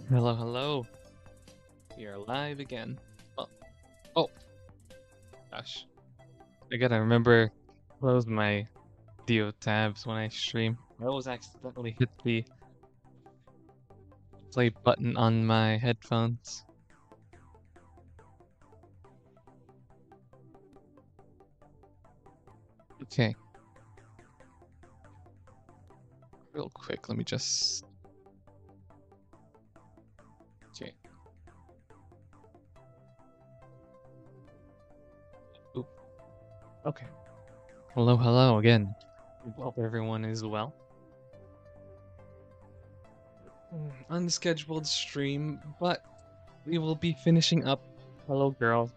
Hello, hello. We are live again. Oh, oh gosh. I gotta remember to close my video tabs when I stream. I always accidentally hit the play button on my headphones. Okay. Real quick, let me just... Okay. Oop. Okay. Hello, hello again. Hope everyone is well. Unscheduled stream, but we will be finishing up Hello Girl.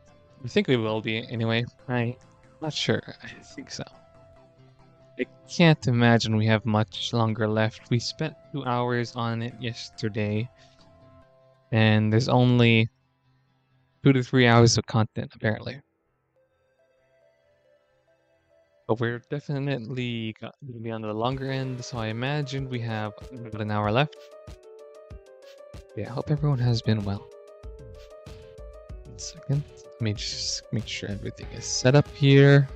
I think we will be anyway. I'm not sure. I think so. I can't imagine we have much longer left. We spent 2 hours on it yesterday, and there's only 2 to 3 hours of content apparently. But we're definitely going to be on the longer end, so I imagine we have about an hour left. Yeah, I hope everyone has been well. 1 second. Let me just make sure everything is set up here.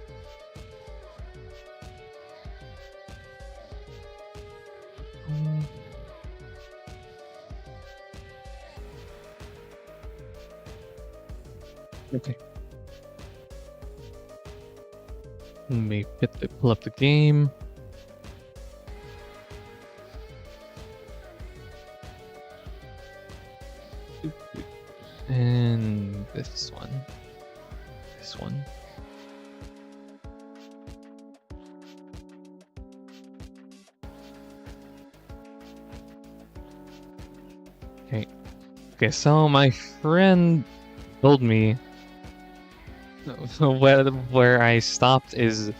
Okay. Let me pull up the game. And this one. This one. Okay. Okay, so my friend told me where I stopped is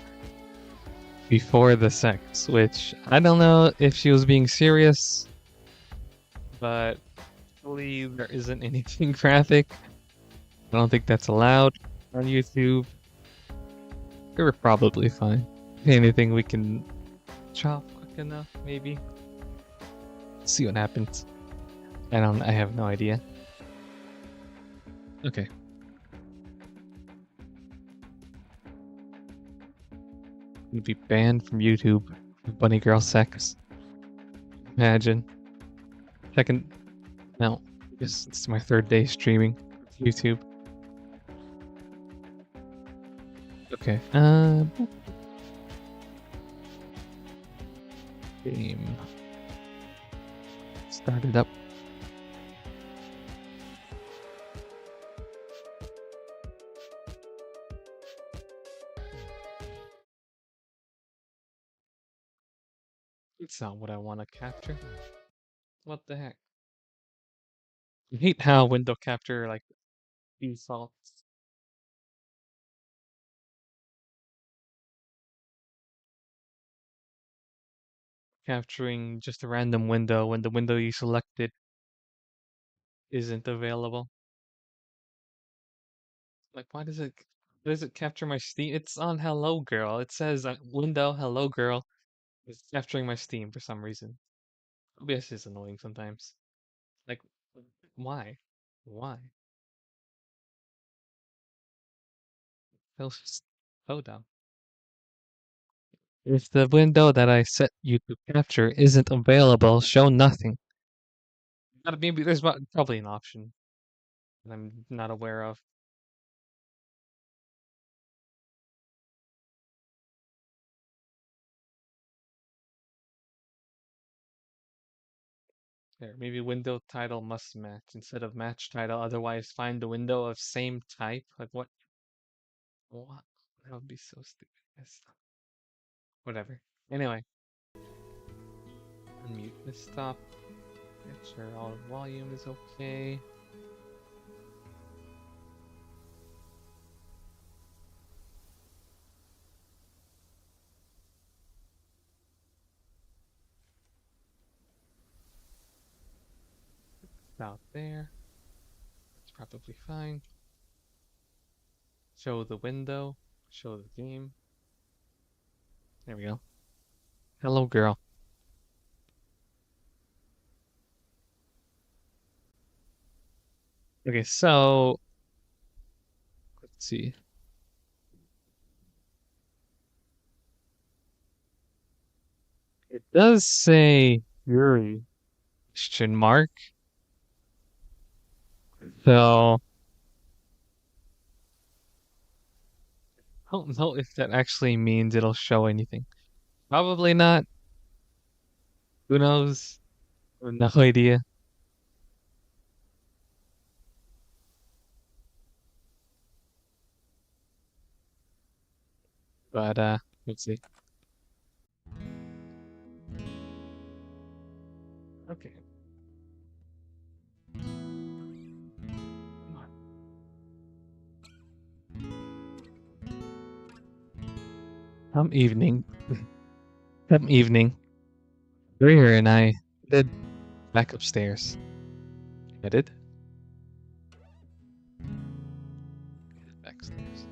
before the sex, which I don't know if she was being serious, but hopefully there isn't anything graphic. I don't think that's allowed on YouTube. We're probably fine. Anything we can chop quick enough, maybe. See what happens. I have no idea. Okay. You'd be banned from YouTube for bunny girl sex. Imagine. Second, no, I guess it's my third day streaming YouTube. Okay. Game started up. It's not what I want to capture. What the heck? I hate how window capture like defaults capturing just a random window when the window you selected isn't available. Like, why does it capture my Steam? It's on Hello Girl. It says window Hello Girl is capturing my Steam for some reason. OBS is annoying sometimes. Like, why? Why? Feels so dumb. If the window that I set you to capture isn't available, show nothing. Maybe there's probably an option that I'm not aware of. There, maybe window title must match instead of match title. Otherwise, find the window of same type. Like what? What? That would be so stupid. Whatever. Anyway, unmute this stop. Make sure all the volume is okay. Out there. It's probably fine. Show the window. Show the game. There we go. Hello, girl. Okay, so let's see. It does say Yuri question mark. So I don't know if that actually means it'll show anything. Probably not. Who knows? No idea. But let's see. Okay. Come evening. Come evening. Greer and I headed back upstairs. Headed backstairs.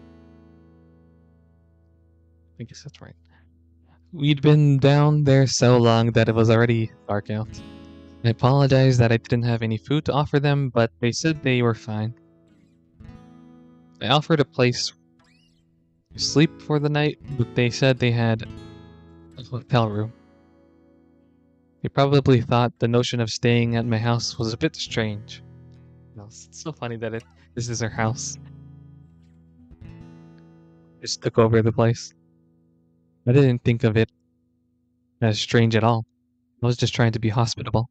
I guess that's right. We'd been down there so long that it was already dark out. I apologized that I didn't have any food to offer them, but they said they were fine. I offered a place to sleep for the night, but they said they had a hotel room. They probably thought the notion of staying at my house was a bit strange. No, it's so funny that this is her house. Just took over the place. I didn't think of it as strange at all. I was just trying to be hospitable.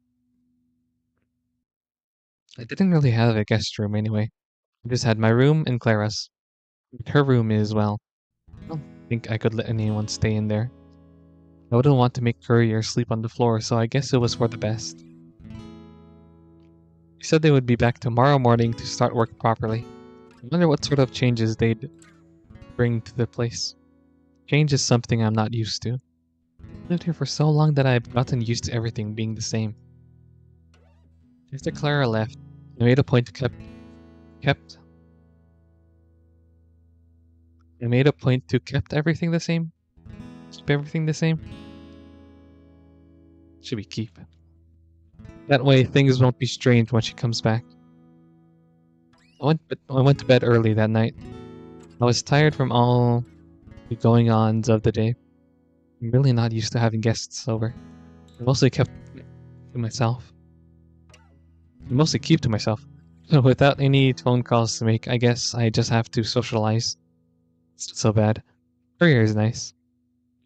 I didn't really have a guest room anyway. I just had my room and Clara's. Her room as well. I don't think I could let anyone stay in there. I wouldn't want to make Courier sleep on the floor, so I guess it was for the best. They said they would be back tomorrow morning to start work properly. I wonder what sort of changes they'd bring to the place. Change is something I'm not used to. I've lived here for so long that I've gotten used to everything being the same. After Clara left, I made a point to kept I made a point to kept everything the same. Keep everything the same. Should we keep? That way things won't be strange when she comes back. I went to bed early that night. I was tired from all the going ons of the day. I'm really not used to having guests over. I mostly kept to myself. I mostly keep to myself. So without any phone calls to make, I guess I just have to socialize. It's not so bad. Courier is nice.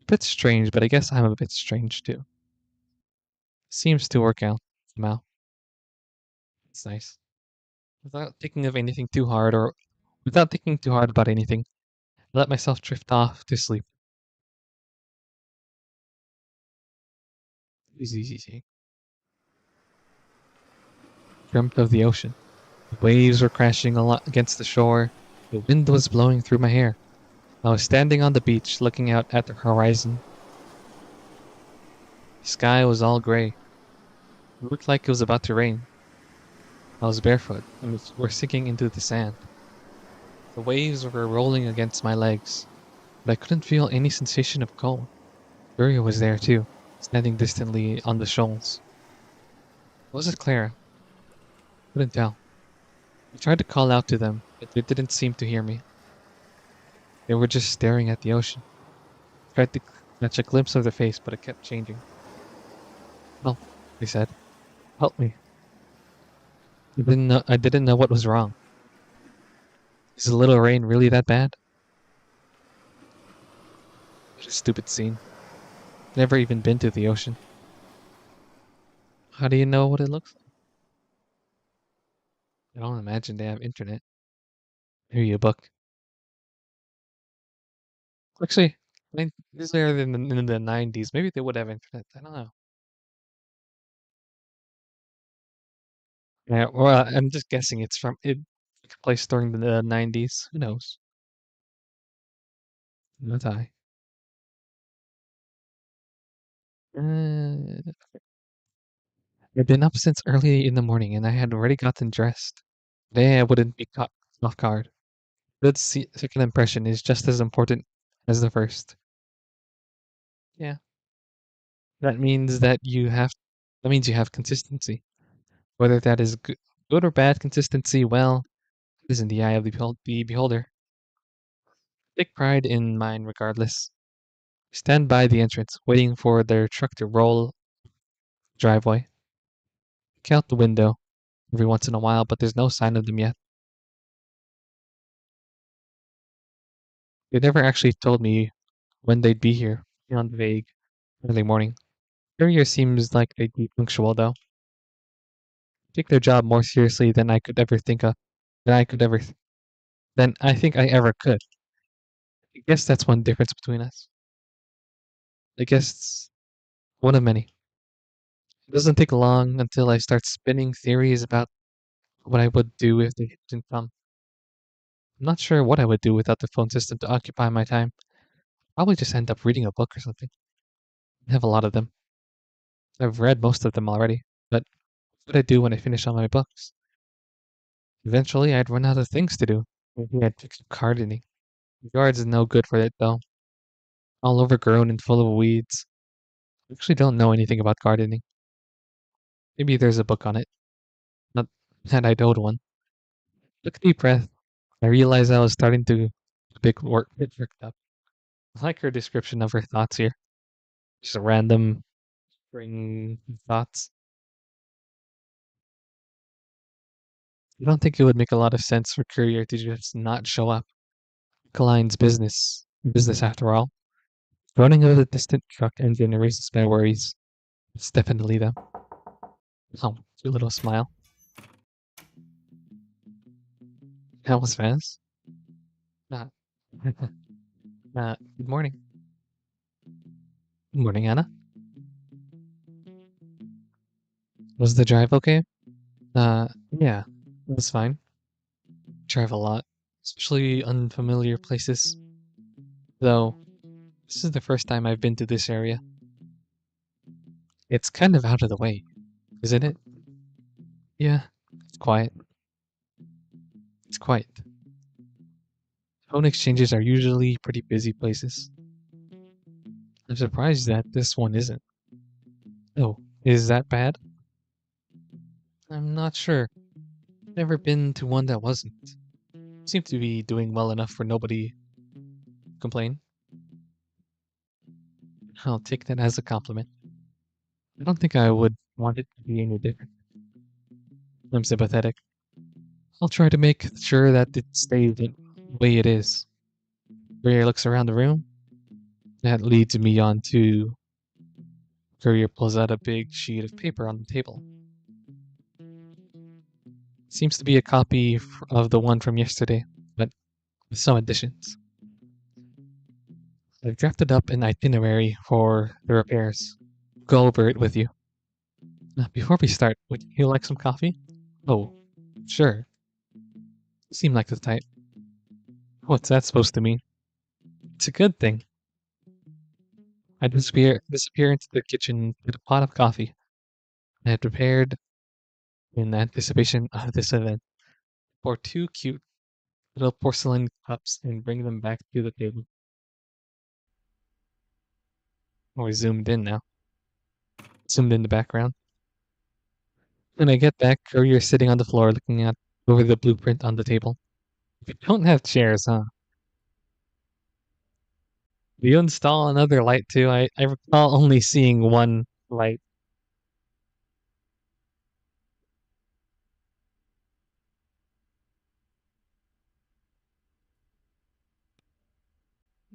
A bit strange, but I guess I'm a bit strange too. Seems to work out somehow. It's nice. Without thinking of anything too hard or without thinking too hard about anything, I let myself drift off to sleep. Easy, easy, easy. Dreamt of the ocean. The waves were crashing a lot against the shore. The wind was blowing through my hair. I was standing on the beach looking out at the horizon. The sky was all gray. It looked like it was about to rain. I was barefoot and were sinking into the sand. The waves were rolling against my legs, but I couldn't feel any sensation of cold. Furia was there too, standing distantly on the shoals. Was it Clara? Couldn't tell. I tried to call out to them, but they didn't seem to hear me. They were just staring at the ocean. I tried to catch a glimpse of their face, but it kept changing. Help, they said. Help me. I didn't know what was wrong. Is a little rain really that bad? What a stupid scene. Never even been to the ocean. How do you know what it looks like? I don't imagine they have internet. Maybe a book. Actually, I mean, this is in the 90s. Maybe they would have internet. I don't know. Yeah, well, I'm just guessing it took place during the 90s. Who knows? Not I. Uh, I'd been up since early in the morning and I had already gotten dressed. Today I wouldn't be caught off guard. Second impression is just as important as the first. Yeah, that means that you have consistency. Whether that is good, Good or bad consistency, well, it is in the eye of the beholder. Take pride in mine regardless. Stand by the entrance, waiting for their truck to roll driveway. Count the window every once in a while, but there's no sign of them yet. They never actually told me when they'd be here, beyond vague, early morning. Courier seems like they'd be punctual, though. Take their job more seriously than I could ever think of. Than I could ever. Than I think I ever could. I guess that's one difference between us. I guess it's one of many. It doesn't take long until I start spinning theories about what I would do if they didn't come. I'm not sure what I would do without the phone system to occupy my time. Probably just end up reading a book or something. I have a lot of them. I've read most of them already, but what would I do when I finish all my books? Eventually, I'd run out of things to do. Maybe I'd pick up gardening. The yard's no good for it, though. All overgrown and full of weeds. I actually don't know anything about gardening. Maybe there's a book on it. Not that I'd owed one. Took a deep breath. I realized I was starting to get worked up. I like her description of her thoughts here. Just a random spring thoughts. I don't think it would make a lot of sense for Courier to just not show up. Klein's business after all. Running of the distant truck engine erases my worries. It's definitely them. Oh, cute little smile. That was fast. Uh, good morning. Good morning, Anna. Was the drive okay? Yeah, it was fine. Drive a lot, especially unfamiliar places. Though, this is the first time I've been to this area. It's kind of out of the way, isn't it? Yeah, it's quiet. It's quiet. Phone exchanges are usually pretty busy places. I'm surprised that this one isn't. Oh, is that bad? I'm not sure. Never been to one that wasn't. Seemed to be doing well enough for nobody to complain. I'll take that as a compliment. I don't think I would want it to be any different. I'm sympathetic. I'll try to make sure that it stays the way it is. Courier looks around the room. That leads me on to Courier pulls out a big sheet of paper on the table. Seems to be a copy of the one from yesterday, but with some additions. I've drafted up an itinerary for the repairs. Go over it with you. Before we start, would you like some coffee? Oh, sure. You seem like the type. What's that supposed to mean? It's a good thing. I disappear into the kitchen with a pot of coffee I had prepared in anticipation of this event. Pour two cute little porcelain cups and bring them back to the table. We're zoomed in now. Zoomed in the background. When I get back, Courier's sitting on the floor looking at over the blueprint on the table. We don't have chairs, huh? Do you install another light too? I recall only seeing one light.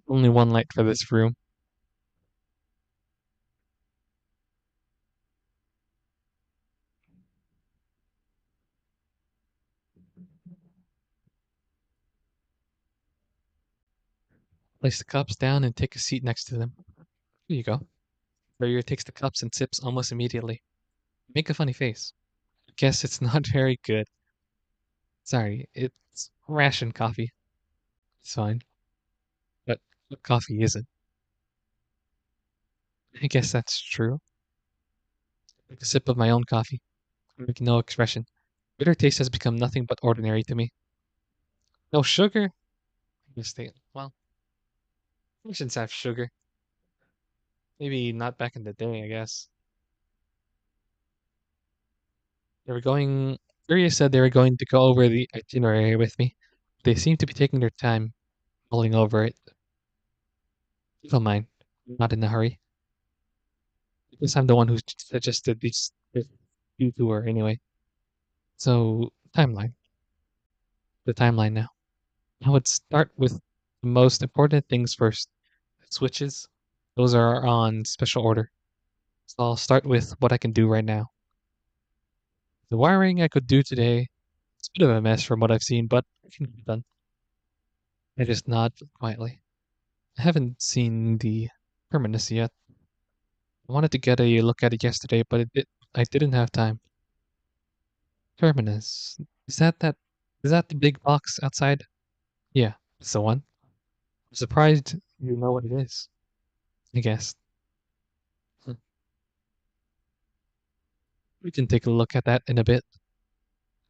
Only one light for this room. Place the cups down and take a seat next to them. Here you go. Courier takes the cups and sips almost immediately. Make a funny face. Guess it's not very good. Sorry, it's ration coffee. It's fine. But what coffee is it? I guess that's true. Take a sip of my own coffee. Make no expression. Bitter taste has become nothing but ordinary to me. No sugar? Mistake. Well, Asians have sugar. Maybe not back in the day, I guess. They were going. Courier said they were going to go over the itinerary with me. They seem to be taking their time mulling over it. Don't mind. Not in a hurry. Because I'm the one who suggested this detour anyway. So, timeline. The timeline now. I would start with the most important things first. Switches. Those are on special order. So I'll start with what I can do right now. The wiring I could do today, it's a bit of a mess from what I've seen, but it can be done. I just nod quietly. I haven't seen the permanence yet. I wanted to get a look at it yesterday, but I didn't have time. Terminus. Is that the big box outside? Yeah, it's the one. I'm surprised you know what it is. I guess. Hmm. We can take a look at that in a bit.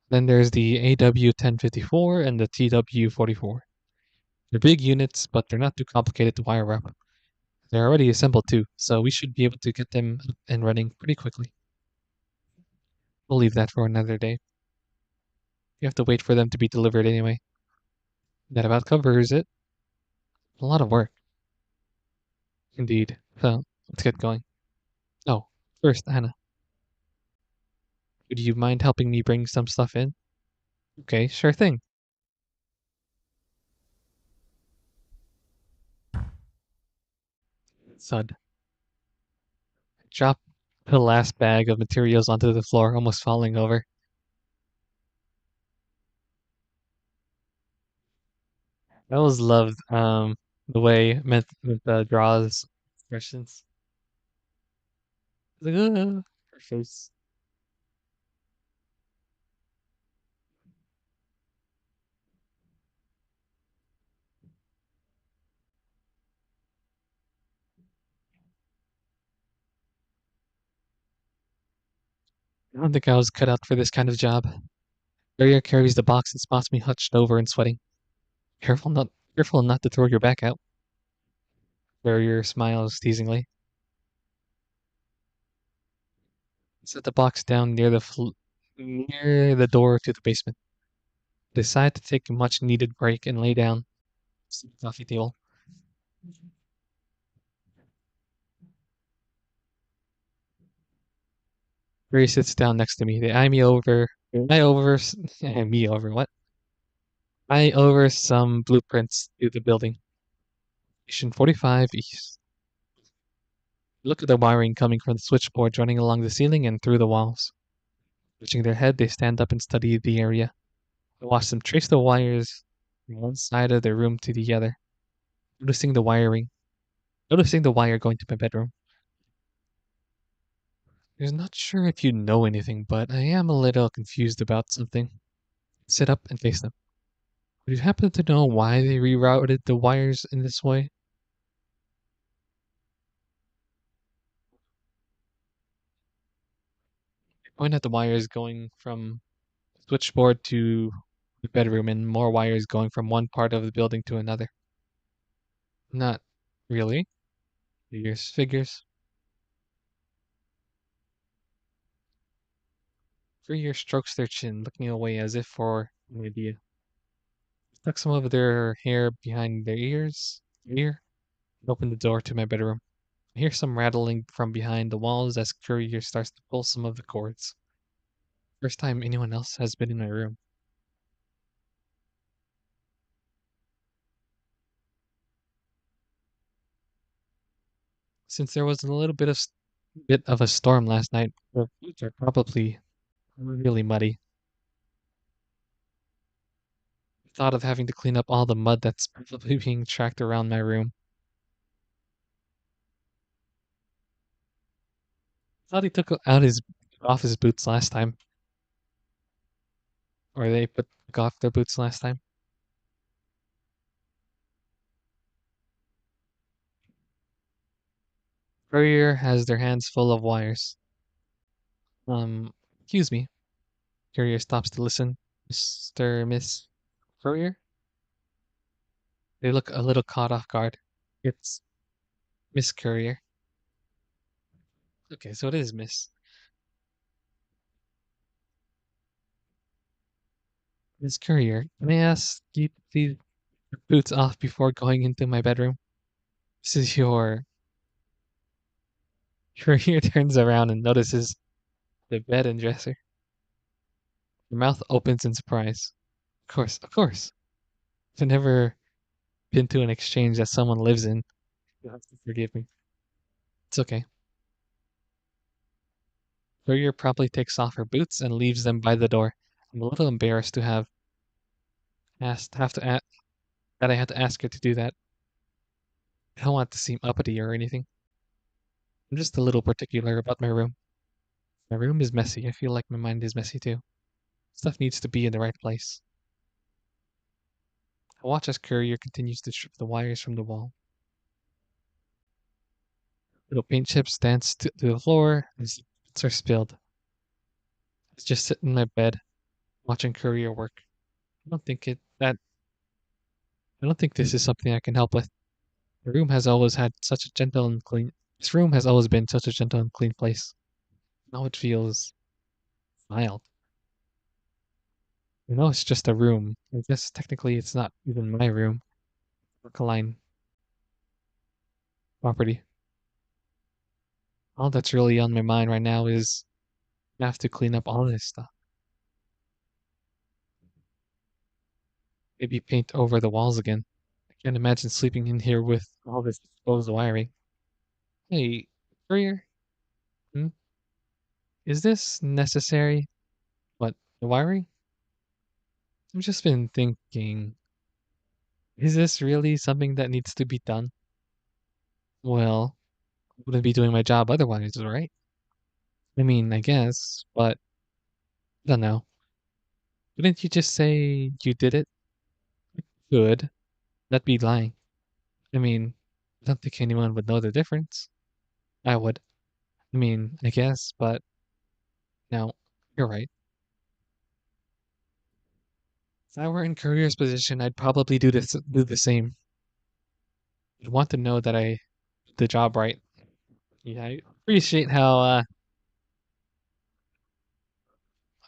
Then there's the AW1054 and the TW44. They're big units, but they're not too complicated to wire up. They're already assembled too, so we should be able to get them up and running pretty quickly. We'll leave that for another day. You have to wait for them to be delivered anyway. That about covers it. A lot of work. Indeed. So, let's get going. Oh, first, Anna, would you mind helping me bring some stuff in? Okay, sure thing. Sud. Drop the last bag of materials onto the floor, almost falling over. I always loved the way Meth draws expressions. Like, her face. I don't think I was cut out for this kind of job. Daria carries the box and spots me hunched over and sweating. Careful not to throw your back out. Barrier smiles teasingly. Set the box down near the door to the basement. Decide to take a much needed break and lay down. Coffee table. Barry sits down next to me. They eye me over. I over. Me over what? I over some blueprints to the building. Station 45 East. Look at the wiring coming from the switchboard running along the ceiling and through the walls. Touching their head, they stand up and study the area. I watch them trace the wires from one side of their room to the other, noticing the wiring, noticing the wire going to my bedroom. I'm not sure if you know anything, but I am a little confused about something. Sit up and face them. Would you happen to know why they rerouted the wires in this way? They point at the wires going from switchboard to the bedroom and more wires going from one part of the building to another. Not really. Figures. Freer strokes their chin, looking away as if for an idea. Tuck some of their hair behind their ear, and open the door to my bedroom. I hear some rattling from behind the walls as Courier starts to pull some of the cords. First time anyone else has been in my room. Since there was a little bit of a storm last night, the boots are probably really muddy. The thought of having to clean up all the mud that's probably being tracked around my room. I thought he took out his off his boots last time, or they took off their boots last time. Courier has their hands full of wires. Excuse me. Courier stops to listen. Miss Courier? They look a little caught off guard. It's Miss Courier. Okay, so it is Miss. Miss Courier, can I ask you to please put your boots off before going into my bedroom? This is your Courier turns around and notices the bed and dresser. Her mouth opens in surprise. Of course, of course. I've never been to an exchange that someone lives in. You'll have to forgive me. It's okay. Courier promptly takes off her boots and leaves them by the door. I'm a little embarrassed to have to ask that I had to ask her to do that. I don't want to seem uppity or anything. I'm just a little particular about my room. My room is messy. I feel like my mind is messy too. Stuff needs to be in the right place. I watch as Courier continues to strip the wires from the wall. Little paint chips dance to the floor as bits are spilled. I just sit in my bed watching Courier work. I don't think it that I don't think this is something I can help with. The room has always had such a gentle and clean. This room has always been such a gentle and clean place. Now it feels mild. You know, it's just a room. I guess technically it's not even my room. Alkaline property. All that's really on my mind right now is I have to clean up all this stuff. Maybe paint over the walls again. I can't imagine sleeping in here with all this exposed wiring. Hey, Courier, hmm? Is this necessary? What, the wiring? I've just been thinking, is this really something that needs to be done? Well, I wouldn't be doing my job otherwise, right? I mean, I guess, but I don't know. Wouldn't you just say you did it? Good. That'd be lying. I mean, I don't think anyone would know the difference. I would. I mean, I guess, but no, you're right. If I were in Courier's position, I'd probably do the same. I'd want to know that I did the job right. Yeah, I appreciate how I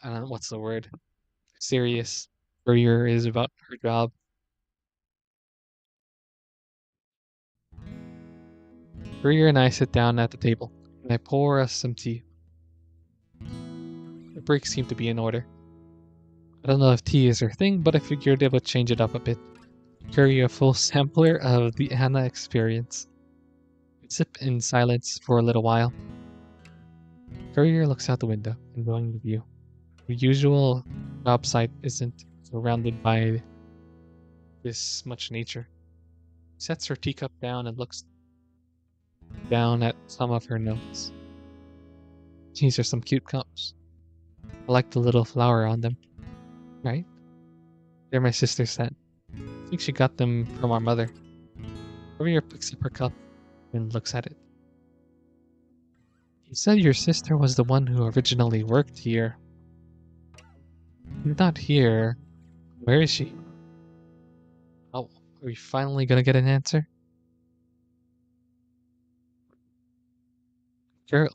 don't know what's the word, serious Courier is about her job. Courier and I sit down at the table, and I pour us some tea. The breaks seem to be in order. I don't know if tea is her thing, but I figured it would change it up a bit. Carry a full sampler of the Anna experience. We sip in silence for a little while. Courier looks out the window, enjoying the view. The usual job site isn't surrounded by this much nature. She sets her teacup down and looks down at some of her notes. These are some cute cups. I like the little flower on them, right? They're my sister's set. I think she got them from our mother. Courier picks up her cup and looks at it. You said your sister was the one who originally worked here. Not here. Where is she? Oh, are we finally gonna get an answer?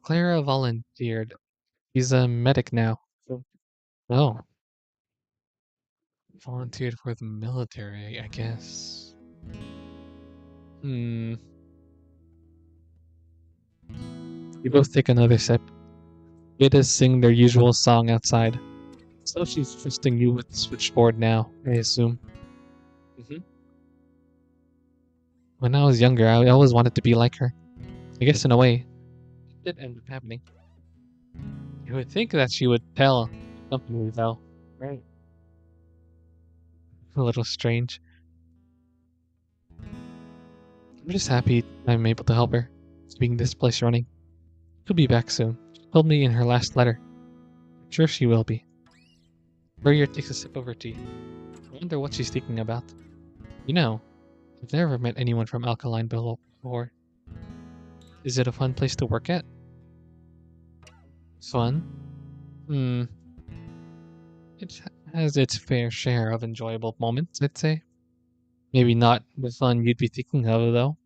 Clara volunteered. She's a medic now. Oh, volunteered for the military, I guess. Hmm. You both take another sip. Betas sing their usual song outside. So she's trusting you with the switchboard now, I assume. Hmm. When I was younger, I always wanted to be like her. I guess in a way, it did end up happening. You would think that she would tell the company, though. Right. A little strange. I'm just happy I'm able to help her, keeping this place running. She'll be back soon. She told me in her last letter. I'm sure she will be. Courier takes a sip of her tea. I wonder what she's thinking about. You know, I've never met anyone from Alkaline Below before. Is it a fun place to work at? Fun? Hmm. It has its fair share of enjoyable moments, I'd say. Maybe not the fun you'd be thinking of, though.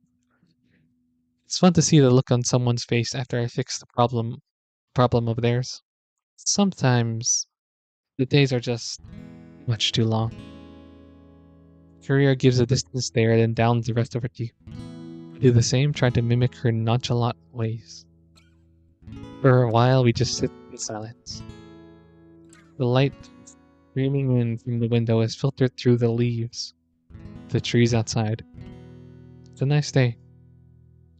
It's fun to see the look on someone's face after I fix the problem of theirs. Sometimes the days are just Much too long. Courier gives a distant stare, then downs the rest of her tea. I do the same, trying to mimic her nonchalant ways. For a while, we just sit in silence. The light streaming in from the window is filtered through the leaves, the trees outside. It's a nice day.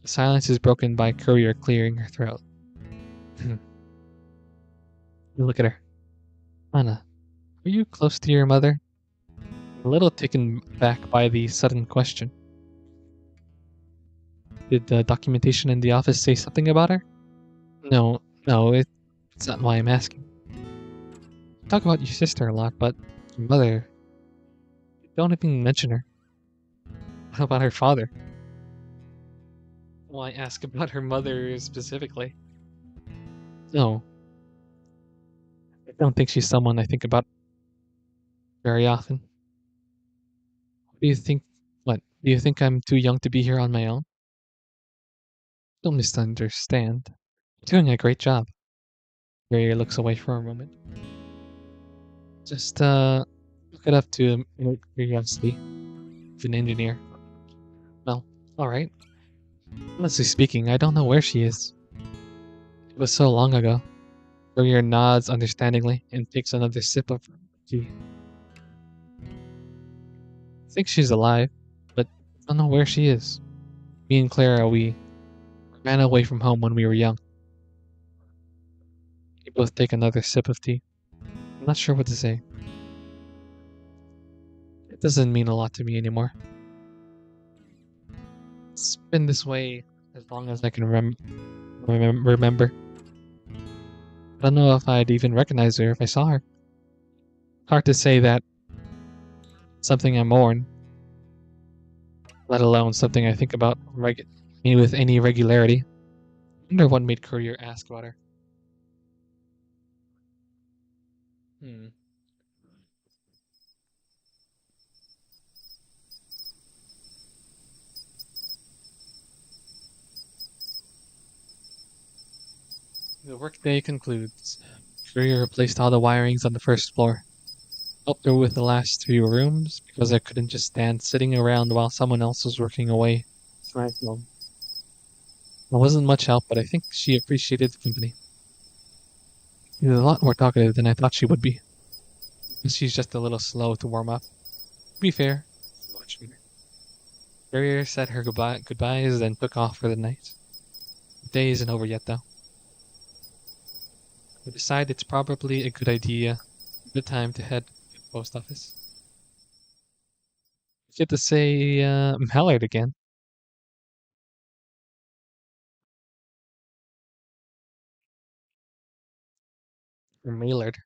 The silence is broken by Courier clearing her throat. Look at her. Anna, are you close to your mother? A little taken back by the sudden question. Did the documentation in the office say something about her? No, no, it's not why I'm asking. Talk about your sister a lot, but your mother, don't even mention her. What about her father? Why ask about her mother specifically? No, I don't think she's someone I think about very often. Do you think, what? Do you think I'm too young to be here on my own? Don't misunderstand. You're doing a great job. Ray looks away for a moment. Just, look it up to curiosity. Of an engineer. Well, alright. Honestly speaking, I don't know where she is. It was so long ago. Courier nods understandingly and takes another sip of tea. I think she's alive, but I don't know where she is. Me and Clara, we ran away from home when we were young. We both take another sip of tea. I'm not sure what to say. It doesn't mean a lot to me anymore. It's been this way as long as I can remember. I don't know if I'd even recognize her if I saw her. Hard to say that something I mourn, let alone something I think about with any regularity. I wonder what made Courier ask about her. Hmm. The workday concludes. Courier replaced all the wirings on the first floor. Helped her with the last few rooms because I couldn't just stand sitting around while someone else was working away. Right. Well, it wasn't much help, but I think she appreciated the company. She was a lot more talkative than I thought she would be. She's just a little slow to warm up. To be fair, Courier said her goodbyes, then took off for the night. The day isn't over yet, though. I decide it's probably a good time to head to the post office. Get to say Mallard again. Or Maillard.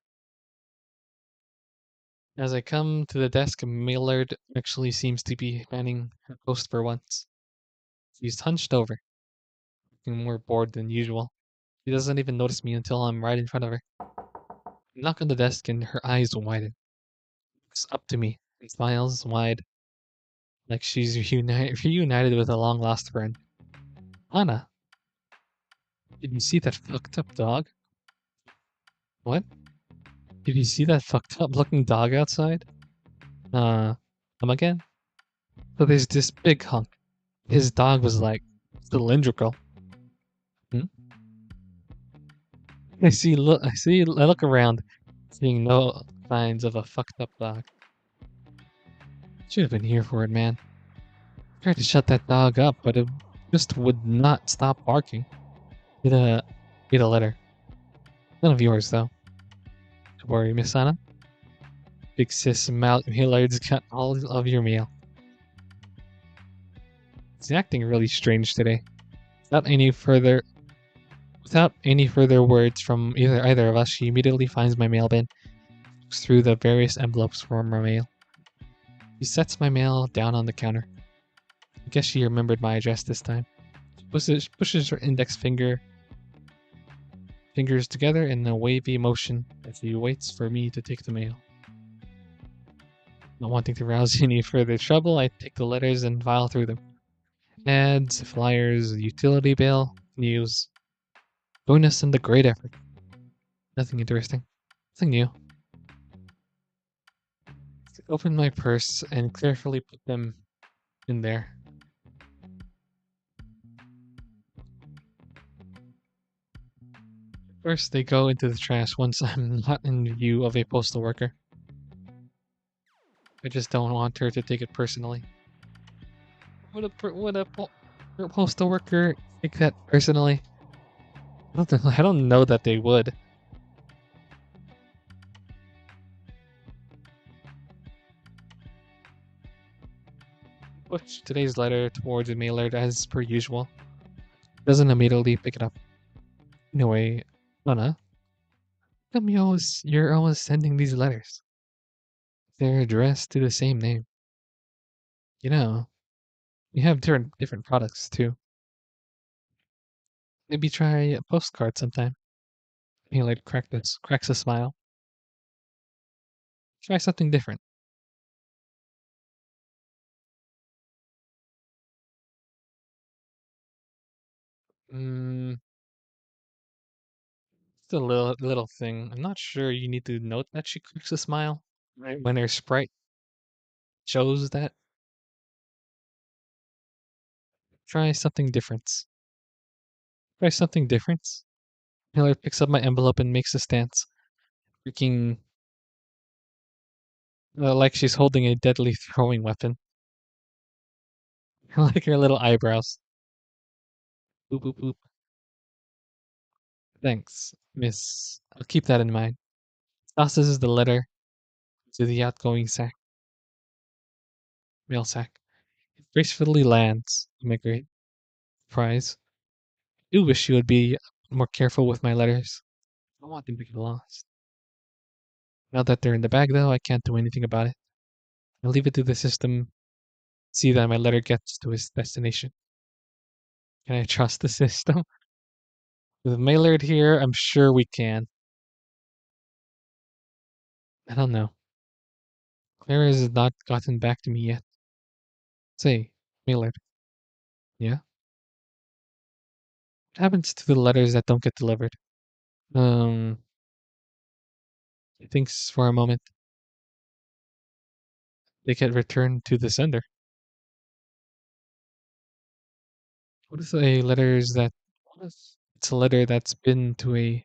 As I come to the desk, Maillard actually seems to be manning her post for once. She's hunched over, looking more bored than usual. She doesn't even notice me until I'm right in front of her. I knock on the desk and her eyes widen. Looks up to me and smiles wide, like she's reunited with a long lost friend. Anna, did you see that fucked up dog? What? Did you see that fucked up looking dog outside? Come again? So there's this big hunk. His dog was like cylindrical. Hmm? I look around, seeing no signs of a fucked up dog. Should have been here for it, man. Tried to shut that dog up, but it just would not stop barking. Get a letter. None of yours, though. Don't worry, Miss Anna. Big sis Hillard's got all of your mail. He's acting really strange today. Without any further Without any further words from either of us, she immediately finds my mail bin, looks through the various envelopes from her mail. She sets my mail down on the counter. I guess she remembered my address this time. She pushes her fingers together in a wavy motion as she waits for me to take the mail. Not wanting to rouse any further trouble, I take the letters and file through them. Ads, flyers, utility bill, news. Bonus and the great effort. Nothing interesting. Nothing new. Open my purse and carefully put them in there. First, they go into the trash once I'm not in view of a postal worker. I just don't want her to take it personally. Would a postal worker take that personally? I don't know that they would. Push today's letter towards the mailer as per usual. Doesn't immediately pick it up. Anyway, Lana, how come you're always sending these letters? They're addressed to the same name. You know, you have different products too. Maybe try a postcard sometime. Mailer cracks a smile. Try something different. Mm, it's a little thing. I'm not sure you need to note that she cracks a smile. Right. When her sprite shows that. Try something different. Try something different. Miller picks up my envelope and makes a stance, freaking like she's holding a deadly throwing weapon. I like her little eyebrows. Boop boop boop. Thanks, miss. I'll keep that in mind. Tosses the letter to the outgoing mail sack. It gracefully lands. Oh my great prize. I do wish you would be more careful with my letters. I don't want them to get lost. Now that they're in the bag, though, I can't do anything about it. I'll leave it to the system. See that my letter gets to its destination. Can I trust the system? With Maillard here, I'm sure we can. I don't know. Clara has not gotten back to me yet. Say, Maillard. Yeah? What happens to the letters that don't get delivered? Um, he thinks for a moment. They get returned to the sender. What if a letters that what if it's a letter that's been to a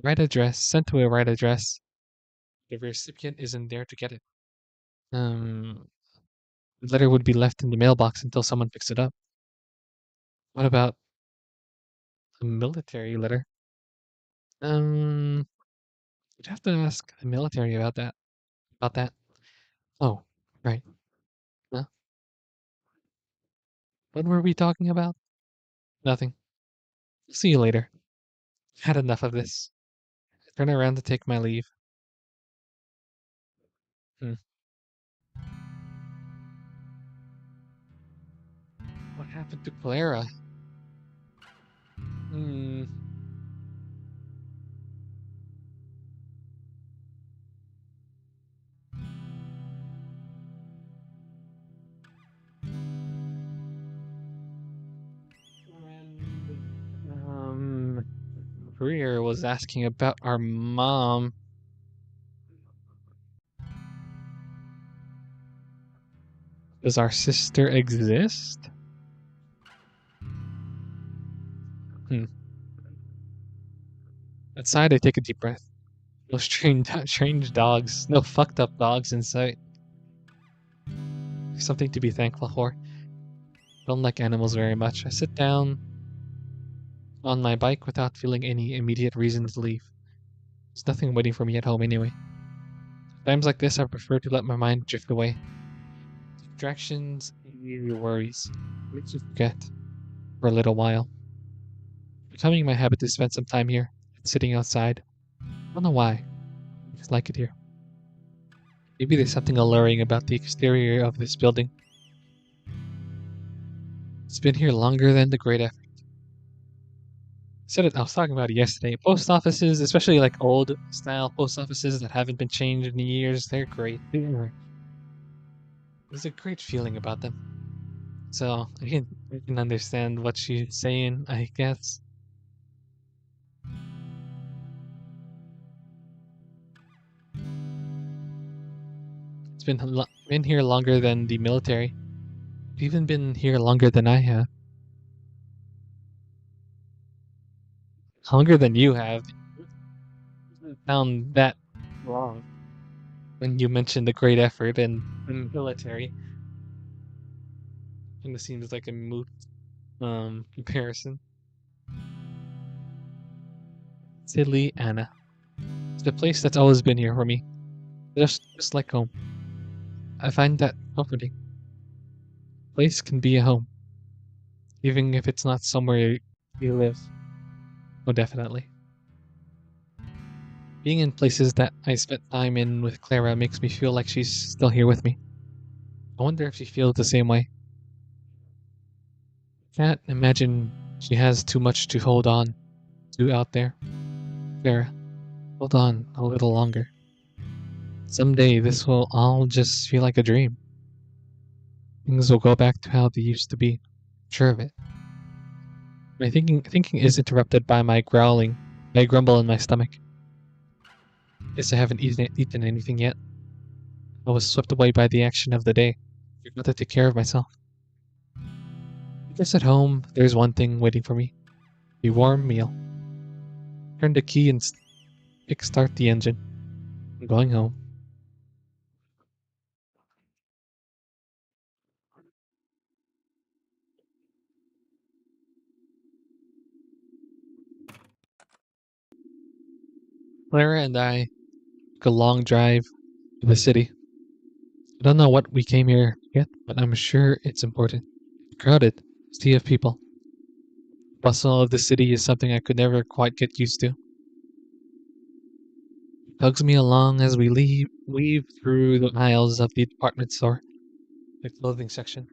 right address, sent to a right address. The recipient isn't there to get it. Um, the letter would be left in the mailbox until someone picks it up. What about a military letter? Um, you'd have to ask the military about that. About that. Oh, right. Huh? What were we talking about? Nothing. See you later. Had enough of this. Turn around to take my leave. Hmm. What happened to Clara? Hmm. Um. Greer was asking about our mom. Does our sister exist? Hmm. Outside, I take a deep breath. No strange dogs. No fucked up dogs in sight. Something to be thankful for. I don't like animals very much. I sit down on my bike without feeling any immediate reason to leave. There's nothing waiting for me at home anyway. Times like this, I prefer to let my mind drift away. Distractions and your worries. Makes you forget for a little while. Becoming my habit to spend some time here, sitting outside. I don't know why. I just like it here. Maybe there's something alluring about the exterior of this building. It's been here longer than the great effort. I was talking about it yesterday. Post offices, especially like old style post offices that haven't been changed in years, they're great. There's a great feeling about them. So I can understand what she's saying, I guess. It's been here longer than the military. It's even been here longer than I have. Longer than you have. Found that wrong when you mentioned the great effort in the military. And it seems like a moot comparison. Silly Anna. It's the place that's always been here for me. Just like home. I find that comforting. Place can be a home, even if it's not somewhere you live. Oh, definitely. Being in places that I spent time in with Clara makes me feel like she's still here with me. I wonder if she feels the same way. Can't imagine she has too much to hold on to out there. Clara, hold on a little longer. Someday this will all just feel like a dream. Things will go back to how they used to be. Sure of it. My thinking is interrupted by my growling, by a grumble in my stomach. Guess I haven't eaten anything yet. I was swept away by the action of the day. Forgot to take care of myself. I guess at home, there's one thing waiting for me. A warm meal. Turn the key and kickstart the engine. I'm going home. Clara and I took a long drive to the city. I don't know what we came here yet, but I'm sure it's important. Crowded, sea of people. Bustle of the city is something I could never quite get used to. Tugs me along as we weave through the aisles of the department store, the clothing section.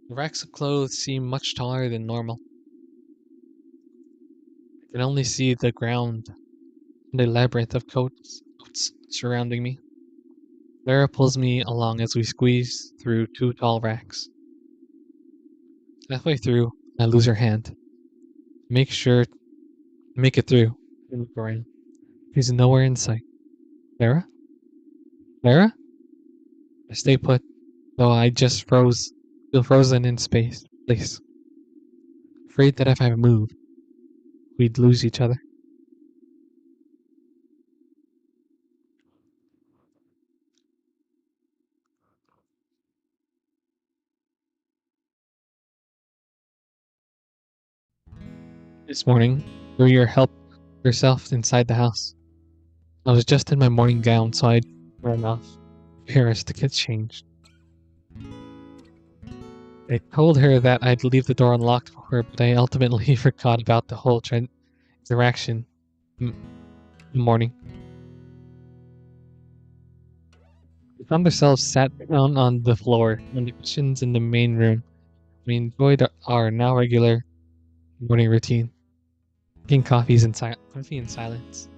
The racks of clothes seem much taller than normal. I can only see the ground and a labyrinth of coats surrounding me. Lara pulls me along as we squeeze through two tall racks. Halfway through, I lose her hand. Make sure to make it through and look around. She's nowhere in sight. Lara? Lara? I stay put, though I just feel frozen in space. Place. Afraid that if I move, we'd lose each other. This morning, Maria helped herself inside the house. I was just in my morning gown, so I ran off Paris to get changed. I told her that I'd leave the door unlocked for her, but I ultimately forgot about the whole interaction in the morning. We found ourselves sat down on the floor on the cushions in the main room. We enjoyed our now regular morning routine, drinking coffee in silence,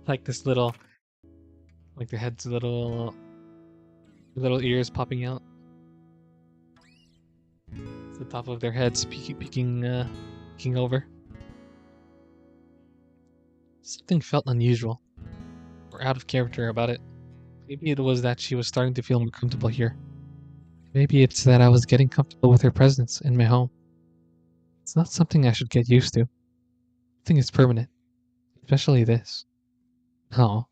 like this little, like their heads little ears popping out, the top of their heads peeking over. Something felt unusual or out of character about it. Maybe it was that she was starting to feel more comfortable here. Maybe it's that I was getting comfortable with her presence in my home. It's not something I should get used to. I think it's permanent, especially this. Oh,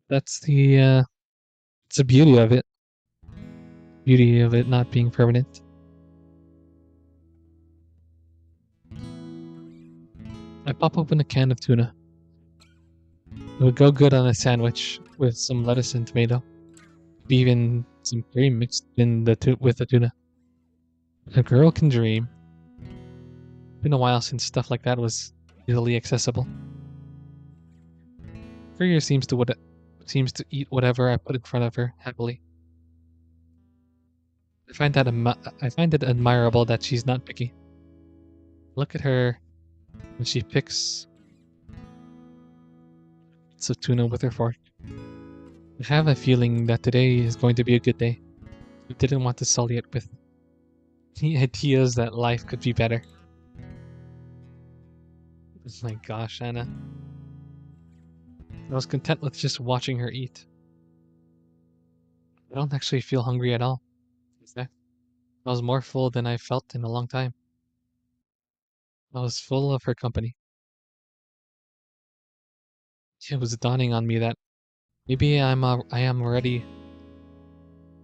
that's it's the beauty of it not being permanent. I pop open a can of tuna. It would go good on a sandwich with some lettuce and tomato, maybe even some cream mixed in with the tuna. A girl can dream. Been a while since stuff like that was easily accessible. Courier seems to eat whatever I put in front of her happily. I find it admirable that she's not picky. Look at her when she picks bits of tuna with her fork. I have a feeling that today is going to be a good day. I didn't want to sully it with the ideas that life could be better. Oh my gosh, Anna. I was content with just watching her eat. I don't actually feel hungry at all. In fact, I was more full than I've felt in a long time. I was full of her company. It was dawning on me that maybe I am already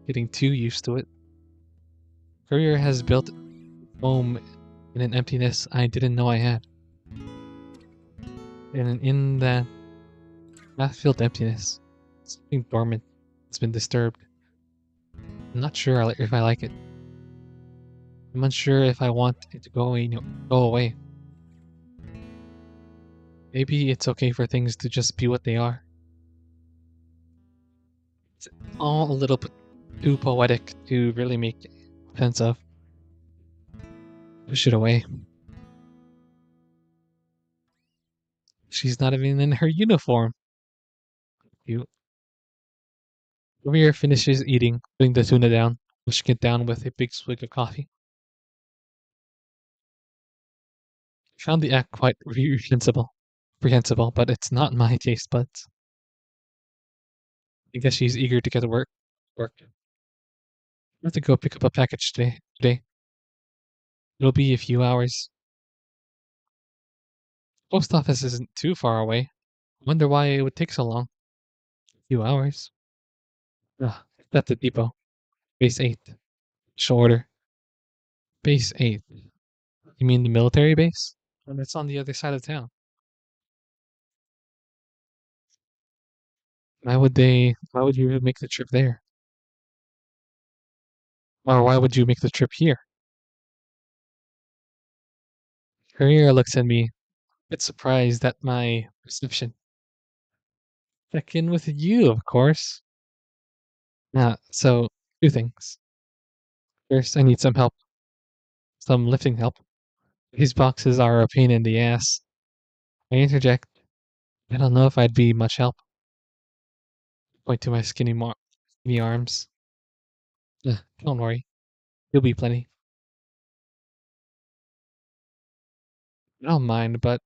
getting too used to it. Career has built home in an emptiness I didn't know I had. And in that half-filled emptiness, something dormant has been disturbed. I'm not sure if I like it. I'm unsure if I want it to go away. Maybe it's okay for things to just be what they are. It's all a little bit too poetic to really make sense of. Push it away. She's not even in her uniform. You. Career finishes eating, putting the tuna down, pushing it down with a big swig of coffee. I found the act quite reprehensible, but it's not my taste buds. I guess she's eager to get to work. Work. I have to go pick up a package today. It'll be a few hours. Post office isn't too far away. Wonder why it would take so long. A few hours. Ah, that's the depot. Base 8. Shorter. Base 8. You mean the military base? And it's on the other side of town. Why would you make the trip there? Or why would you make the trip here? Courier looks at me, a bit surprised at my perception. Check in with you, of course. So, two things. First, I need some help. Some lifting help. These boxes are a pain in the ass. I interject. I don't know if I'd be much help. Point to my skinny arms. Don't worry. You'll be plenty. I don't mind, but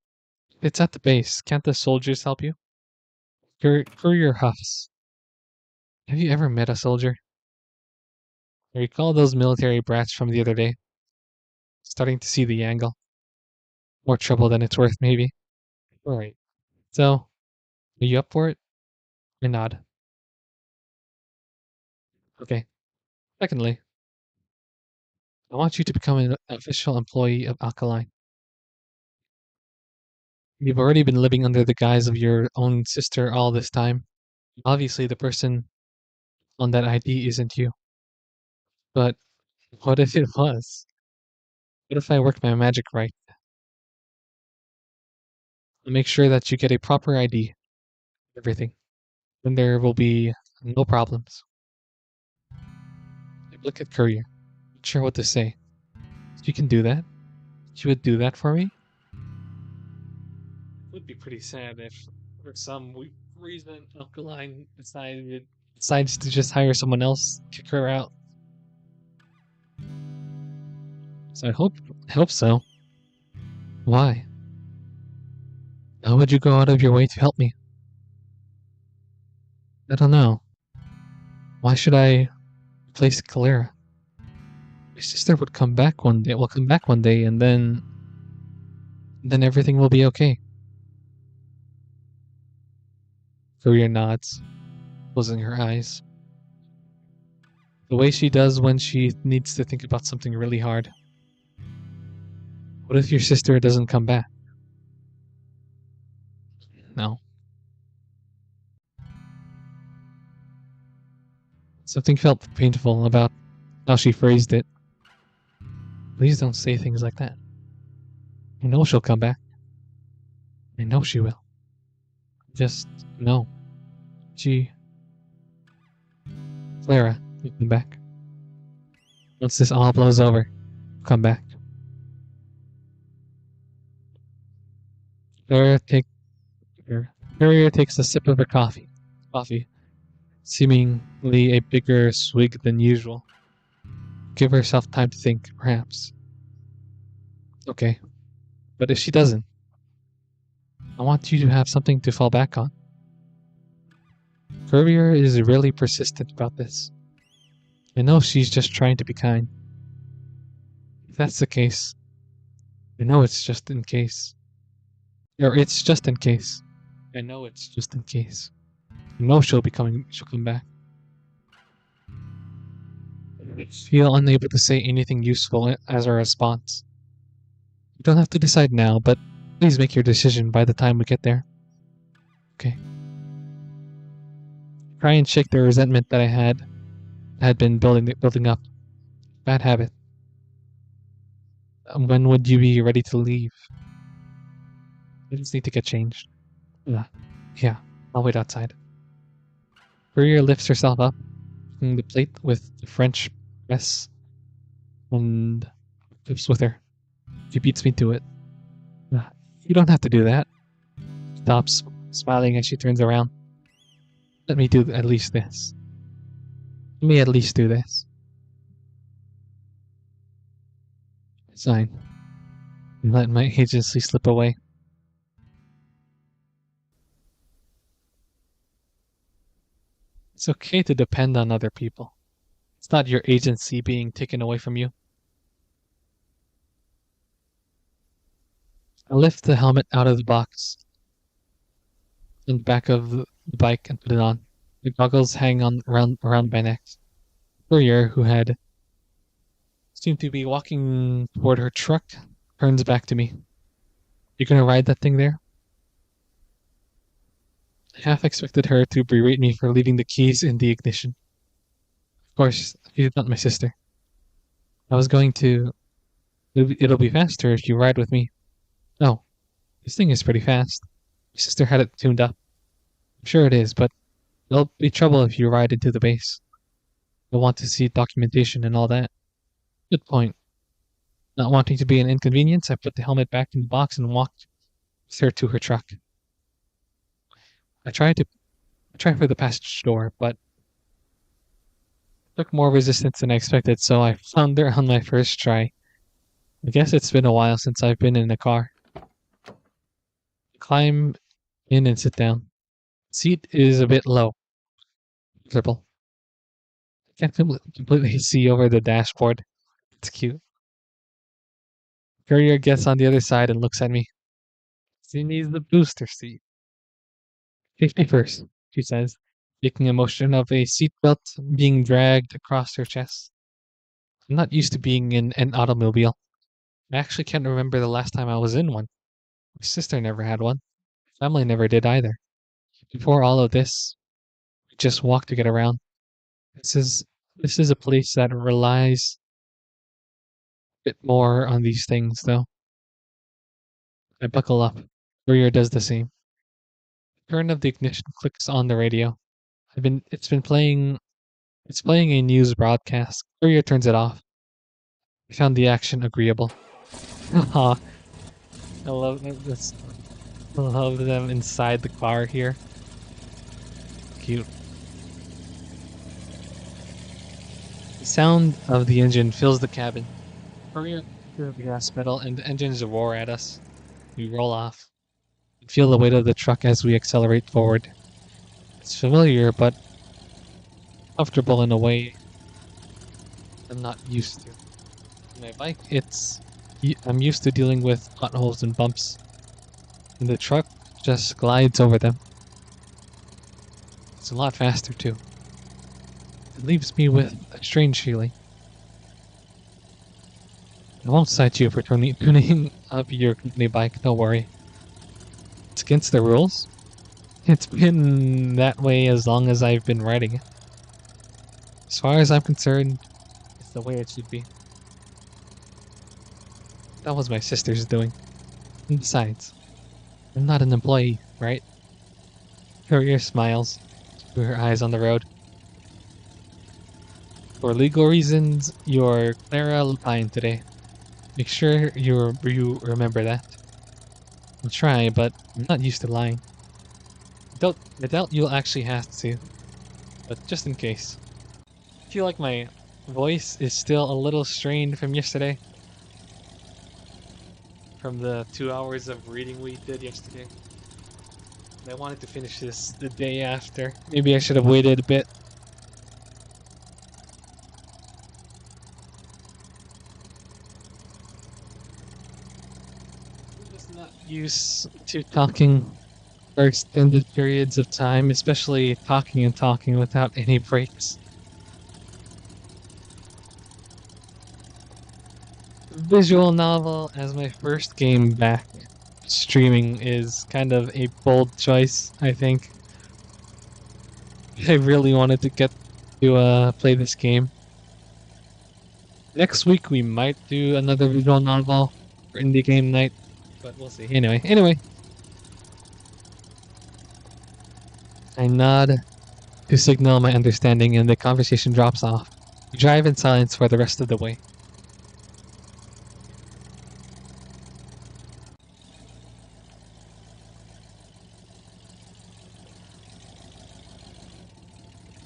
it's at the base. Can't the soldiers help you? Courier huffs. Have you ever met a soldier? I recall those military brats from the other day. Starting to see the angle. More trouble than it's worth, maybe. Alright. So, are you up for it? I nod. Okay. Secondly, I want you to become an official employee of Alkaline. You've already been living under the guise of your own sister all this time. Obviously, the person on that ID isn't you. But what if it was? What if I work my magic right? I'll make sure that you get a proper ID. Everything. Then there will be no problems. I look at Courier. Not sure what to say. You can do that? You would do that for me? It would be pretty sad if, for some reason, Alkaline decides to just hire someone else, kick her out. So I hope so. Why? How would you go out of your way to help me? I don't know. Why should I replace Calera? My sister would come back one day. Will come back one day, and then everything will be okay. Courier nods, closing her eyes. The way she does when she needs to think about something really hard. What if your sister doesn't come back? No. Something felt painful about how she phrased it. Please don't say things like that. I know she'll come back. I know she will. Just no. She, Clara, will come back. Once this all blows over, come back. Clara take Carrier takes a sip of her coffee, seemingly a bigger swig than usual. Give herself time to think, perhaps. Okay, but if she doesn't, I want you to have something to fall back on. Courier is really persistent about this. I know she's just trying to be kind. If that's the case, I know it's just in case. Or it's just in case. I know it's just in case. I know she'll come back. I feel unable to say anything useful as a response. You don't have to decide now, but please make your decision by the time we get there. Okay. Try and shake the resentment that I had been building up. Bad habit. When would you be ready to leave? I just need to get changed. Yeah, I'll wait outside. Courier lifts herself up from the plate with the French press and flips with her. She beats me to it. You don't have to do that. Stops, smiling as she turns around. Let me do at least this. Let me at least do this. Sign. And let my agency slip away. It's okay to depend on other people. It's not your agency being taken away from you. I lift the helmet out of the box on the back of the bike and put it on. The goggles hang on around my neck. Courier, who had seemed to be walking toward her truck, turns back to me. You gonna ride that thing there? I half expected her to berate me for leaving the keys in the ignition. Of course, she's not my sister. I was going to. It'll be faster if you ride with me. Oh, this thing is pretty fast. My sister had it tuned up. I'm sure it is, but there'll be trouble if you ride into the base. You'll want to see documentation and all that. Good point. Not wanting to be an inconvenience, I put the helmet back in the box and walked with her to her truck. I tried for the passage door, but it took more resistance than I expected, so I found her on my first try. I guess it's been a while since I've been in a car. Climb in and sit down. Seat is a bit low. Triple. I can't completely see over the dashboard. It's cute. Courier gets on the other side and looks at me. She needs the booster seat. Safety first, she says, making a motion of a seatbelt being dragged across her chest. I'm not used to being in an automobile. I actually can't remember the last time I was in one. My sister never had one. Family never did either. Before all of this, we just walked to get around. This is a place that relies a bit more on these things, though. I buckle up. Courier does the same. Turn of the ignition clicks on the radio. It's playing a news broadcast. Courier turns it off. I found the action agreeable. Haha. I love this. I love them inside the car here. Cute. The sound of the engine fills the cabin. Courier to the gas pedal and the engines roar at us. We roll off. We feel the weight of the truck as we accelerate forward. It's familiar, but comfortable in a way I'm not used to. On my bike, I'm used to dealing with potholes and bumps, and the truck just glides over them. It's a lot faster too. It leaves me with a strange feeling. I won't cite you for tuning up your company bike, don't worry. It's against the rules. It's been that way as long as I've been riding it. As far as I'm concerned, it's the way it should be. That was my sister's doing. And besides, I'm not an employee, right? Courier smiles through her eyes on the road. For legal reasons, you're Clara Lupine today. Make sure you remember that. I'll try, but I'm not used to lying. I doubt you'll actually have to, but just in case. I feel like my voice is still a little strained from yesterday. From the 2 hours of reading we did yesterday. I wanted to finish this the day after. Maybe I should have waited a bit. I'm just not used to talking for extended periods of time, especially talking and talking without any breaks. Visual novel as my first game back streaming is kind of a bold choice, I think. I really wanted to get to play this game. Next week we might do another visual novel for indie game night, but we'll see. Anyway, I nod to signal my understanding and the conversation drops off. We drive in silence for the rest of the way.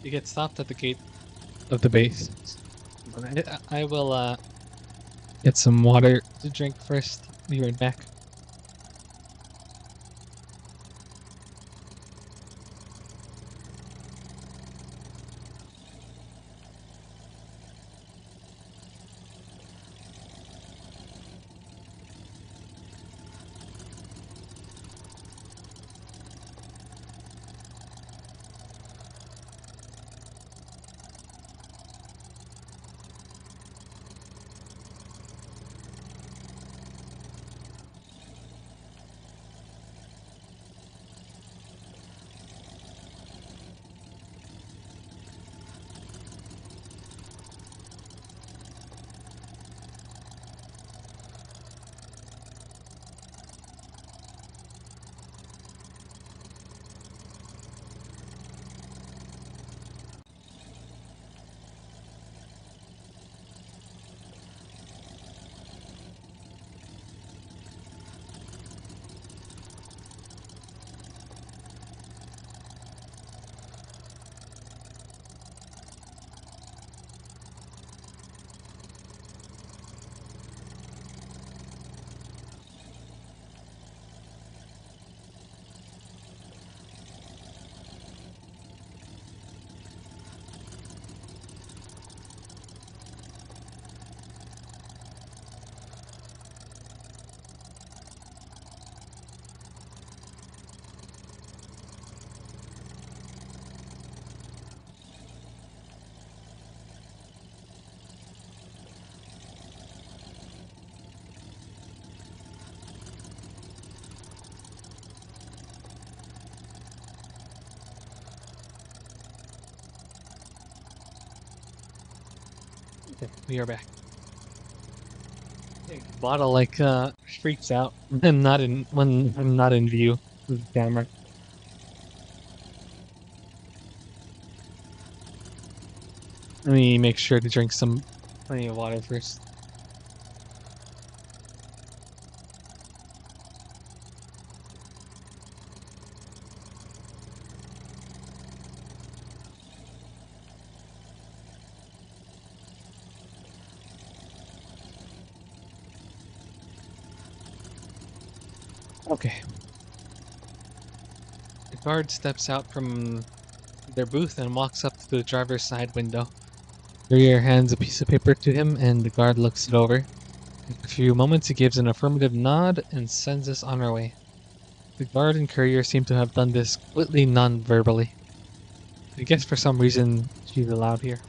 You get stopped at the gate of the base. I will get some water to drink first. Be right back. Okay, we are back. Bottle like freaks out when I'm not in view of the camera. Let me make sure to drink some plenty of water first. Okay. The guard steps out from their booth and walks up to the driver's side window. Courier hands a piece of paper to him, and the guard looks it over. In a few moments, he gives an affirmative nod and sends us on our way. The guard and courier seem to have done this completely non-verbally. I guess for some reason she's allowed here.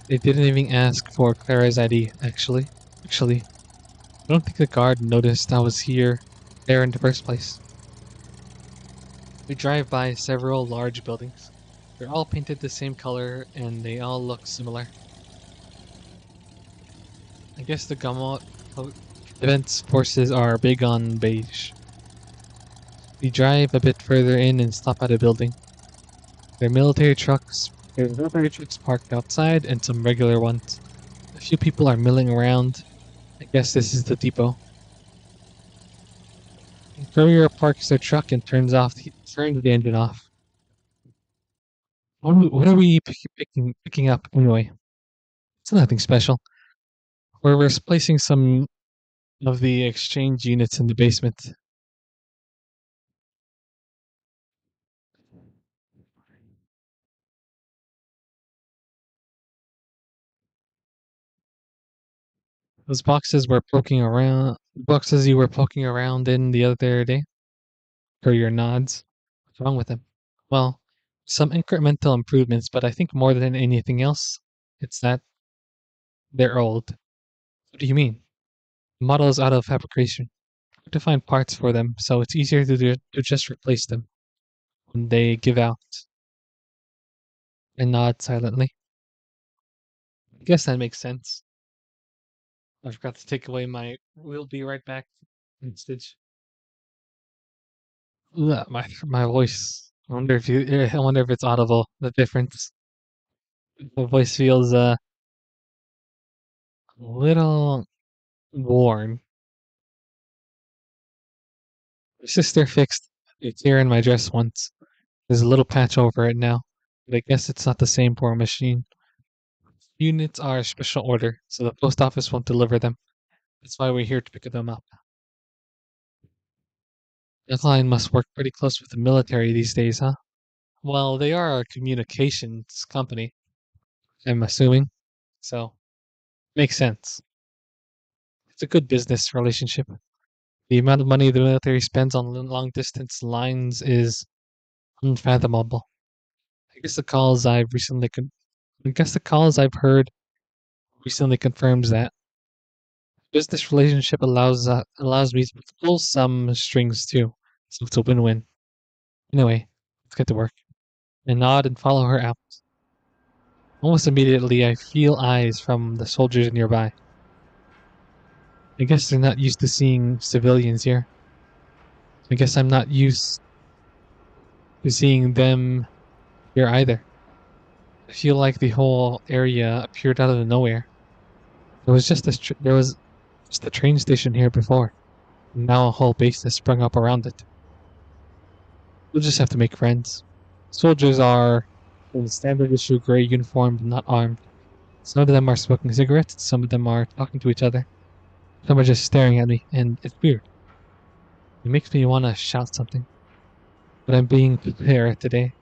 They didn't even ask for Clara's ID, actually. Actually, I don't think the guard noticed I was there in the first place. We drive by several large buildings. They're all painted the same color and they all look similar. I guess the Gamma Defense Forces are big on beige. We drive a bit further in and stop at a building. There are military trucks. There's military trucks parked outside and some regular ones. A few people are milling around. I guess this is the depot. The courier parks their truck and turns the engine off. What are we picking up anyway? It's nothing special. We're replacing some of the exchange units in the basement. Those boxes you were poking around in the other day, Courier nods. What's wrong with them? Well, some incremental improvements, but I think more than anything else, it's that they're old. What do you mean? The model is out of fabrication. Hard to find parts for them, so it's easier to just replace them when they give out. I nod silently. I guess that makes sense. I forgot to take away my "we'll be right back" message. Ugh, my voice. I wonder if it's audible. The difference. My voice feels a little worn. My sister fixed a tear in my dress once. There's a little patch over it now, but I guess it's not the same for a machine. Units are a special order, so the post office won't deliver them. That's why we're here to pick them up. That line must work pretty close with the military these days, huh? Well, they are a communications company, I'm assuming, so makes sense. It's a good business relationship. The amount of money the military spends on long distance lines is unfathomable. I guess the calls I've recently con- I guess the calls I've heard recently confirms that business relationship allows me to pull some strings too, so it's a win-win. Anyway, let's get to work. I nod and follow her out. Almost immediately, I feel eyes from the soldiers nearby. I guess they're not used to seeing civilians here. I guess I'm not used to seeing them here either. I feel like the whole area appeared out of nowhere. There was just a train station here before, and now a whole base has sprung up around it. We'll just have to make friends. Soldiers are in standard issue gray uniform, but not armed. Some of them are smoking cigarettes, some of them are talking to each other. Some are just staring at me, and it's weird. It makes me want to shout something. But I'm being Clara today.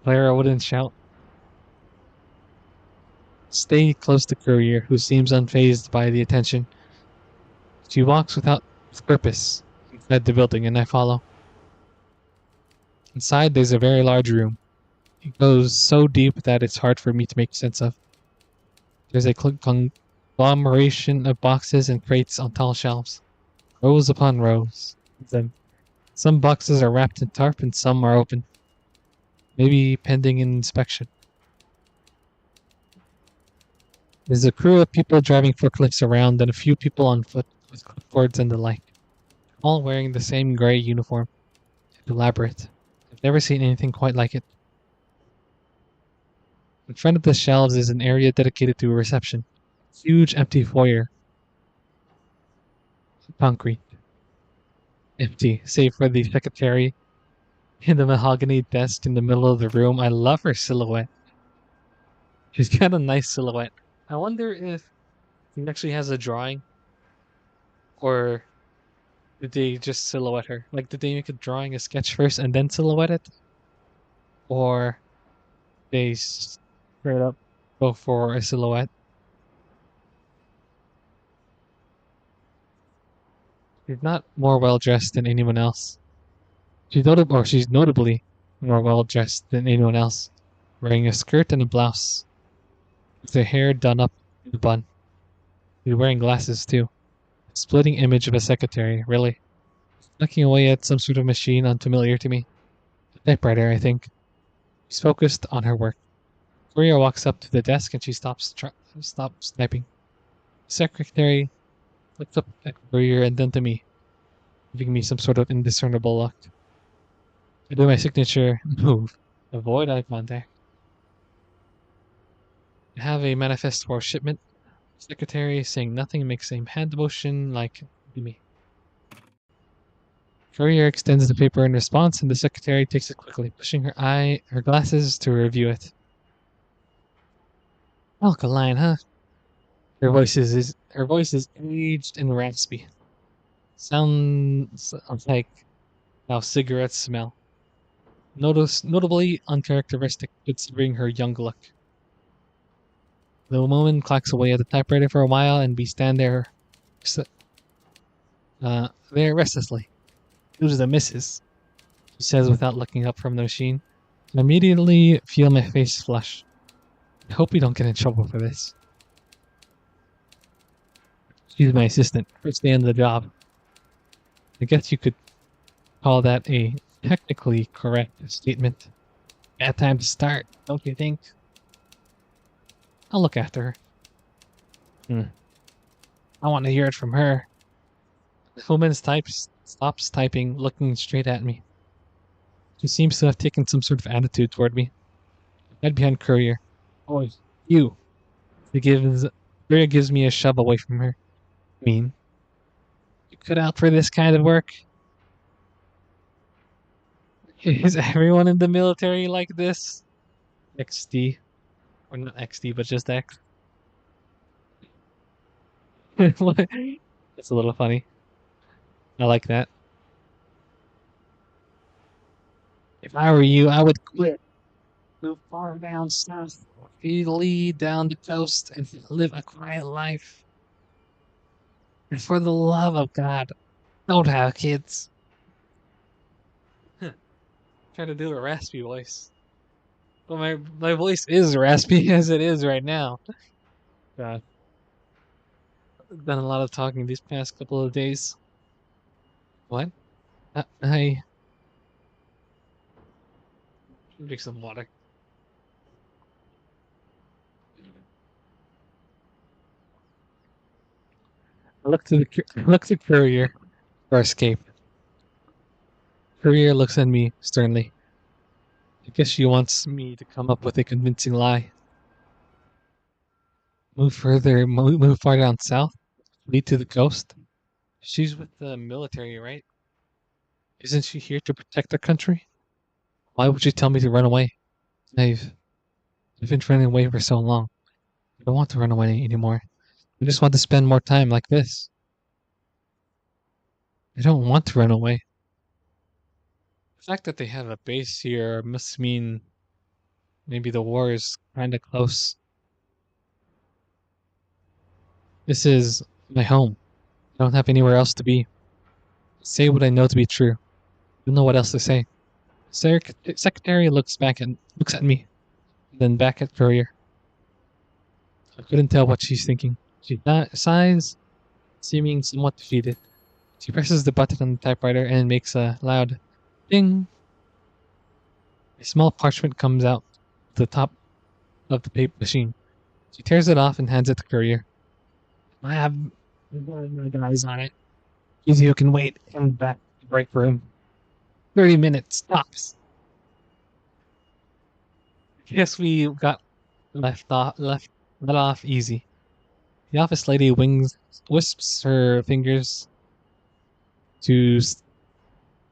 Clara wouldn't shout. Stay close to Courier, who seems unfazed by the attention. She walks with purpose inside the building, and I follow. Inside, there's a very large room. It goes so deep that it's hard for me to make sense of. There's a conglomeration of boxes and crates on tall shelves, rows upon rows of them. Some boxes are wrapped in tarp and some are open, maybe pending inspection. There's a crew of people driving forklifts around and a few people on foot with clipboards and the like, all wearing the same gray uniform. Elaborate. I've never seen anything quite like it. In front of the shelves is an area dedicated to a reception. Huge empty foyer. Concrete. Empty, save for the secretary and the mahogany desk in the middle of the room. I love her silhouette. She's got a nice silhouette. I wonder if he actually has a drawing or did they just silhouette her? Like, did they make a drawing, a sketch first, and then silhouette it? Or they straight up go for a silhouette? She's not more well dressed than anyone else. She's notably more well dressed than anyone else, wearing a skirt and a blouse, with her hair done up in a bun. She's wearing glasses too. A splitting image of a secretary, really. Looking away at some sort of machine unfamiliar to me. A typewriter, I think. She's focused on her work. Maria walks up to the desk and she stops typing. The secretary looks up at Courier and then to me, giving me some sort of indiscernible look. I do my signature move. Avoid eye contact. I have a manifest for shipment. Secretary saying nothing makes a hand motion like me. Courier extends the paper in response and the secretary takes it quickly, pushing her glasses to review it. Alkaline, huh? Her voice is aged and raspy. Sounds like how cigarettes smell. Notably uncharacteristic considering her young look. The woman clocks away at the typewriter for a while, and we stand there restlessly. Who's the missus? She says without looking up from the machine. I immediately feel my face flush. I hope we don't get in trouble for this. She's my assistant, first day on the job. I guess you could call that a technically correct statement. Bad time to start, don't you think? I'll look after her. Hmm. I want to hear it from her. The woman stops typing, looking straight at me. She seems to have taken some sort of attitude toward me. I hide behind Courier. Oh, you. Courier gives me a shove away from her. Mean. You cut out for this kind of work? Is everyone in the military like this? XD. Or not XD, but just X. It's a little funny. I like that. If I were you, I would quit. Move far down south, illegally down the coast, and live a quiet life. And for the love of God, don't have kids. Try to do a raspy voice. Well, my voice is raspy as it is right now. God, I've done a lot of talking these past couple of days. What? I drink some water. I look to Courier for escape. Courier looks at me sternly. I guess she wants me to come up with a convincing lie. Move far down south, lead to the coast. She's with the military, right? Isn't she here to protect our country? Why would she tell me to run away? I've, I've been running away for so long. I don't want to run away anymore. I just want to spend more time like this. I don't want to run away. The fact that they have a base here must mean maybe the war is kind of close. This is my home. I don't have anywhere else to be. Say what I know to be true. I don't know what else to say. Secretary looks at me, then back at Courier. I couldn't tell what she's thinking. She sighs, seeming somewhat defeated. She presses the button on the typewriter and makes a loud ding. A small parchment comes out the top of the paper machine. She tears it off and hands it to Courier. I have my guys on it. Easy, you can wait in the back break room. 30 minutes tops. Guess we got let off easy. The office lady wisps her fingers to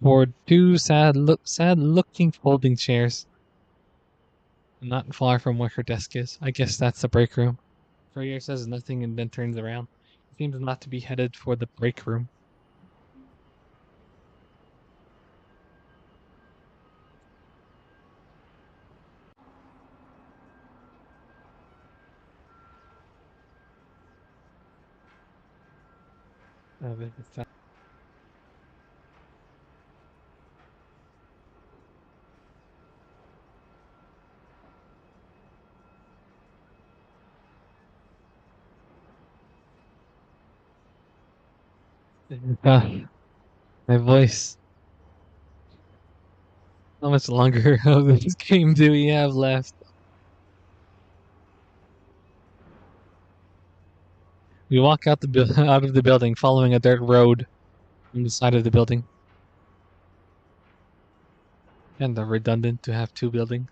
toward two sad looking folding chairs, not far from where her desk is. I guess that's the break room. Courier says nothing and then turns around. Seems not to be headed for the break room. Uh, my voice. How much longer of this game do we have left? We walk out of the building, following a dirt road on the side of the building. And redundant to have two buildings.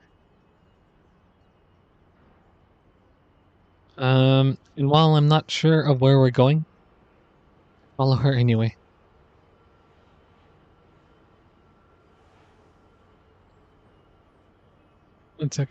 And while I'm not sure of where we're going, follow her anyway. One sec.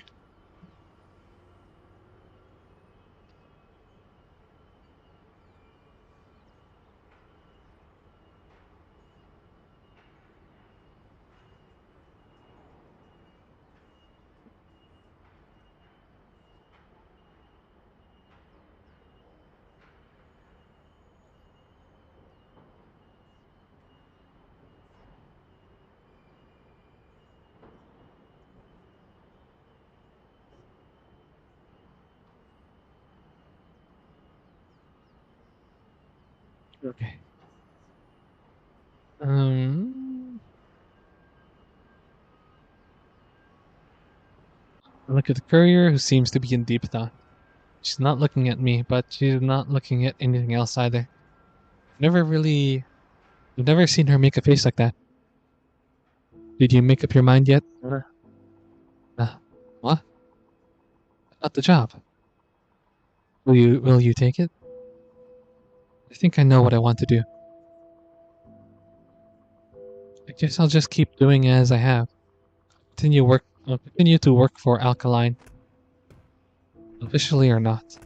Okay. Um, I look at the courier, who seems to be in deep thought. She's not looking at me, but she's not looking at anything else either. Never really, I've never seen her make a face like that. Did you make up your mind yet? Uh, what? About the job? Will you take it? I think I know what I want to do. I guess I'll just keep doing as I have. I'll continue to work for Alkaline, officially or not.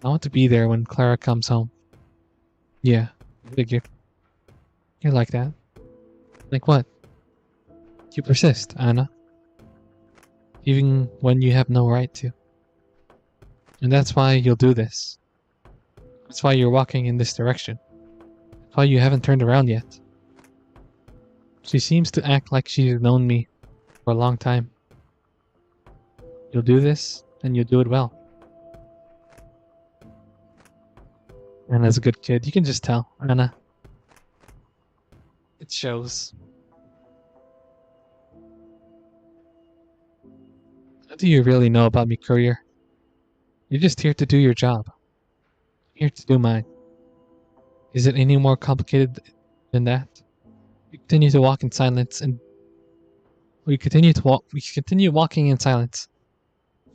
I want to be there when Clara comes home. Yeah, I figured. You're like that. Like what? You persist, Anna. Even when you have no right to. And that's why you'll do this. That's why you're walking in this direction. That's why you haven't turned around yet. She seems to act like she's known me for a long time. You'll do this, and you'll do it well. Anna's a good kid. You can just tell, Anna. It shows. What do you really know about me, courier? You're just here to do your job. Here to do mine. Is it any more complicated than that? We continue to walk in silence, and we continue walking in silence.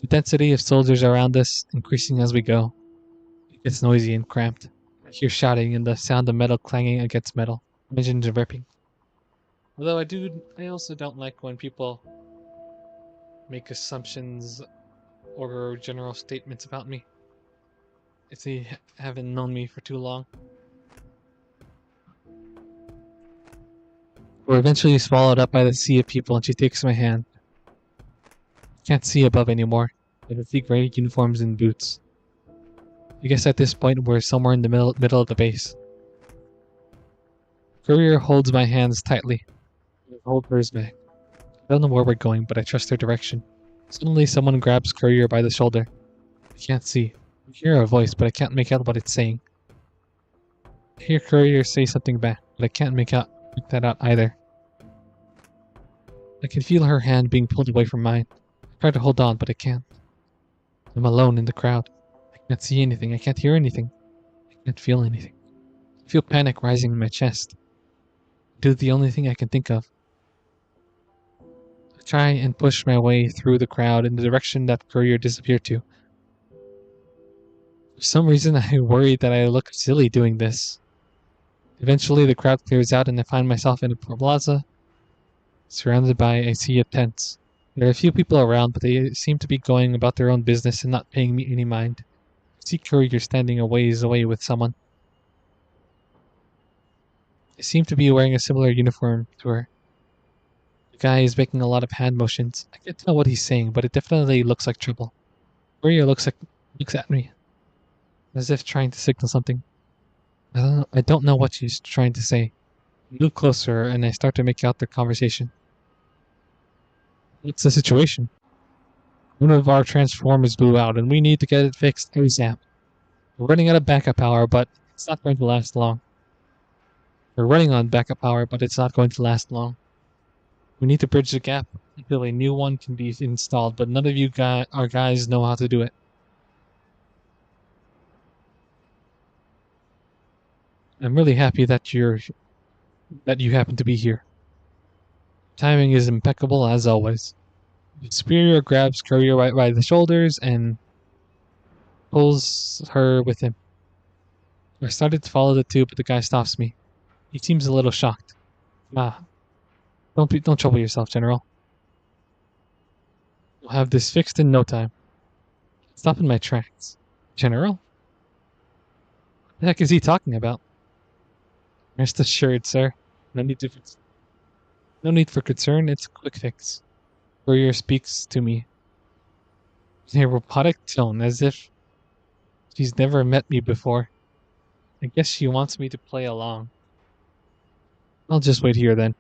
The density of soldiers around us increasing as we go. It gets noisy and cramped. I hear shouting and the sound of metal clanging against metal. Engines ripping. Although I also don't like when people make assumptions or general statements about me if they haven't known me for too long. We're eventually swallowed up by the sea of people, and she takes my hand. Can't see above anymore. I see gray uniforms and boots. I guess at this point we're somewhere in the middle of the base. Courier holds my hands tightly. I hold hers back. I don't know where we're going, but I trust her direction. Suddenly someone grabs Courier by the shoulder. I can't see. I hear a voice, but I can't make out what it's saying. I hear Courier say something back, but I can't make that out either. I can feel her hand being pulled away from mine. I try to hold on, but I can't. I'm alone in the crowd. I can't see anything. I can't hear anything. I can't feel anything. I feel panic rising in my chest. I do the only thing I can think of. I try and push my way through the crowd in the direction that Courier disappeared to. For some reason, I worry that I look silly doing this. Eventually, the crowd clears out and I find myself in a plaza, surrounded by a sea of tents. There are a few people around, but they seem to be going about their own business and not paying me any mind. I see Courier standing a ways away with someone. They seem to be wearing a similar uniform to her. The guy is making a lot of hand motions. I can't tell what he's saying, but it definitely looks like trouble. Courier looks at me, as if trying to signal something. I don't know what she's trying to say. I move closer and I start to make out their conversation. What's the situation? One of our transformers blew out and we need to get it fixed ASAP. We're running out of backup power, but it's not going to last long. We're running on backup power, but it's not going to last long. We need to bridge the gap until a new one can be installed, but none of our guys know how to do it. I'm really happy that you happen to be here. Timing is impeccable as always. The superior grabs Courier right by the shoulders and pulls her with him. I started to follow the two, but the guy stops me. He seems a little shocked. Don't trouble yourself, General. We'll have this fixed in no time. Stop in my tracks. General? What the heck is he talking about? Rest assured, sir. No need for concern. It's a quick fix. Courier speaks to me in a robotic tone, as if she's never met me before. I guess she wants me to play along. I'll just wait here then.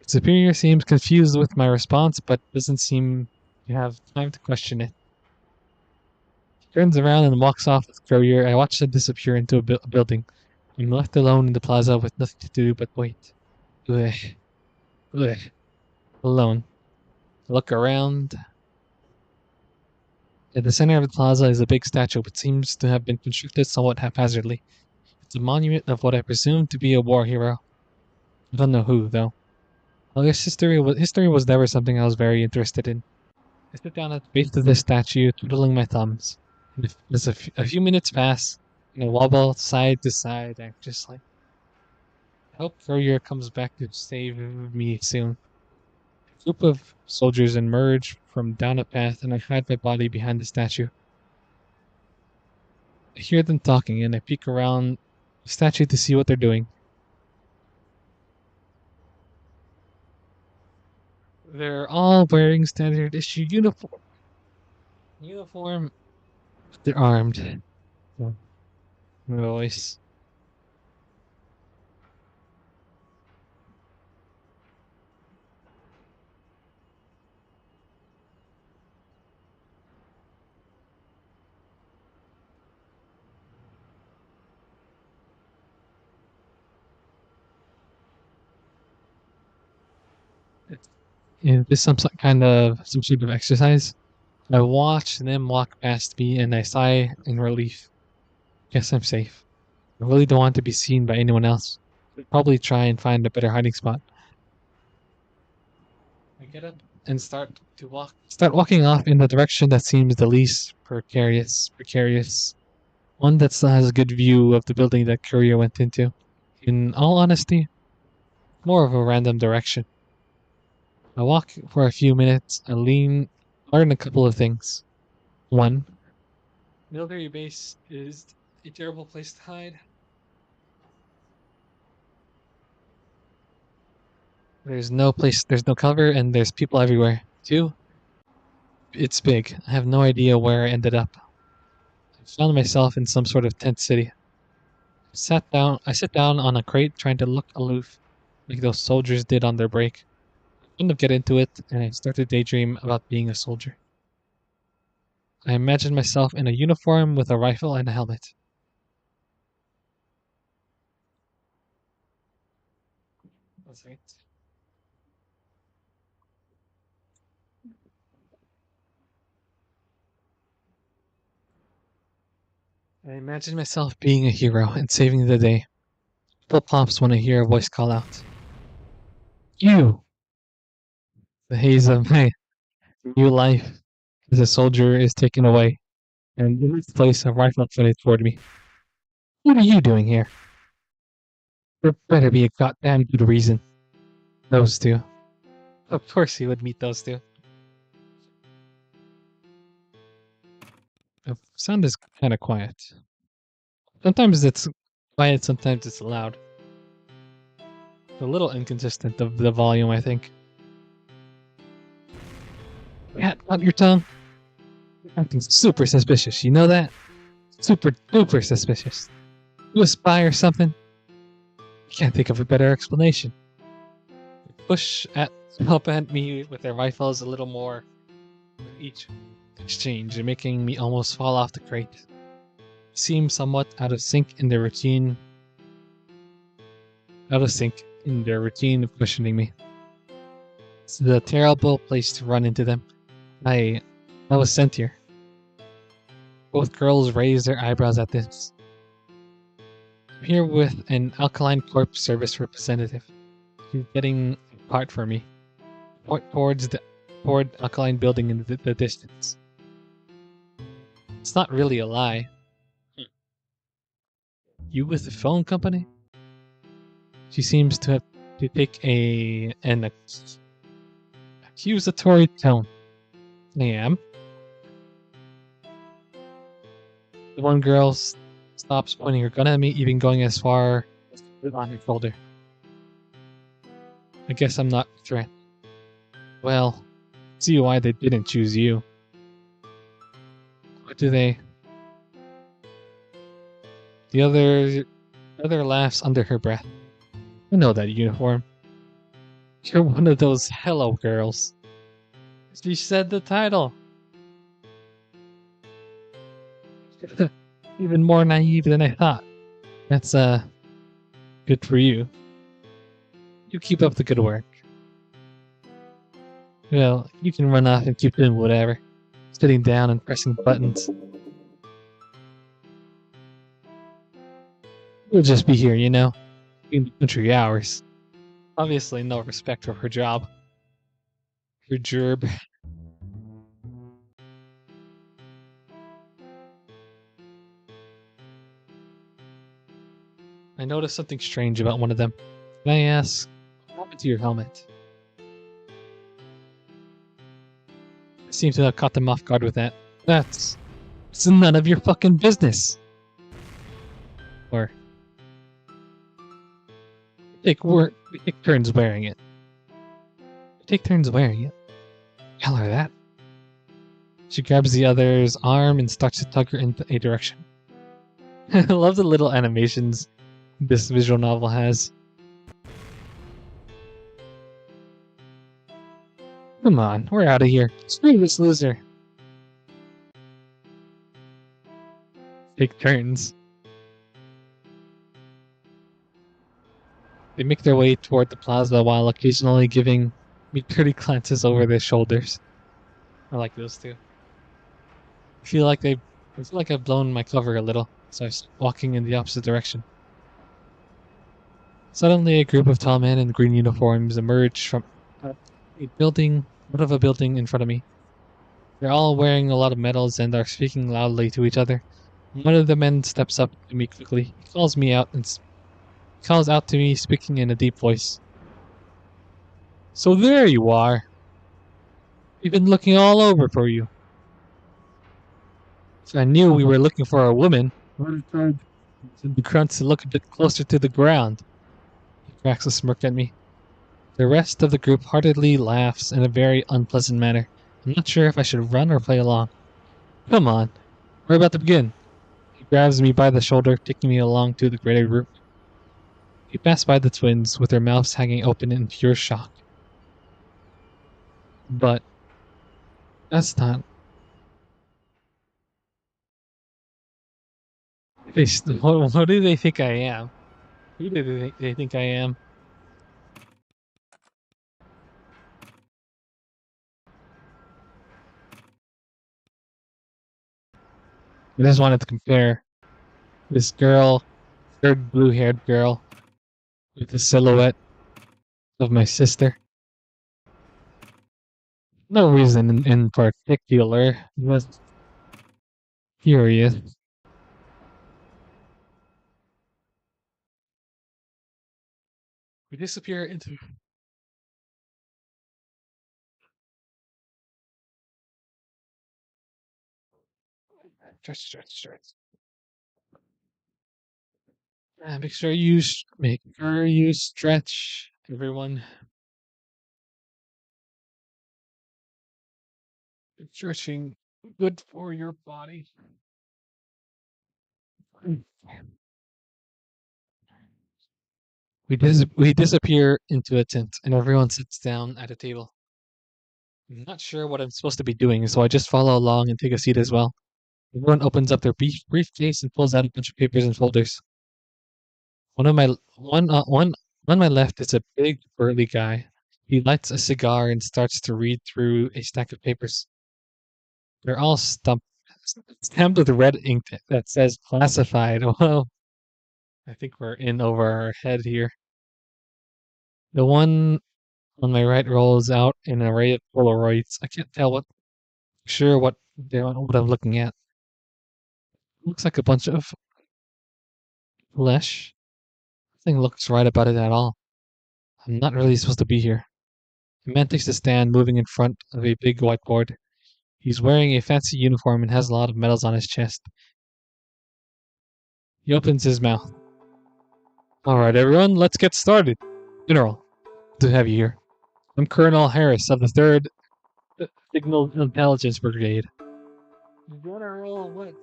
Superior seems confused with my response, but doesn't seem to have time to question it. He turns around and walks off with Courier. I watch them disappear into a building. I'm left alone in the plaza with nothing to do but wait. Ugh, ugh, alone. I look around. At the center of the plaza is a big statue, which seems to have been constructed somewhat haphazardly. It's a monument of what I presume to be a war hero. I don't know who, though. I guess history was never something I was very interested in. I sit down at the base of the statue, twiddling my thumbs. And as a few minutes pass, and I wobble side to side, anxiously. I hope Courier comes back to save me soon. A group of soldiers emerge from down a path, and I hide my body behind the statue. I hear them talking, and I peek around the statue to see what they're doing. They're all wearing standard issue uniform. They're armed. No voice. Is this some sort of exercise? I watch them walk past me and I sigh in relief. Guess I'm safe. I really don't want to be seen by anyone else. I'll probably try and find a better hiding spot. I get up and start walking off in the direction that seems the least precarious. One that still has a good view of the building that Courier went into. In all honesty, more of a random direction. I walk for a few minutes, learn a couple of things. One, military base is a terrible place to hide. There's no cover, and there's people everywhere. Two, it's big. I have no idea where I ended up. I found myself in some sort of tent city. I sit down on a crate trying to look aloof, like those soldiers did on their break. I kind of get into it, and I start to daydream about being a soldier. I imagine myself in a uniform with a rifle and a helmet. One second. I imagine myself being a hero and saving the day. Flip pops when I hear a voice call out. You! The haze of my new life as a soldier is taken away, and in its place a rifle pointed toward me. What are you doing here? There better be a goddamn good reason. Those two. Of course he would meet those two. The sound is kind of quiet. Sometimes it's quiet, sometimes it's loud. It's a little inconsistent of the volume, I think. Cat, out your tongue. You're acting super suspicious, you know that? Super duper suspicious. You a spy or something? I can't think of a better explanation. They up at me with their rifles a little more with each exchange, making me almost fall off the crate. Seem somewhat out of sync in their routine of questioning me. It's a terrible place to run into them. I was sent here. Both girls raised their eyebrows at this. I'm here with an Alkaline Corp service representative. He's getting a part for me. Toward Alkaline building in the distance. It's not really a lie. You with the phone company? She seems to take an accusatory tone. I am. The one girl stops pointing her gun at me, even going as far as to put it on her shoulder. I guess I'm not a threat. Well, see why they didn't choose you. What do they? The other laughs under her breath. I know that uniform. You're one of those hello girls. She said the title. Even more naive than I thought. That's Good for you. You keep up the good work. Well, you can run off and keep doing whatever. Sitting down and pressing buttons. We'll just be here, you know, in the country hours. Obviously, no respect for her job. Her gerb. I noticed something strange about one of them. Can I ask, what happened to your helmet? I seem to have caught them off guard with that. It's none of your fucking business. Or we take turns wearing it. We take turns wearing it. Tell her that. She grabs the other's arm and starts to tug her in a direction. I love the little animations this visual novel has. Come on, we're out of here. Screw this loser. Take turns. They make their way toward the plaza while occasionally giving me dirty glances over their shoulders. I like those two. I feel like I've blown my cover a little, so I start walking in the opposite direction. Suddenly, a group of tall men in green uniforms emerge from out of a building in front of me. They're all wearing a lot of medals and are speaking loudly to each other. One of the men steps up to me quickly. He calls out to me, speaking in a deep voice. So there you are. We've been looking all over for you. If I knew we were looking for a woman, I would have told the grunts to look a bit closer to the ground. He cracks a smirk at me. The rest of the group heartedly laughs in a very unpleasant manner. I'm not sure if I should run or play along. Come on, we're about to begin. He grabs me by the shoulder, taking me along to the greater group. We pass by the twins with their mouths hanging open in pure shock. But that's not. What do they think I am? Who do they think I am? I just wanted to compare this girl, third blue-haired girl, with the silhouette of my sister. No reason in particular, just curious. We disappear into. Stretch. Make sure you stretch, everyone. Stretching good for your body. We disappear into a tent, and everyone sits down at a table. I'm not sure what I'm supposed to be doing, so I just follow along and take a seat as well. Everyone opens up their briefcase and pulls out a bunch of papers and folders. One on my left is a big burly guy. He lights a cigar and starts to read through a stack of papers. They're all stamped with red ink that says classified. Whoa. I think we're in over our head here. The one on my right rolls out an array of Polaroids. I can't tell what I'm looking at. Looks like a bunch of flesh. Nothing looks right about it at all. I'm not really supposed to be here. A man takes a stand, moving in front of a big whiteboard. He's wearing a fancy uniform and has a lot of medals on his chest. He opens his mouth. Alright, everyone, let's get started. General, good to have you here. I'm Colonel Harris of the 3rd Signal Intelligence Brigade. General, what?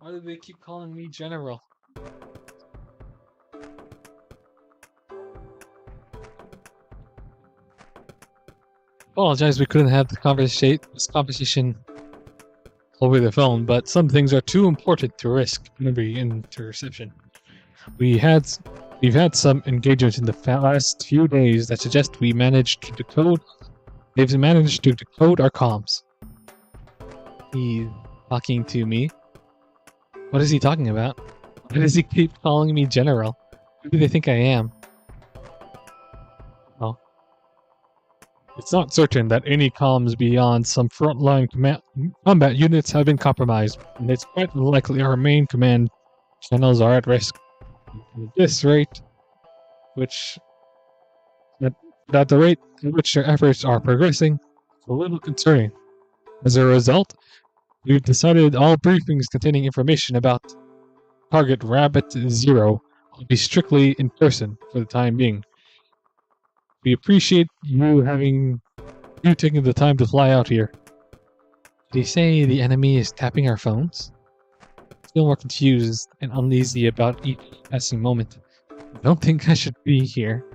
Why do they keep calling me General? Apologize we couldn't have this conversation over the phone, but some things are too important to risk every interception. We had we've had some engagement in the last few days that suggest we managed to decode. They've managed to decode our comms. He's talking to me. What is he talking about? Why does he keep calling me General? Who do they think I am? Oh. It's not certain that any comms beyond some frontline combat units have been compromised, and it's quite likely our main command channels are at risk. At this rate, which at the rate at which their efforts are progressing, it's a little concerning. As a result, we've decided all briefings containing information about Target Rabbit Zero will be strictly in person for the time being. We appreciate you taking the time to fly out here. Did he say the enemy is tapping our phones? I feel more confused and uneasy about each passing moment. I don't think I should be here.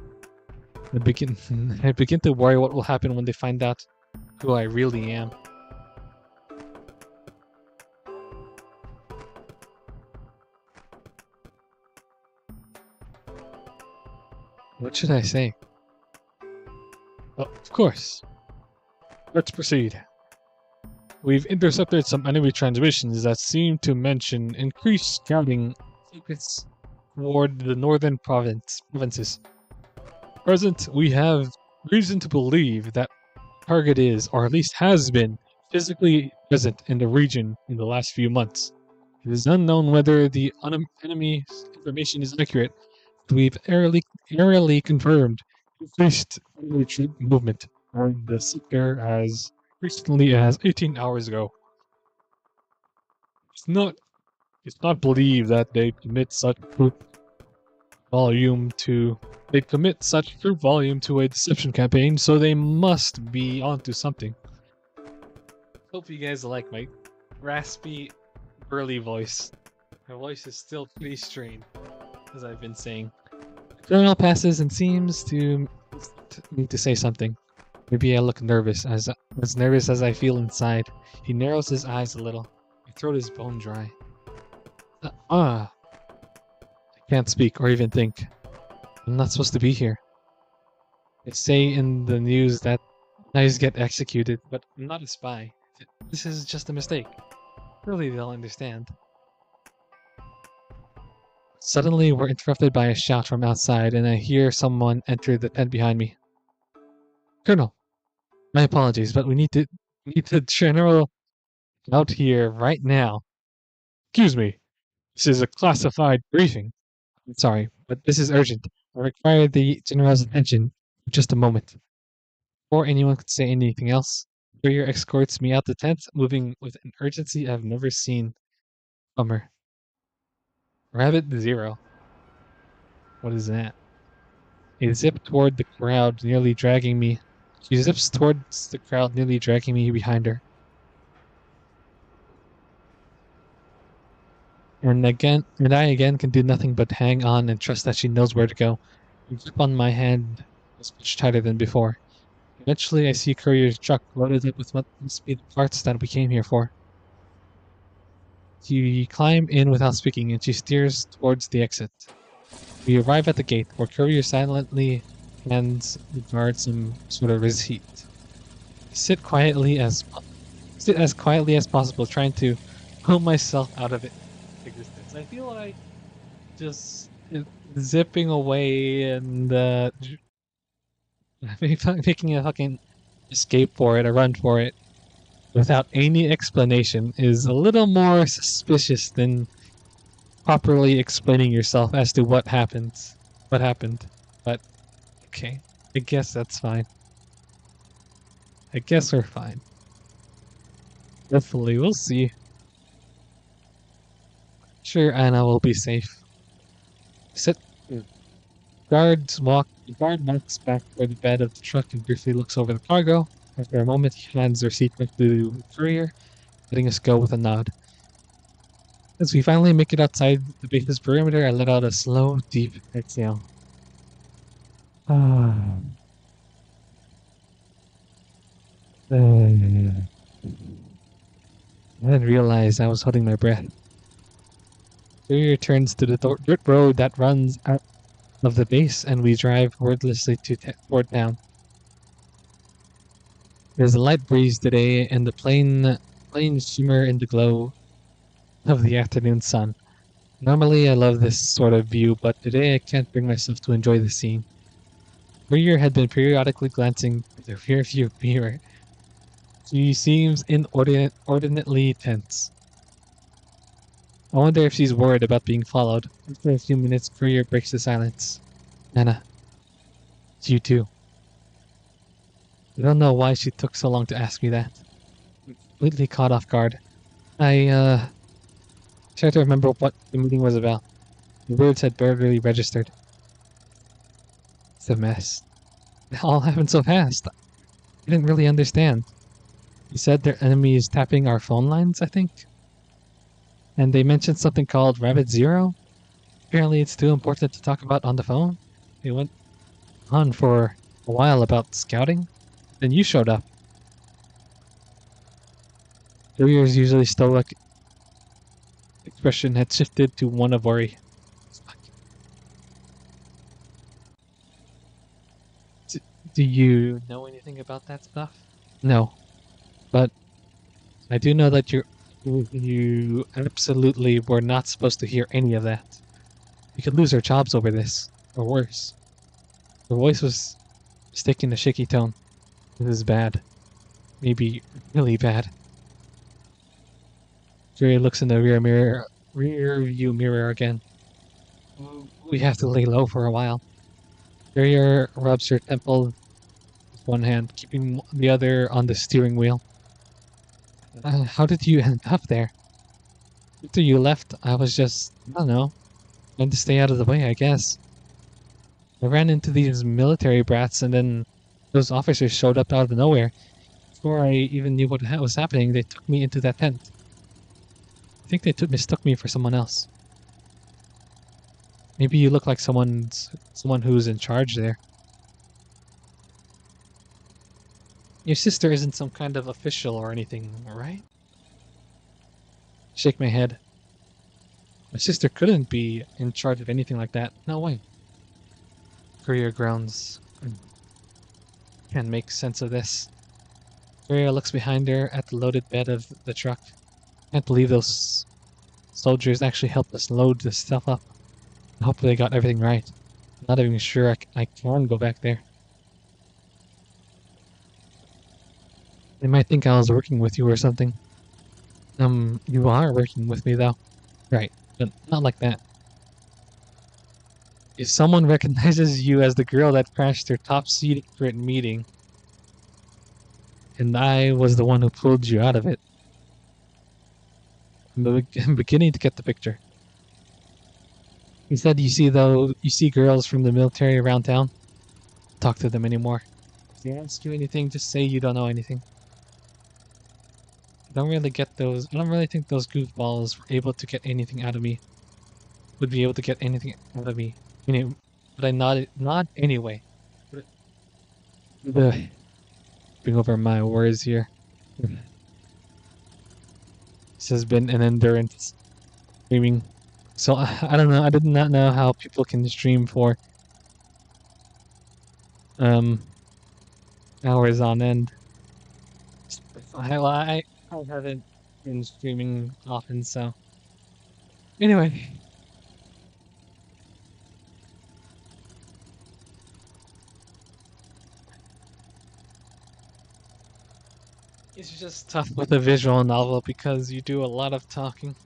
I begin to worry what will happen when they find out who I really am. What should I say? Oh, of course. Let's proceed. We've intercepted some enemy transmissions that seem to mention increased scouting focus toward the northern provinces. Present, we have reason to believe that target is, or at least has been, physically present in the region in the last few months. It is unknown whether the enemy information is accurate, but we've aerially confirmed increased enemy troop movement on the sector as recently as 18 hours ago. It's not believed that they commit such troop volume to a deception campaign, so they must be onto something. Hope you guys like my raspy, burly voice. My voice is still pretty strained, as I've been saying. The colonel passes and seems to need to say something. Maybe I look nervous, as nervous as I feel inside. He narrows his eyes a little. My throat is bone dry. I can't speak or even think. I'm not supposed to be here. They say in the news that spies get executed, but I'm not a spy. This is just a mistake. Surely they'll understand. Suddenly, we're interrupted by a shout from outside, and I hear someone enter the tent behind me. Colonel, my apologies, but we need the general out here right now. Excuse me. This is a classified briefing. I'm sorry, but this is urgent. I require the general's attention for just a moment. Before anyone could say anything else, Courier escorts me out the tent, moving with an urgency I've never seen. Bummer. Rabbit Zero. What is that? I zip toward the crowd, nearly dragging me. She zips towards the crowd, nearly dragging me behind her. And I again can do nothing but hang on and trust that she knows where to go. The grip on my hand is much tighter than before. Eventually, I see Courier's truck loaded up with what must be the parts that we came here for. We climb in without speaking, and she steers towards the exit. We arrive at the gate, where Courier silently hands the guard some sort of receipt. I sit as quietly as possible, trying to pull myself out of it. I feel like just zipping away and making a fucking escape for it, a run for it, without any explanation is a little more suspicious than properly explaining yourself as to what happened. But okay, I guess that's fine. I guess we're fine. Hopefully, we'll see. Sure, Anna will be safe. Sit. The guard walks back toward the bed of the truck and briefly looks over the cargo. After a moment, he hands the receipt back to the courier, letting us go with a nod. As we finally make it outside the base's perimeter, I let out a slow, deep exhale. I didn't realize I was holding my breath. Courier turns to the dirt road that runs out of the base, and we drive wordlessly toward town. There's a light breeze today, and the plains shimmer in the glow of the afternoon sun. Normally, I love this sort of view, but today I can't bring myself to enjoy the scene. Courier had been periodically glancing at the rearview mirror. She seems inordinately tense. I wonder if she's worried about being followed. After a few minutes, Courier breaks the silence. Anna, it's you too. I don't know why she took so long to ask me that. I'm completely caught off guard. I tried to remember what the meeting was about. The words had barely registered. It's a mess. It all happened so fast. I didn't really understand. You said their enemy is tapping our phone lines, I think? And they mentioned something called Rabbit Zero? Apparently it's too important to talk about on the phone. They went on for a while about scouting. Then you showed up. Courier's usually stoic expression had shifted to one of worry. D- do you know anything about that stuff? No, but I do know that you absolutely were not supposed to hear any of that. We could lose our jobs over this, or worse. Her voice was taking a shaky tone. This is bad. Maybe really bad. Jerry looks in the rear view mirror again. We have to lay low for a while. Jerry rubs her temple with one hand, keeping the other on the steering wheel. How did you end up there? After you left, I was just, I don't know, trying to stay out of the way, I guess. I ran into these military brats, and then those officers showed up out of nowhere. Before I even knew what was happening, they took me into that tent. I think they mistook me for someone else. Maybe you look like someone who's in charge there. Your sister isn't some kind of official or anything, right? Shake my head. My sister couldn't be in charge of anything like that. No way. Courier groans. Can't make sense of this. Courier looks behind her at the loaded bed of the truck. Can't believe those soldiers actually helped us load this stuff up. I hope they got everything right. I'm not even sure I can go back there. They might think I was working with you or something. You are working with me though. Right, but not like that. If someone recognizes you as the girl that crashed their top secret meeting, and I was the one who pulled you out of it, I'm beginning to get the picture. He said you see girls from the military around town. Talk to them anymore. If they ask you anything, just say you don't know anything. I don't really get those. I don't really think those goofballs were able to get anything out of me. Would be able to get anything out of me. But I not anyway. Ugh. Bring over my words here. This has been an endurance streaming. So I don't know. I did not know how people can stream for um hours on end. I haven't been streaming often, so anyway, it's just tough with a visual novel because you do a lot of talking.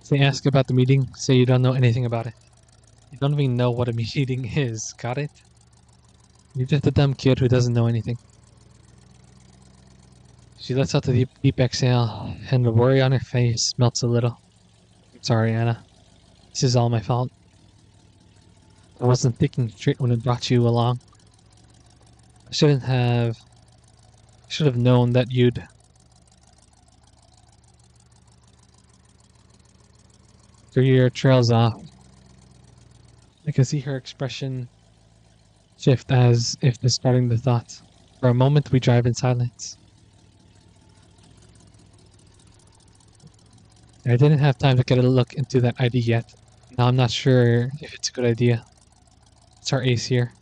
If they ask about the meeting, say you don't know anything about it. You don't even know what a meeting is. Got it? You're just a dumb kid who doesn't know anything. She lets out a deep exhale, and the worry on her face melts a little. I'm sorry, Anna. This is all my fault. I wasn't thinking straight when I brought you along. I should have known that you'd Courier trails off. I can see her expression shift as if discarding the thought. For a moment, we drive in silence. I didn't have time to get a look into that ID yet. Now I'm not sure if it's a good idea. It's our ace here.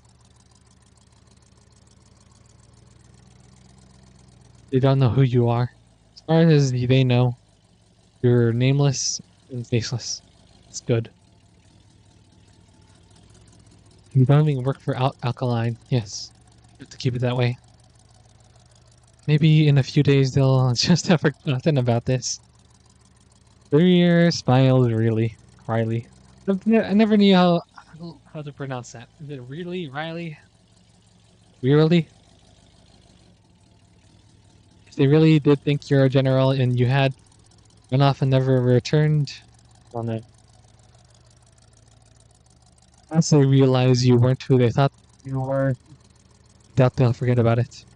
They don't know who you are. As far as they know, you're nameless and faceless. It's good. You don't even work for Alkaline. Yes. You have to keep it that way. Maybe in a few days they'll just have forgotten about this. Courier smiled really, Riley. I never knew how to pronounce that. Is it really, Riley? Really? If they really did think you're a general and you had run off and never returned, well, no. Once they realize you weren't who they thought you were, doubt they'll forget about it.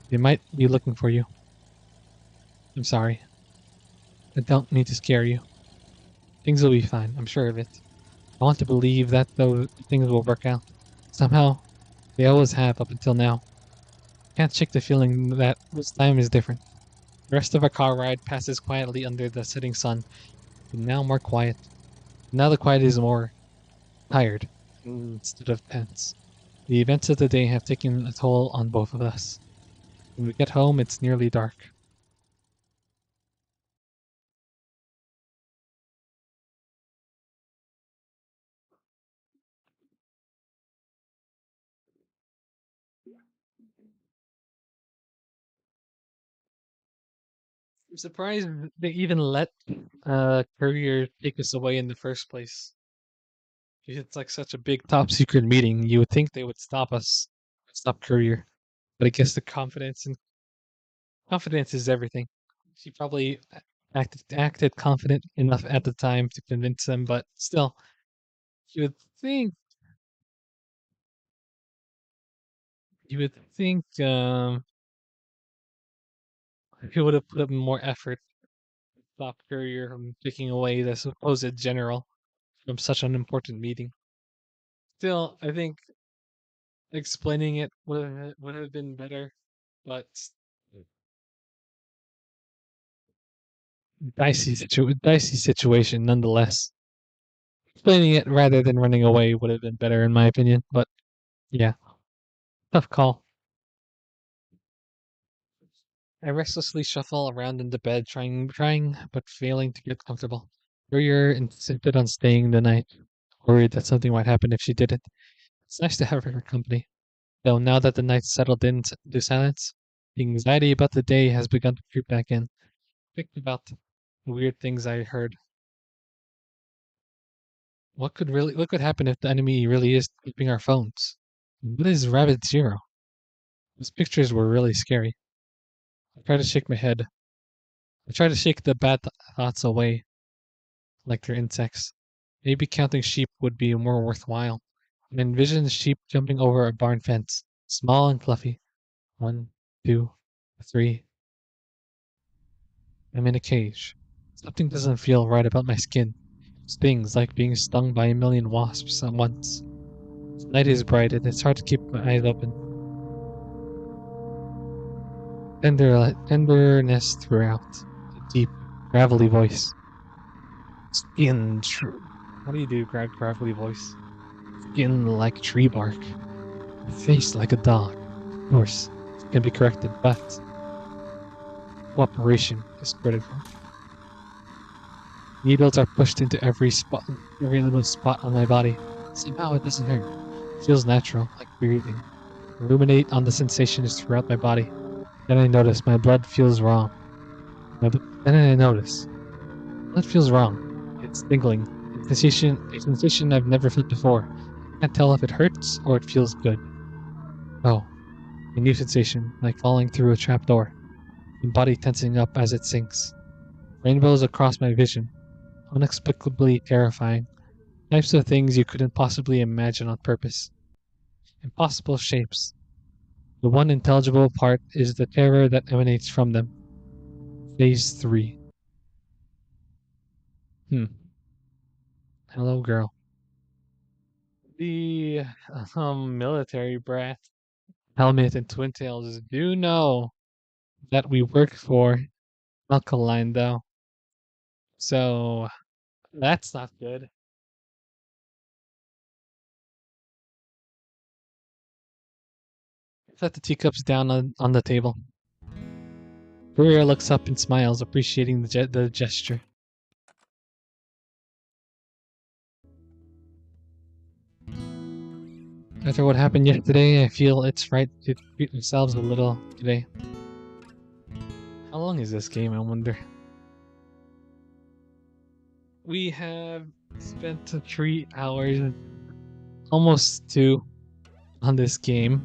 They might be looking for you. I'm sorry. I don't need to scare you. Things will be fine. I'm sure of it. I want to believe that those things will work out. Somehow, they always have up until now. Can't shake the feeling that this time is different. The rest of our car ride passes quietly under the setting sun, but now more quiet. Now the quiet is more tired instead of tense. The events of the day have taken a toll on both of us. When we get home, it's nearly dark. I'm surprised they even let Courier take us away in the first place. It's like such a big top secret meeting. You would think they would stop us, stop Courier. But I guess the confidence is everything. She probably acted confident enough at the time to convince them, but still, you would think you would think he would have put up more effort to stop Courier from taking away the supposed general from such an important meeting. Still, I think explaining it would have been better, but dicey situation nonetheless. Explaining it rather than running away would have been better in my opinion, but yeah, tough call. I restlessly shuffle around in the bed, trying but failing to get comfortable. Courier insisted on staying the night, worried that something might happen if she didn't. It's nice to have her company, though now that the night's settled into silence, the anxiety about the day has begun to creep back in. Think about the weird things I heard. What could happen if the enemy really is keeping our phones? What is Rabbit Zero? Those pictures were really scary. I try to shake my head. I try to shake the bad thoughts away like they're insects. Maybe counting sheep would be more worthwhile. I envision sheep jumping over a barn fence, small and fluffy. One, two, three. I'm in a cage. Something doesn't feel right about my skin. Stings like being stung by a million wasps at once. The night is bright and it's hard to keep my eyes open. Tenderness throughout. A deep, gravelly voice. Skin. How do you do gravelly voice? Skin like tree bark. Face like a dog. Of course, it can be corrected, but cooperation is critical. Needles are pushed into every little spot on my body. Somehow it doesn't hurt. It feels natural, like breathing. I ruminate on the sensations throughout my body. Then I notice my blood feels wrong. Then I notice blood feels wrong. It's tingling. A sensation I've never felt before. I can't tell if it hurts or it feels good. Oh, a new sensation, like falling through a trapdoor. My body tensing up as it sinks. Rainbows across my vision. Unexplicably terrifying. Types of things you couldn't possibly imagine on purpose. Impossible shapes. The one intelligible part is the terror that emanates from them. Phase 3. Hmm. Hello, girl. The military brat, Helmet and Twin Tails do know that we work for Alkaline, though. So that's not good. Set the teacups down on the table. Courier looks up and smiles, appreciating the gesture. After what happened yesterday, I feel it's right to treat ourselves a little today. How long is this game, I wonder? We have spent 3 hours, almost 2, on this game.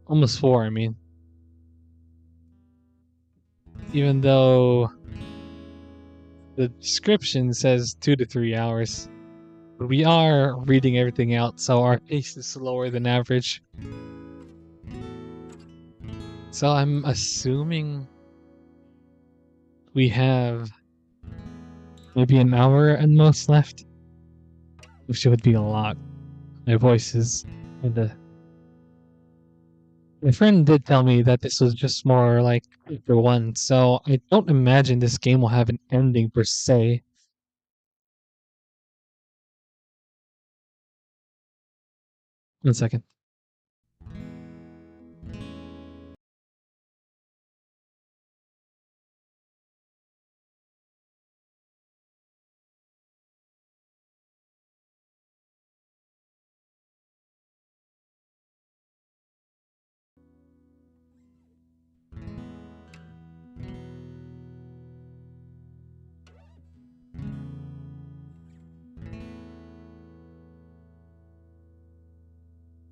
Almost 4, I mean. Even though the description says 2 to 3 hours. But we are reading everything out, so our pace is slower than average. So I'm assuming we have maybe an hour at most left, which would be a lot. My voice is kind of. My friend did tell me that this was just more like chapter one, so I don't imagine this game will have an ending per se. One second.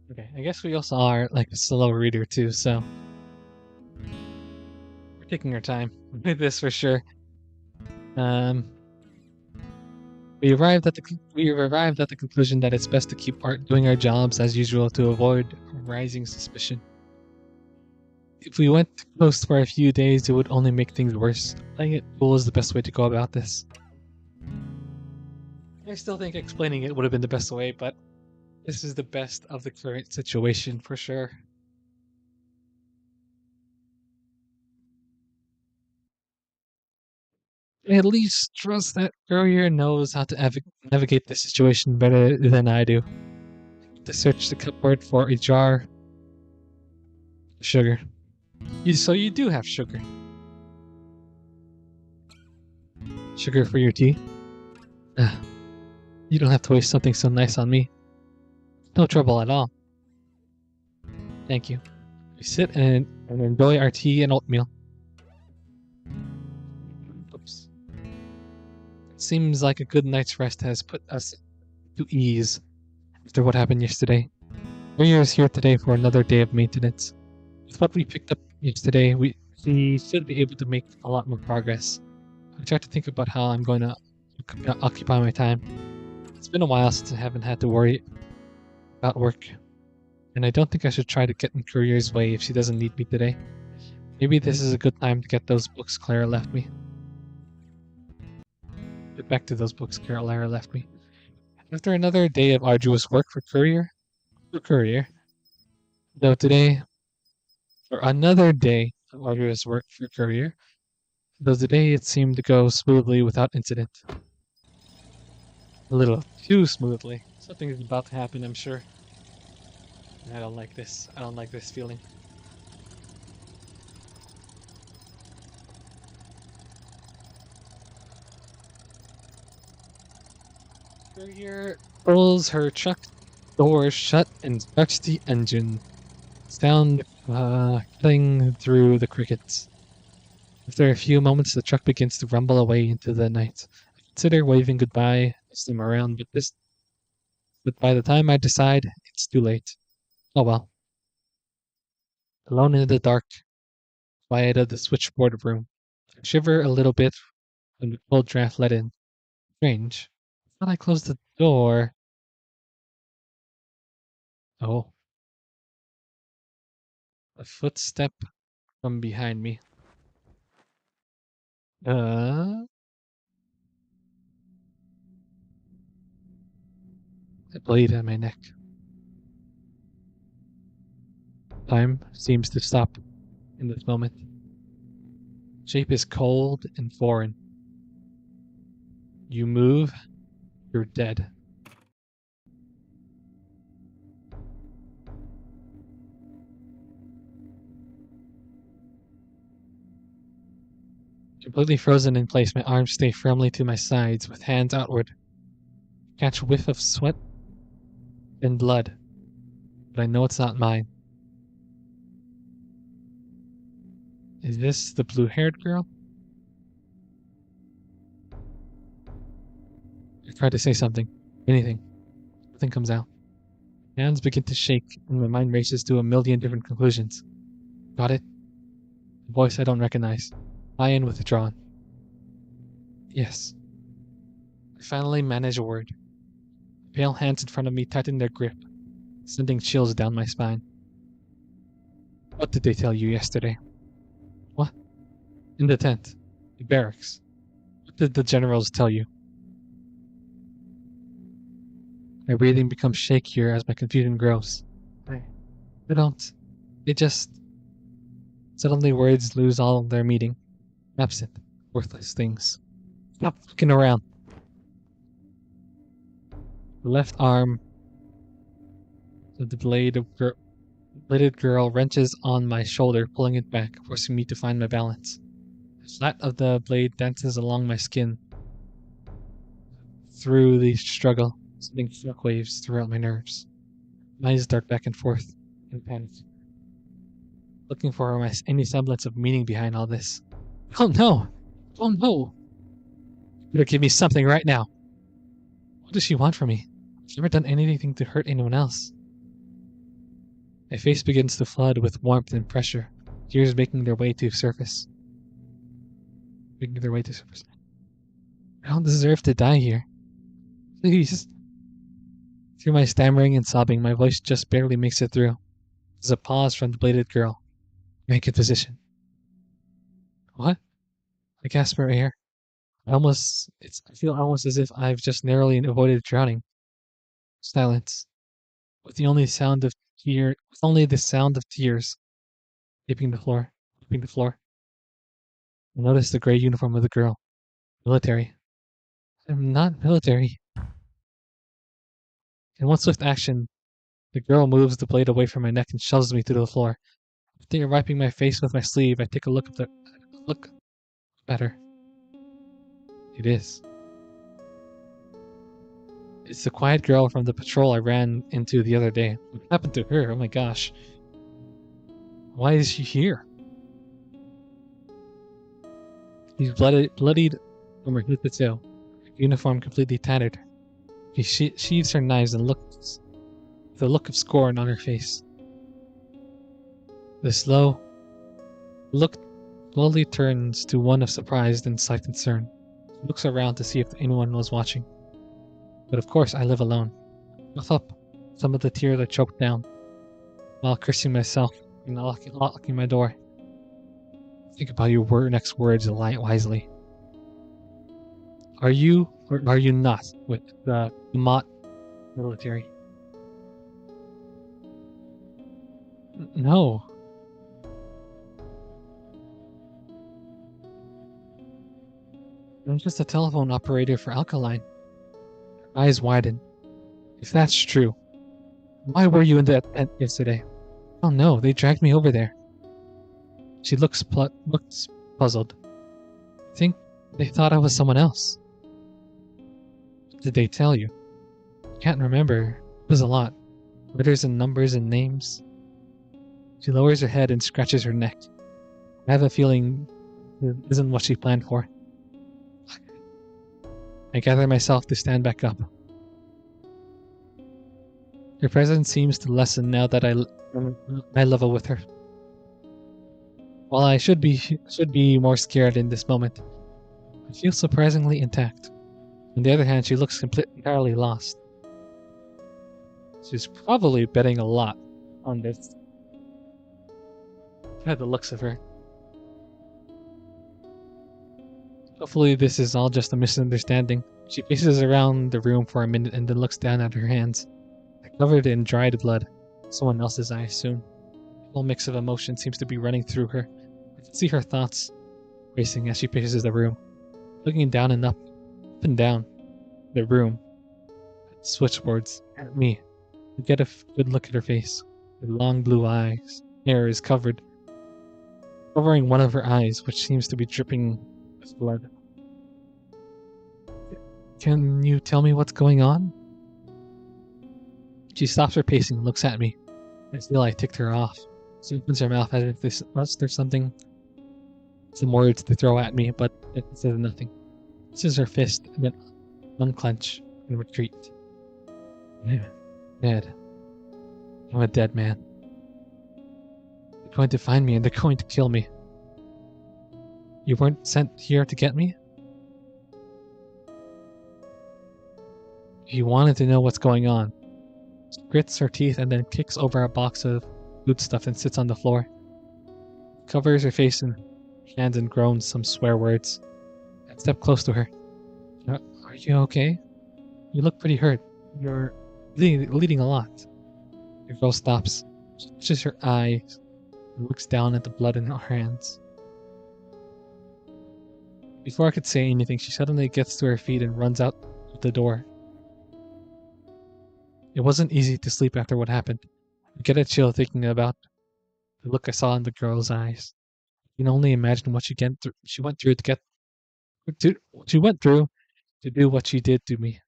Okay, I guess we also are like a slow reader too, so we're taking our time with this for sure. Um, we arrived at the conclusion that it's best to keep doing our jobs as usual to avoid rising suspicion. If we went close for a few days, it would only make things worse. Playing it cool is the best way to go about this. I still think explaining it would have been the best way, but this is the best of the current situation for sure. I at least trust that Courier knows how to navigate the situation better than I do. To search the cupboard for a jar of sugar. So you do have sugar. Sugar for your tea? Ah, you don't have to waste something so nice on me. No trouble at all. Thank you. We sit and enjoy our tea and oatmeal. Oops. Seems like a good night's rest has put us to ease after what happened yesterday. Maria is here today for another day of maintenance. With what we picked up yesterday, we should be able to make a lot more progress. I try to think about how I'm going to occupy my time. It's been a while since I haven't had to worry about work, and I don't think I should try to get in Courier's way if she doesn't need me today. Maybe this is a good time to get those books Clara left me. Get back to those books Clara left me. After another day of arduous work for Courier, though today, or another day of arduous work for Courier, though today it seemed to go smoothly without incident. A little too smoothly. Something is about to happen, I'm sure. I don't like this. I don't like this feeling. Courier pulls her truck door shut and starts the engine. Sound cutting through the crickets. After a few moments, the truck begins to rumble away into the night. I consider waving goodbye as them around, but by the time I decide, it's too late. Oh well. Alone in the dark, quiet of the switchboard room. I shiver a little bit when the cold draft let in. Strange. I thought I closed the door. Oh, a footstep from behind me. A blade at my neck. Time seems to stop in this moment. Shape is cold and foreign. You move, you're dead. Completely frozen in place, my arms stay firmly to my sides with hands outward. Catch a whiff of sweat and blood, but I know it's not mine. Is this the blue-haired girl? I try to say something. Anything. Nothing comes out. Hands begin to shake, and my mind races to a million different conclusions. Got it? A voice I don't recognize. High and withdrawn. Yes. I finally manage a word. Pale hands in front of me tighten their grip, sending chills down my spine. What did they tell you yesterday? What? In the tent. The barracks. What did the generals tell you? My breathing becomes shakier as my confusion grows. I don't. It just. Suddenly words lose all their meaning. Absent. Worthless things. Stop looking around. The left arm of the bladed girl wrenches on my shoulder, pulling it back, forcing me to find my balance. The flat of the blade dances along my skin through the struggle, sending shockwaves throughout my nerves. My eyes dart back and forth in panic, looking for any semblance of meaning behind all this. Oh no! Oh no! You better give me something right now. What does she want from me? I've never done anything to hurt anyone else. My face begins to flood with warmth and pressure, tears making their way to surface. I don't deserve to die here. Please. Through my stammering and sobbing, my voice just barely makes it through. There's a pause from the bladed girl. Make a position. What? I gasp for air. I feel almost as if I've just narrowly avoided drowning. Silence. With only the sound of tears Keeping the floor. I notice the gray uniform of the girl. Military. I'm not military. In one swift action, the girl moves the blade away from my neck and shoves me to the floor. After wiping my face with my sleeve, I take a look at her. It is. It's the quiet girl from the patrol I ran into the other day. What happened to her? Oh my gosh. Why is she here? She's bloodied from her head to toe, her uniform completely tattered. She sheathes her knives and looks with a look of scorn on her face. The look slowly turns to one of surprise and slight concern. She looks around to see if anyone was watching. But of course I live alone. Cough up some of the tears I choked down, while cursing myself and locking my door. Think about your next words wisely. Are you or are you not with the Mott military? No. I'm just a telephone operator for Alkaline. Her eyes widen. If that's true, why were you in that tent yesterday? Oh no, they dragged me over there. She looks puzzled. I think they thought I was someone else. What did they tell you? Can't remember. It was a lot. Letters and numbers and names. She lowers her head and scratches her neck. I have a feeling it isn't what she planned for. I gather myself to stand back up. Her presence seems to lessen now that I level with her. While I should be more scared in this moment, I feel surprisingly intact. On the other hand, she looks entirely lost. She's probably betting a lot on this. By the looks of her. Hopefully this is all just a misunderstanding. She paces around the room for a minute and then looks down at her hands. They're covered in dried blood. Someone else's, I assume. A whole mix of emotion seems to be running through her. I can see her thoughts racing as she paces the room, looking down and up and down the room, at switchboards, at me. I get a good look at her face. Her long blue eyes. Hair is covering one of her eyes, which seems to be dripping with blood. Can you tell me what's going on? She stops her pacing and looks at me. I feel I ticked her off. She opens her mouth as if there's something, some words to throw at me, but it says nothing. This is her fist and then unclench and retreat. Dead. I'm a dead man. They're going to find me and they're going to kill me. You weren't sent here to get me? You wanted to know what's going on. She grits her teeth and then kicks over a box of food stuff and sits on the floor. Covers her face in hands and groans some swear words. I step close to her. Are you okay? You look pretty hurt. You're bleeding a lot. The girl stops. She touches her eyes and looks down at the blood in her hands. Before I could say anything, she suddenly gets to her feet and runs out the door. It wasn't easy to sleep after what happened. I get a chill thinking about the look I saw in the girl's eyes. You can only imagine what she went through she went through to do what she did to me.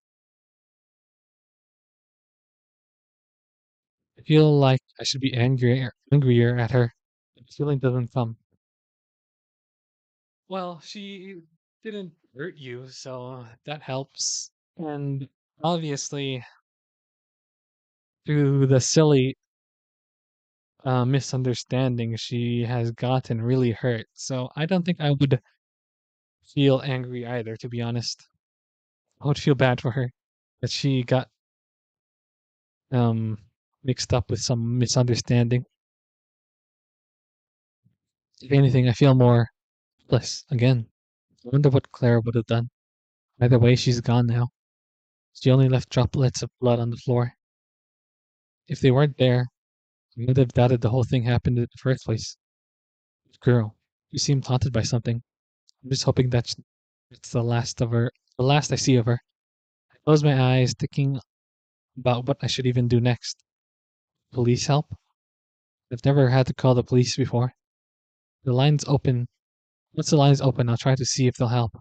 I feel like I should be angrier at her, but the feeling doesn't come. Well, she didn't hurt you, so that helps. And obviously, through the silly misunderstanding, she has gotten really hurt. So I don't think I would feel angry either, to be honest. I would feel bad for her that she got um mixed up with some misunderstanding. If anything, I feel more helpless again. I wonder what Claire would have done. Either way, she's gone now. She only left droplets of blood on the floor. If they weren't there, I would have doubted the whole thing happened in the first place. Girl, you seemed haunted by something. I'm just hoping that it's the last I see of her. I close my eyes, thinking about what I should even do next. Police help? I've never had to call the police before. The line's open. Once the line's open, I'll try to see if they'll help.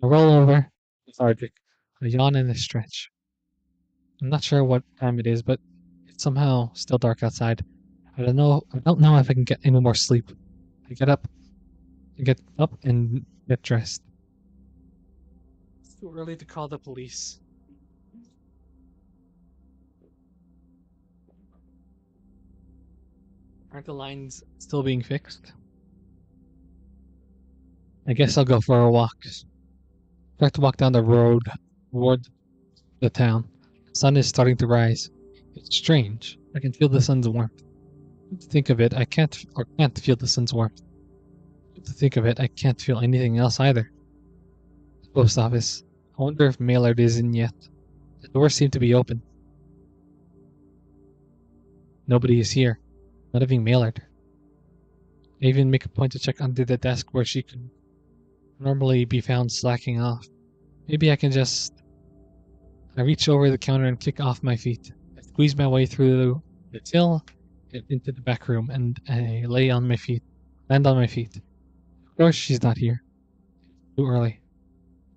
I roll over, lethargic. I yawn and I stretch. I'm not sure what time it is, but it's somehow still dark outside. I don't know if I can get any more sleep. I get up and get dressed. It's too early to call the police. Aren't the lines still being fixed? I guess I'll go for a walk. Start to walk down the road toward the town. The sun is starting to rise. It's strange. I can feel the sun's warmth. To think of it, I can't feel the sun's warmth. To think of it, I can't feel anything else either. The post office. I wonder if Maillard is in yet. The doors seem to be open. Nobody is here. Not even Maillard. I even make a point to check under the desk where she could normally be found slacking off. Maybe I can just... I reach over the counter and kick off my feet. I squeeze my way through the till and into the back room, and I land on my feet. Of course she's not here. Too early.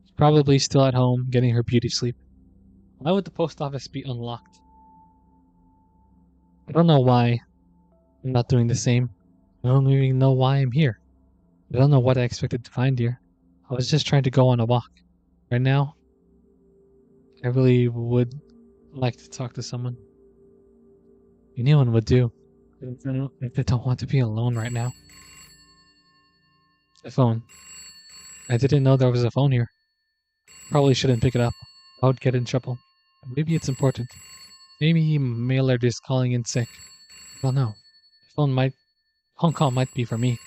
She's probably still at home, getting her beauty sleep. Why would the post office be unlocked? I don't know why I'm not doing the same. I don't even know why I'm here. I don't know what I expected to find here. I was just trying to go on a walk. Right now, I really would like to talk to someone. Anyone would do. If they don't want to be alone right now. The phone. I didn't know there was a phone here. Probably shouldn't pick it up. I would get in trouble. Maybe it's important. Maybe Maillard is calling in sick. I don't know. Phone call might be for me.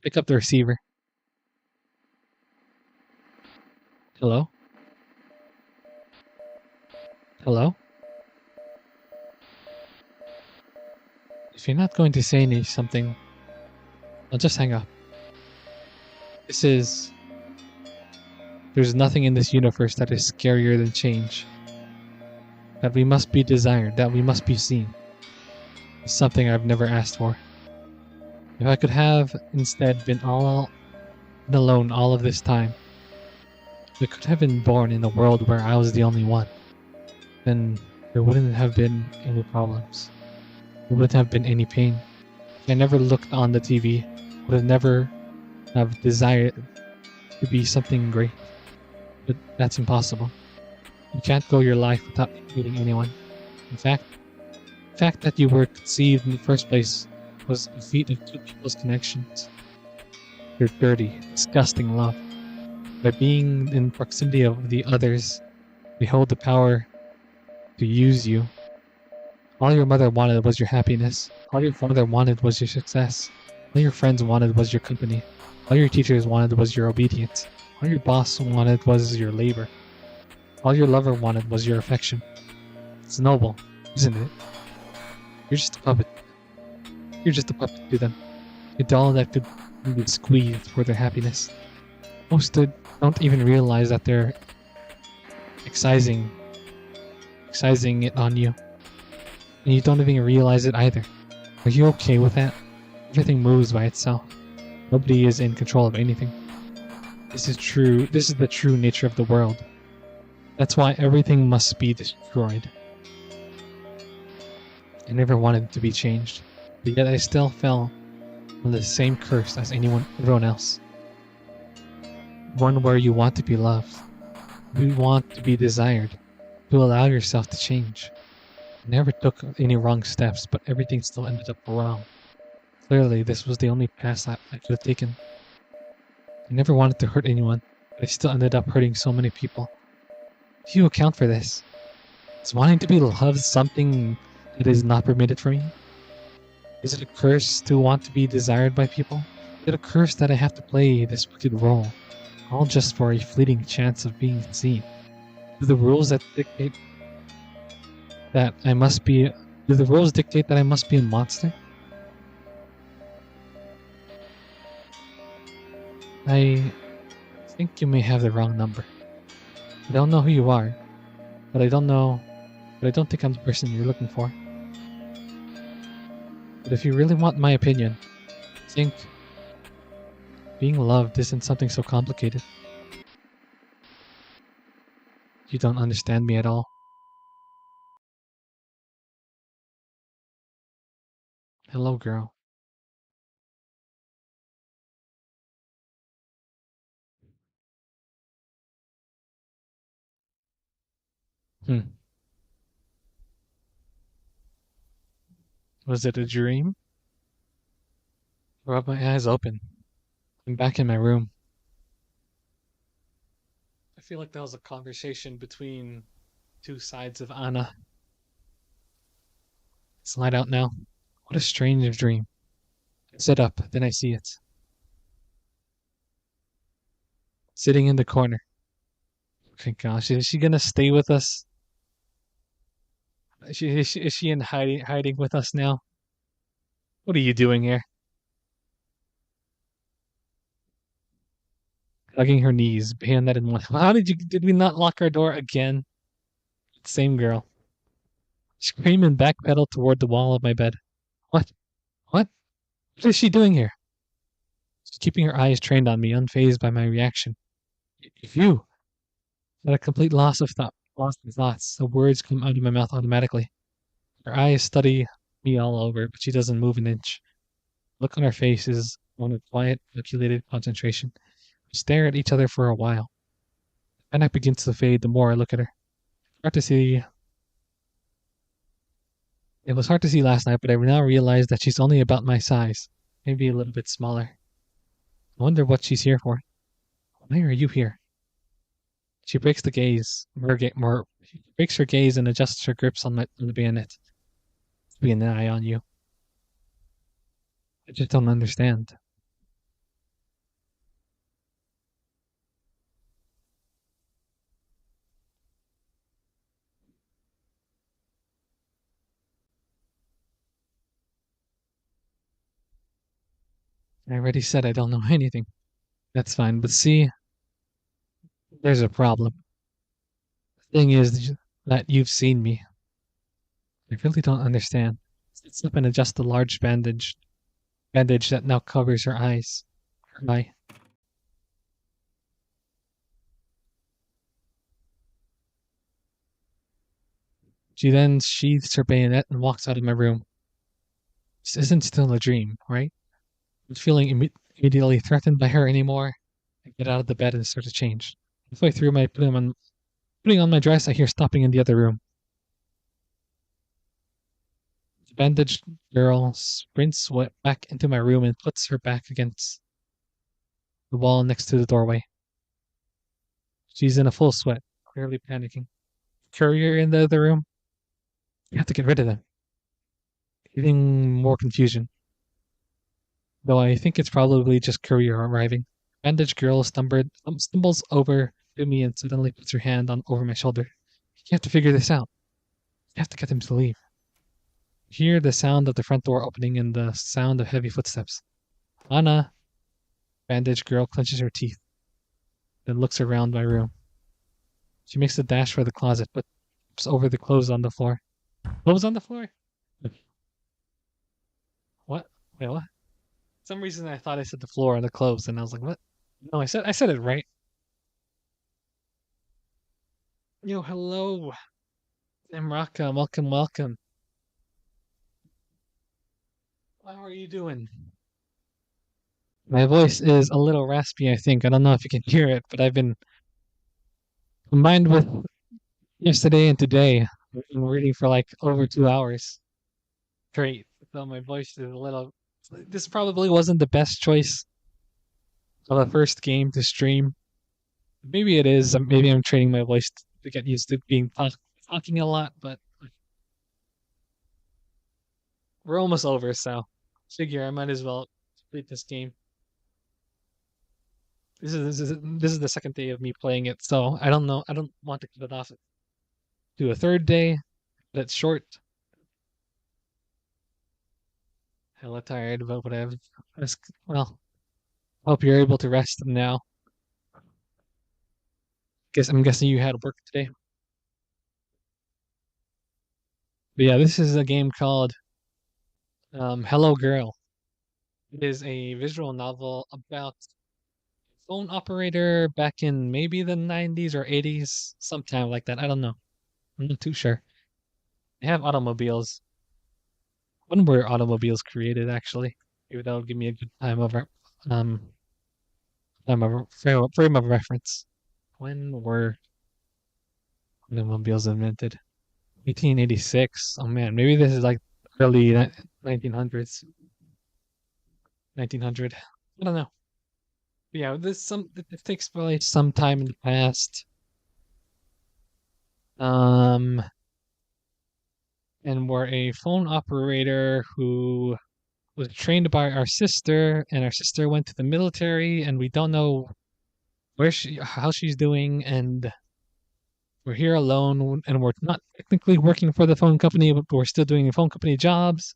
Pick up the receiver. Hello? Hello? If you're not going to say something, I'll just hang up. This is. There's nothing in this universe that is scarier than change. That we must be desired, that we must be seen. Is something I've never asked for. If I could have instead been all alone all of this time, if I could have been born in a world where I was the only one, then there wouldn't have been any problems. There wouldn't have been any pain. If I never looked on the TV, would have never have desired to be something great. But that's impossible. You can't go your life without meeting anyone. In fact, the fact that you were conceived in the first place was a feat of two people's connections. Your dirty, disgusting love. By being in proximity of the others, we hold the power to use you. All your mother wanted was your happiness. All your father wanted was your success. All your friends wanted was your company. All your teachers wanted was your obedience. All your boss wanted was your labor. All your lover wanted was your affection. It's noble, isn't it? You're just a puppet. You're just a puppet to them. A doll that could be squeezed for their happiness. Most don't even realize that they're excising it on you. And you don't even realize it either. Are you okay with that? Everything moves by itself. Nobody is in control of anything. This is true. This is the true nature of the world. That's why everything must be destroyed. I never wanted it to be changed, but yet I still fell on the same curse as everyone else. One where you want to be loved. You want to be desired. To allow yourself to change. I never took any wrong steps, but everything still ended up wrong. Clearly, this was the only path I could have taken. I never wanted to hurt anyone, but I still ended up hurting so many people. Do you account for this? Is wanting to be loved something that is not permitted for me? Is it a curse to want to be desired by people? Is it a curse that I have to play this wicked role, all just for a fleeting chance of being seen? Do the rules dictate that I must be a monster? I think you may have the wrong number. I don't know who you are, but I don't think I'm the person you're looking for. But if you really want my opinion, I think being loved isn't something so complicated. You don't understand me at all. Hello, girl. Hmm. Was it a dream? I rubbed my eyes open. I'm back in my room. I feel like that was a conversation between two sides of Anna. It's light out now. What a strange dream. I sit up, then I see it. Sitting in the corner. Okay, gosh, is she gonna stay with us? Is she in hiding with us now? What are you doing here? Hugging her knees, bayonet in one. How did we not lock our door again? Same girl. Scream and backpedal toward the wall of my bed. What? What? What is she doing here? She's keeping her eyes trained on me, unfazed by my reaction. If you at a complete loss of thoughts, the words come out of my mouth automatically. Her eyes study me all over, but she doesn't move an inch. The look on her face is one of quiet, calculated concentration. We stare at each other for a while. The panic begins to fade the more I look at her. Hard to see. It was hard to see last night, but I now realize that she's only about my size, maybe a little bit smaller. I wonder what she's here for. Why are you here? She breaks the gaze. She breaks her gaze and adjusts her grips on the bayonet. To be an eye on you. I just don't understand. I already said I don't know anything. That's fine, but see, there's a problem. The thing is that you've seen me. I really don't understand. It's up and adjust the large bandage that now covers her eyes. Her eye. She then sheathes her bayonet and walks out of my room. This isn't still a dream, right? I'm feeling immediately threatened by her anymore. I get out of the bed and start to change. Halfway through my putting on my dress, I hear stopping in the other room. The bandaged girl sprints back into my room and puts her back against the wall next to the doorway. She's in a full sweat, clearly panicking. Courier in the other room. You have to get rid of them. Getting more confusion. Though I think it's probably just courier arriving. Bandaged girl stumbles over to me and suddenly puts her hand on over my shoulder. You have to figure this out. You have to get them to leave. Hear the sound of the front door opening and the sound of heavy footsteps. Anna, bandaged girl clenches her teeth, then looks around my room. She makes a dash for the closet, but trips over the clothes on the floor. Clothes on the floor? What? Wait, what? For some reason I thought I said the floor and the clothes, and I was like, what? No, I said it right. Yo, hello, Emraka, welcome, welcome. How are you doing? My voice is a little raspy, I think. I don't know if you can hear it, but I've been combined with yesterday and today. I've been reading for like over 2 hours straight. So my voice is a little. This probably wasn't the best choice of a first game to stream. Maybe it is. Maybe I'm training my voice to get used to talking a lot, but we're almost over, so figure I might as well complete this game. This is the second day of me playing it, so I don't know. I don't want to cut it off to a third day, but it's short. Hella tired, but whatever. Well, hope you're able to rest now. I'm guessing you had work today. But yeah, this is a game called Hello Girl. It is a visual novel about a phone operator back in maybe the 90s or 80s, sometime like that. I don't know. I'm not too sure. They have automobiles. When were automobiles created, actually? Maybe that'll give me a good um frame of reference. When were automobiles invented? 1886. Oh man, maybe this is like early 1900s. 1900. I don't know. But yeah, it takes place sometime in the past. Um, and we're a phone operator who was trained by our sister, and our sister went to the military, and we don't know how she's doing, and we're here alone, and we're not technically working for the phone company, but we're still doing phone company jobs.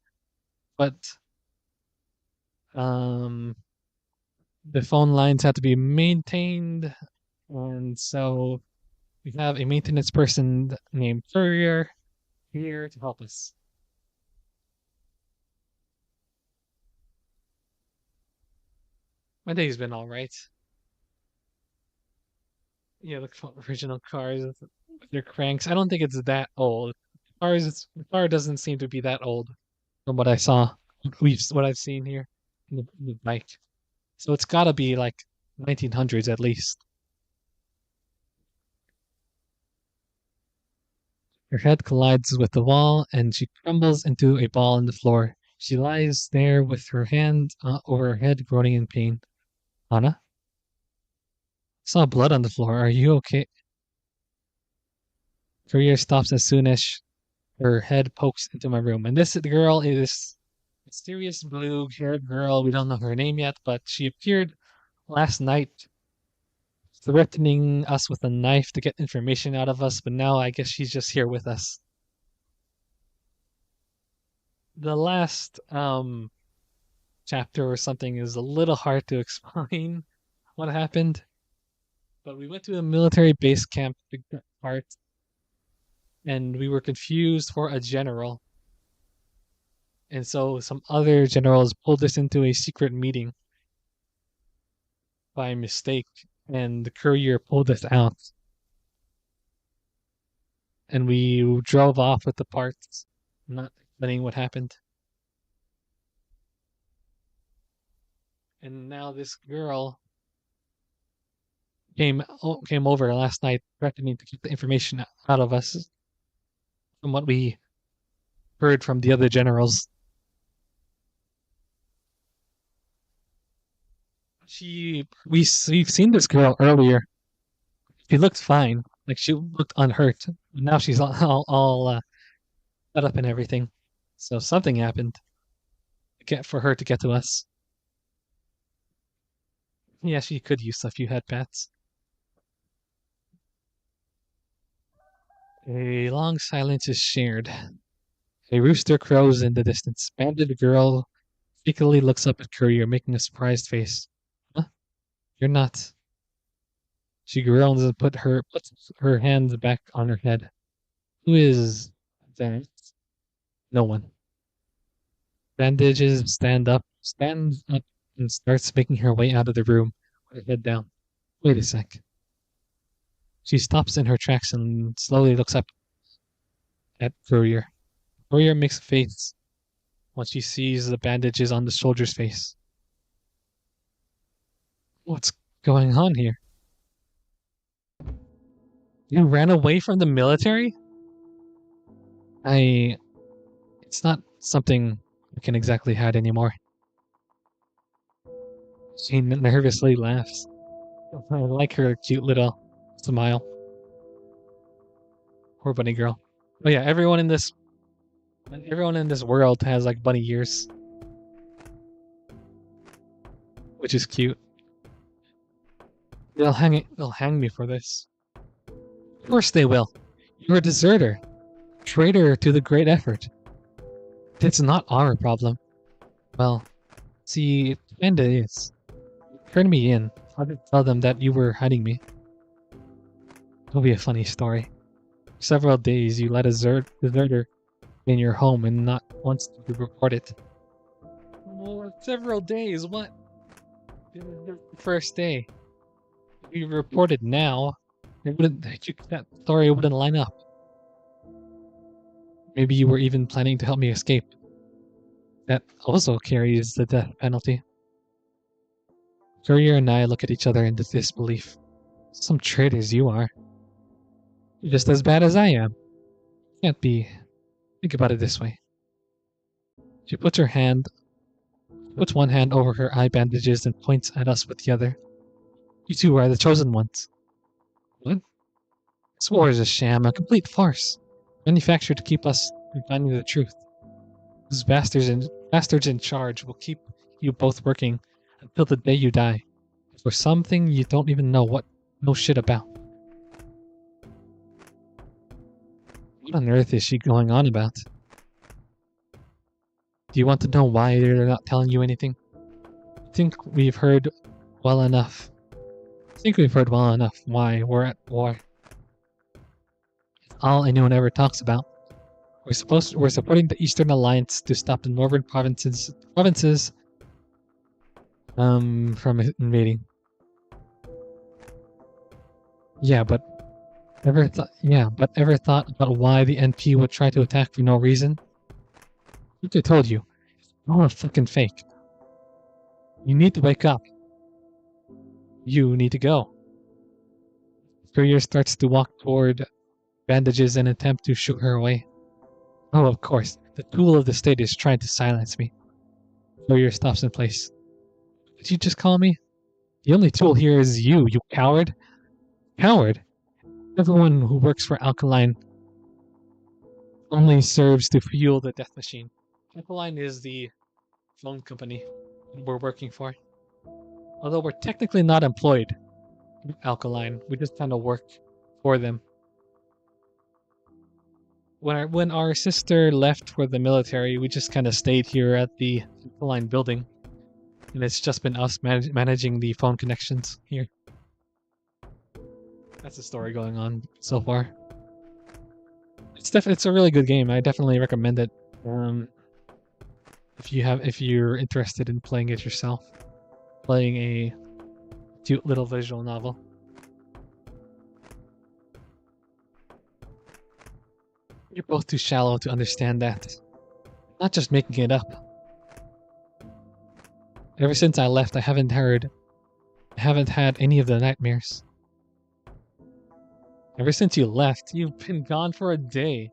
But um, the phone lines have to be maintained, and so we have a maintenance person named Courier here to help us. My day's been all right. Yeah, the original cars with their cranks. I don't think it's that old. The car doesn't seem to be that old from what I saw. What I've seen here in the bike. So it's got to be like 1900s at least. Her head collides with the wall and she crumbles into a ball on the floor. She lies there with her hand over her head, groaning in pain. Anna? Saw blood on the floor. Are you okay? Courier stops as soon as her head pokes into my room. And this girl is mysterious blue-haired girl. We don't know her name yet, but she appeared last night threatening us with a knife to get information out of us, but now I guess she's just here with us. The last chapter or something is a little hard to explain what happened. But we went to a military base camp part, and we were confused for a general. And so some other generals pulled us into a secret meeting by mistake, and the courier pulled us out, and we drove off with the parts, not explaining what happened. And now this girl came over last night, threatening to keep the information out of us from what we heard from the other generals. We've seen this girl earlier. She looked fine, like she looked unhurt. Now she's all cut up and everything. So something happened to get for her to get to us. Yeah, she could use a few headpats. A long silence is shared. A rooster crows in the distance. Banded girl cheekily looks up at Courier, making a surprised face. Huh? You're not. She groans and puts her hands back on her head. Who is that? No one. Bandages stands up and starts making her way out of the room with her head down. Wait a sec. She stops in her tracks and slowly looks up at Courier. Courier makes a face when she sees the bandages on the soldier's face. What's going on here? You ran away from the military? It's not something I can exactly hide anymore. She nervously laughs. I like her cute little smile. Poor bunny girl. Oh yeah, everyone in this world has like bunny ears, which is cute. They'll hang me for this. Of course they will. You're a deserter. Traitor to the great effort. It's not our problem. Well, see, it kinda is. Turn me in. I'll just tell them that you were hiding me. It'll be a funny story. For several days you let a deserter in your home and not once did you report it. Well, several days? What? It was the first day. If you reported now, that story wouldn't line up. Maybe you were even planning to help me escape. That also carries the death penalty. Courier and I look at each other in disbelief. Some traitors you are. You're just as bad as I am. Can't be. Think about it this way. She puts one hand over her eye bandages and points at us with the other. You two are the chosen ones. What? This war is a sham, a complete farce. Manufactured to keep us from finding the truth. Those bastards in charge will keep you both working until the day you die. For something you don't even know shit about. What on earth is she going on about? Do you want to know why they're not telling you anything? I think we've heard well enough why we're at war. It's all anyone ever talks about. We're supporting the Eastern Alliance to stop the northern provinces from invading. But ever thought about why the NP would try to attack for no reason? Like I told you, it's all a fucking fake. You need to wake up. You need to go. Courier starts to walk toward bandages in an attempt to shoo her away. Oh, of course, the tool of the state is trying to silence me. Courier stops in place. Did you just call me? The only tool here is you coward. Coward? Everyone who works for Alkaline only serves to fuel the death machine. Alkaline is the phone company we're working for. Although we're technically not employed with Alkaline, we just kind of work for them. When our sister left for the military, we just kind of stayed here at the Alkaline building and it's just been us managing the phone connections here. That's the story going on so far. It's a really good game. I definitely recommend it. If you're interested in playing it yourself, playing a cute little visual novel. You're both too shallow to understand that. I'm not just making it up. Ever since I left, I haven't had any of the nightmares. Ever since you left, you've been gone for a day.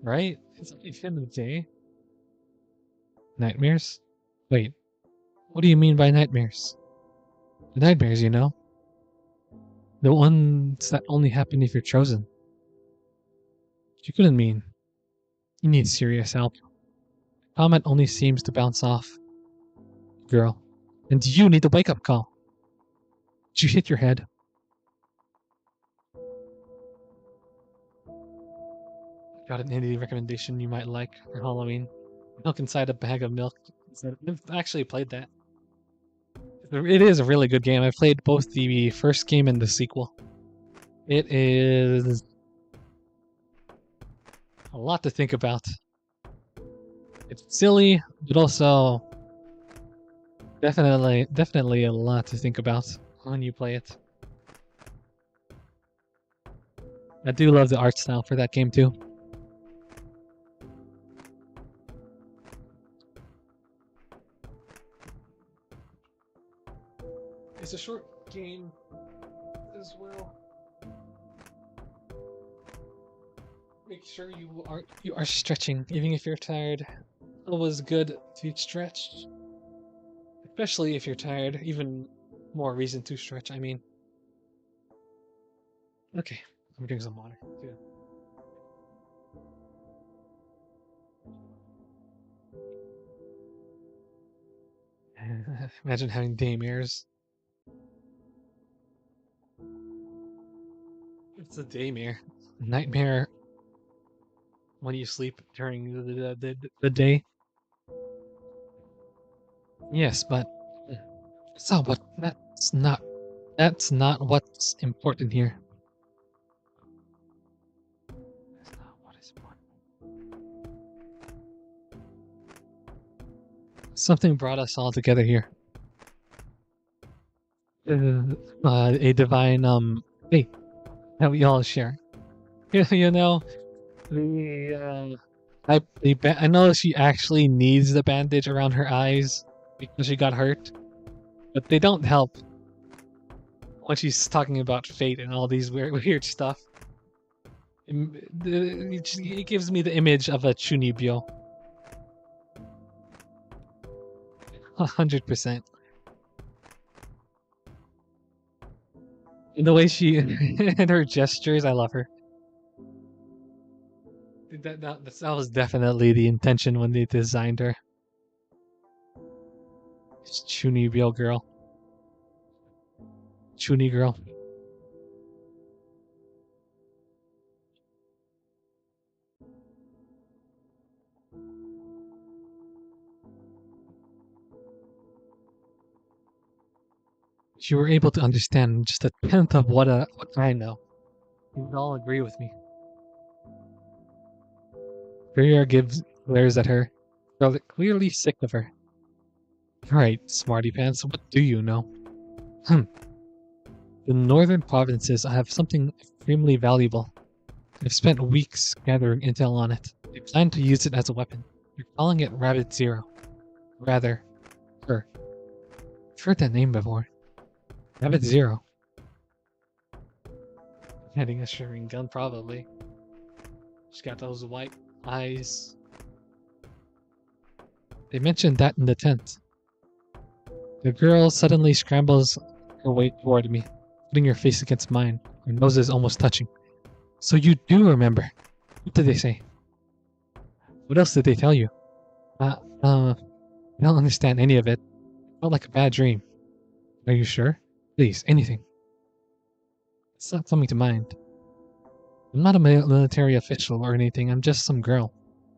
Right? It's only been a day. Nightmares? Wait, what do you mean by nightmares? The nightmares, you know? The ones that only happen if you're chosen. You couldn't mean. You need serious help. Comment only seems to bounce off. Girl. And you need a wake-up call. Did you hit your head? Got an indie recommendation you might like for Halloween. Milk inside a bag of milk. I've actually played that. It is a really good game. I've played both the first game and the sequel. It is a lot to think about. It's silly, but also definitely a lot to think about when you play it. I do love the art style for that game too. It's a short game as well. Make sure you are stretching, even if you're tired. Always good to stretch, especially if you're tired. Even more reason to stretch. I mean. Okay, I'm drinking some water too. Imagine having daymares. It's a daymare. Nightmare when you sleep during the day. Yes, but so but that's not what's important here. That's not what is important. Something brought us all together here. A divine fate that we all share. You know, I know she actually needs the bandage around her eyes because she got hurt, but they don't help when she's talking about fate and all these weird stuff. It gives me the image of a chunibyo. 100%. And the way she and her gestures, I love her. That was definitely the intention when they designed her. It's Chunibyo girl. Chuni girl. You were able to understand just a tenth of what I know. You would all agree with me. Courier glares at her, clearly sick of her. Alright, smarty pants, what do you know? The northern provinces have something extremely valuable. I've spent weeks gathering intel on it. They plan to use it as a weapon. They're calling it Rabbit Zero. Rather, her. I've heard that name before. Rabbit Zero. Having a shivering gun, probably. She's got those white eyes. They mentioned that in the tent. The girl suddenly scrambles her way toward me, putting her face against mine, her nose is almost touching. So you do remember. What did they say? What else did they tell you? I don't understand any of it. It felt like a bad dream. Are you sure? Please, anything. It's not coming to mind. I'm not a military official or anything. I'm just some girl.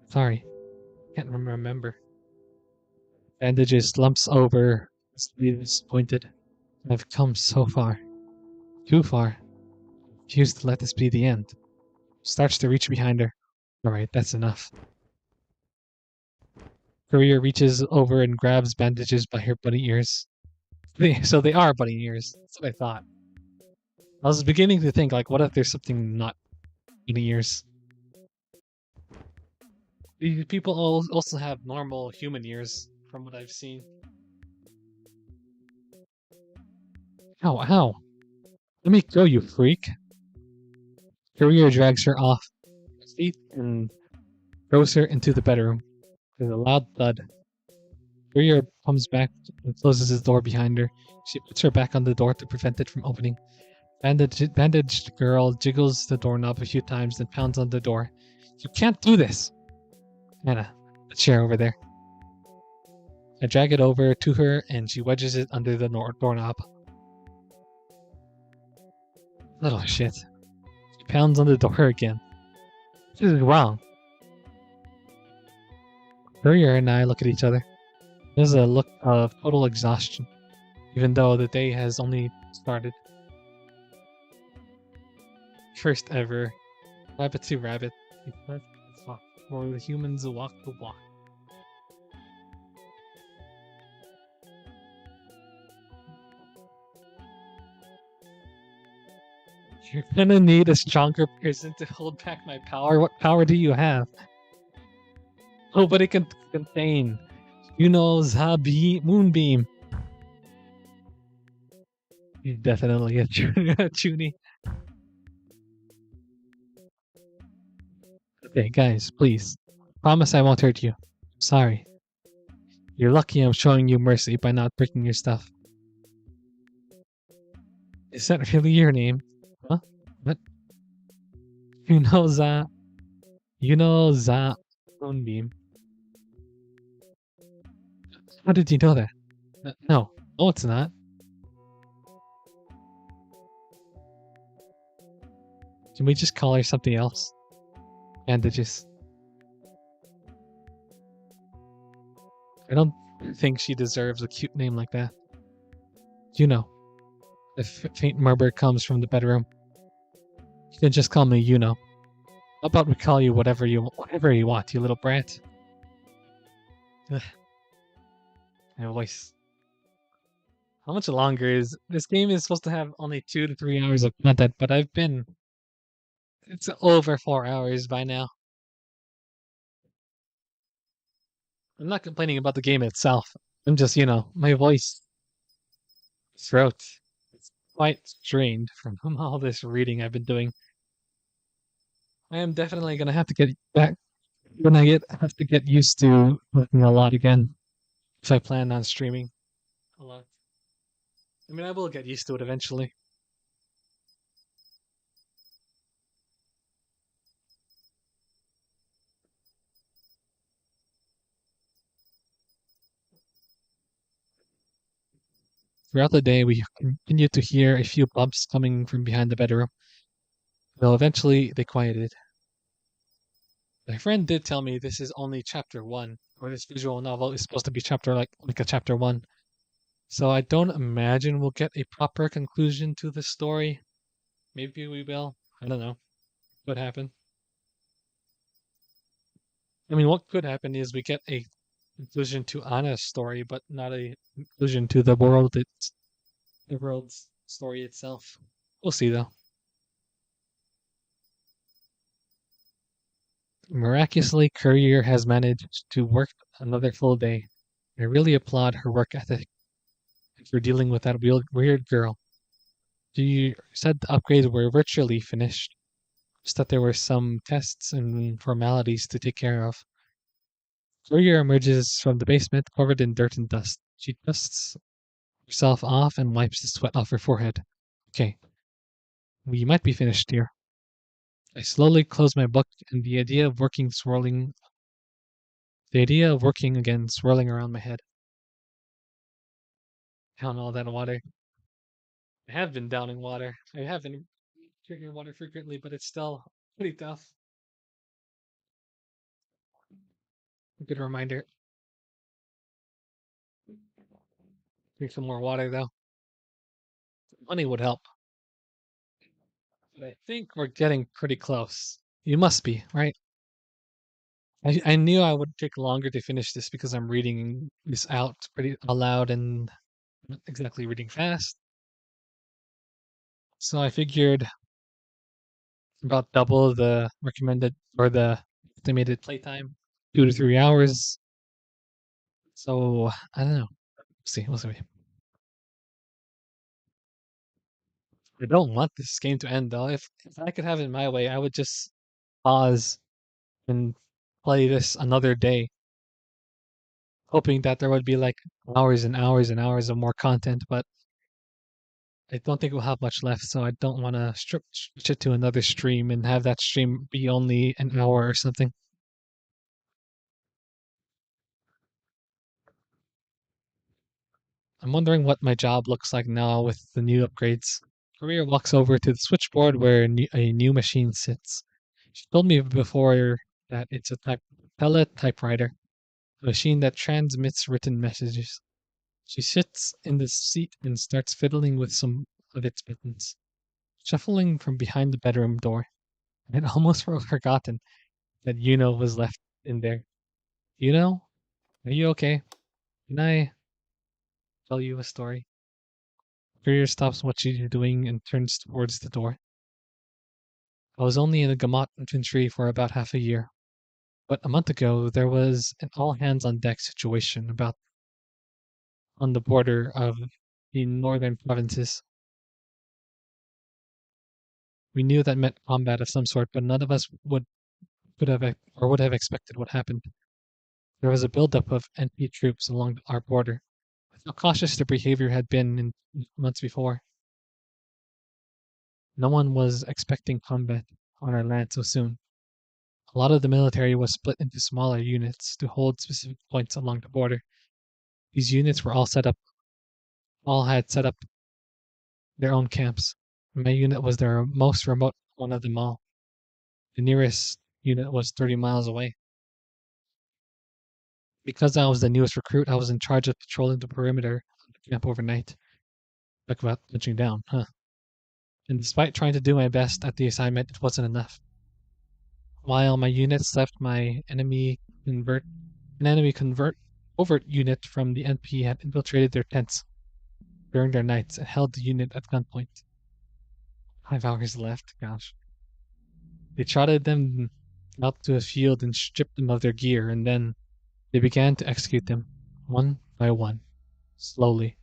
Sorry. Can't remember. Bandages slumps over, visibly disappointed. I've come so far. Too far. Refuse to let this be the end. Starts to reach behind her. Alright, that's enough. Courier reaches over and grabs bandages by her bunny ears. So they are bunny ears. That's what I thought. I was beginning to think, like, what if there's something not bunny ears? These people also have normal human ears, from what I've seen. Ow, ow. Let me go, you freak. Courier drags her off her feet and throws her into the bedroom. There's a loud thud. Courier comes back and closes his door behind her. She puts her back on the door to prevent it from opening. Bandaged girl jiggles the doorknob a few times, then pounds on the door. You can't do this! Anna, the chair over there. I drag it over to her and she wedges it under the doorknob. Little shit. She pounds on the door again. This is wrong. Courier and I look at each other. There's a look of total exhaustion, even though the day has only started. First ever rabbit to rabbit. For the humans walk the walk. You're gonna need a stronger person to hold back my power. What power do you have? Nobody can contain. You know Zabi Moonbeam. He's definitely a Chuny. Okay, guys, please. Promise I won't hurt you. Sorry. You're lucky I'm showing you mercy by not breaking your stuff. Is that really your name? Huh? What? You know Za. You know Za Moonbeam. How did you know that? No. No, it's not. Can we just call her something else? Bandages. I don't think she deserves a cute name like that. You know, the faint murmur comes from the bedroom. You can just call me How about we call you whatever you want, you little brat? Ugh, my voice. How much longer is this game is supposed to have only 2 to 3 hours of content, but it's over 4 hours by now. I'm not complaining about the game itself. I'm just, my voice, throat, it's quite strained from all this reading I've been doing. I am definitely gonna have to get back when I get have to get used to working a lot again if I plan on streaming a lot. I mean, I will get used to it eventually. Throughout the day, we continued to hear a few bumps coming from behind the bedroom, though eventually they quieted. My friend did tell me this is only chapter one, or this visual novel is supposed to be chapter like a chapter one. So I don't imagine we'll get a proper conclusion to the story. Maybe we will. I don't know. What happened? I mean, what could happen is we get a conclusion to Anna's story, but not a conclusion to the world's story itself. We'll see though. Miraculously, Courier has managed to work another full day. I really applaud her work ethic for dealing with that weird girl. You said the upgrades were virtually finished, just that there were some tests and formalities to take care of. Courier emerges from the basement covered in dirt and dust. She dusts herself off and wipes the sweat off her forehead. Okay, we might be finished here. I slowly close my book, and the idea of working again swirling around my head. Down all that water. I have been downing water. I have been drinking water frequently, but it's still pretty tough. A good reminder. Drink some more water though. Money would help. But I think we're getting pretty close. You must be, right? I knew I would take longer to finish this because I'm reading this out pretty aloud and not exactly reading fast. So I figured about double the recommended or the estimated playtime, 2 to 3 hours. So I don't know. See, we'll see. I don't want this game to end though. If I could have it my way, I would just pause and play this another day, hoping that there would be like hours and hours and hours of more content. But I don't think we'll have much left, so I don't want to switch it to another stream and have that stream be only an hour or something. I'm wondering what my job looks like now with the new upgrades. Korea walks over to the switchboard where a new machine sits. She told me before that it's a teletypewriter, a machine that transmits written messages. She sits in the seat and starts fiddling with some of its buttons, shuffling from behind the bedroom door. I'd almost forgotten that Yuno was left in there. Yuno, are you okay? Can I tell you a story? Courier stops what she's doing and turns towards the door. I was only in the Gamat infantry for about half a year, but a month ago there was an all hands on deck situation about on the border of the northern provinces. We knew that meant combat of some sort, but none of us would have expected what happened. There was a buildup of NP troops along our border. With how cautious their behavior had been in months before, no one was expecting combat on our land so soon. A lot of the military was split into smaller units to hold specific points along the border. These units were all had set up their own camps. My unit was the most remote one of them all. The nearest unit was 30 miles away. Because I was the newest recruit, I was in charge of patrolling the perimeter of the camp overnight. Talk about punching down, huh? And despite trying to do my best at the assignment, it wasn't enough. While my units left, an enemy convert overt unit from the NP had infiltrated their tents during their nights and held the unit at gunpoint. 5 hours left, gosh. They trotted them out to a field and stripped them of their gear, and then they began to execute them, one by one, slowly.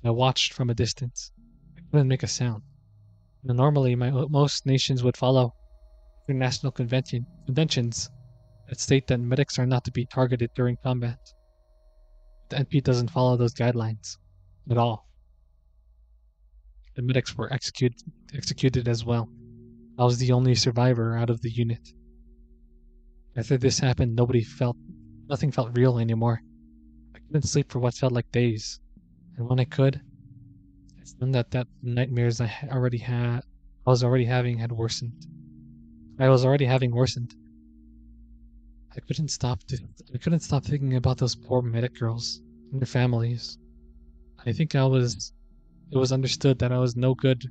I watched from a distance. I couldn't make a sound. Now, normally, most nations would follow international conventions that state that medics are not to be targeted during combat. The NP doesn't follow those guidelines at all. The medics were executed as well. I was the only survivor out of the unit. After this happened, nothing felt real anymore. I couldn't sleep for what felt like days, and when I could, I found that nightmares I was already having had worsened. I was already having worsened. I couldn't stop thinking about those poor medic girls and their families. I think it was understood that I was no good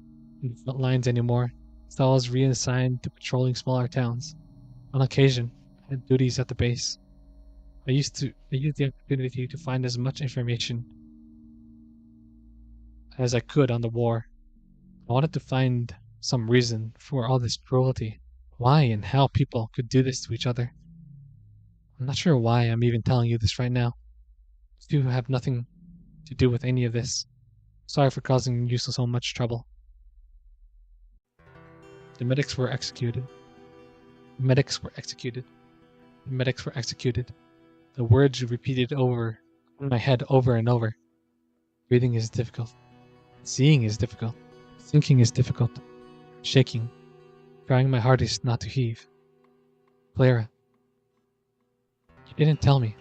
in the front lines anymore, so I was reassigned to patrolling smaller towns. On occasion, I had duties at the base. I used the opportunity to find as much information as I could on the war. I wanted to find some reason for all this cruelty. Why and how people could do this to each other. I'm not sure why I'm even telling you this right now. You have nothing to do with any of this. Sorry for causing you so much trouble. The medics were executed. The medics were executed. The medics were executed. The words repeated over in my head over and over. Breathing is difficult. Seeing is difficult. Thinking is difficult. Shaking. Trying my hardest not to heave. Clara, you didn't tell me.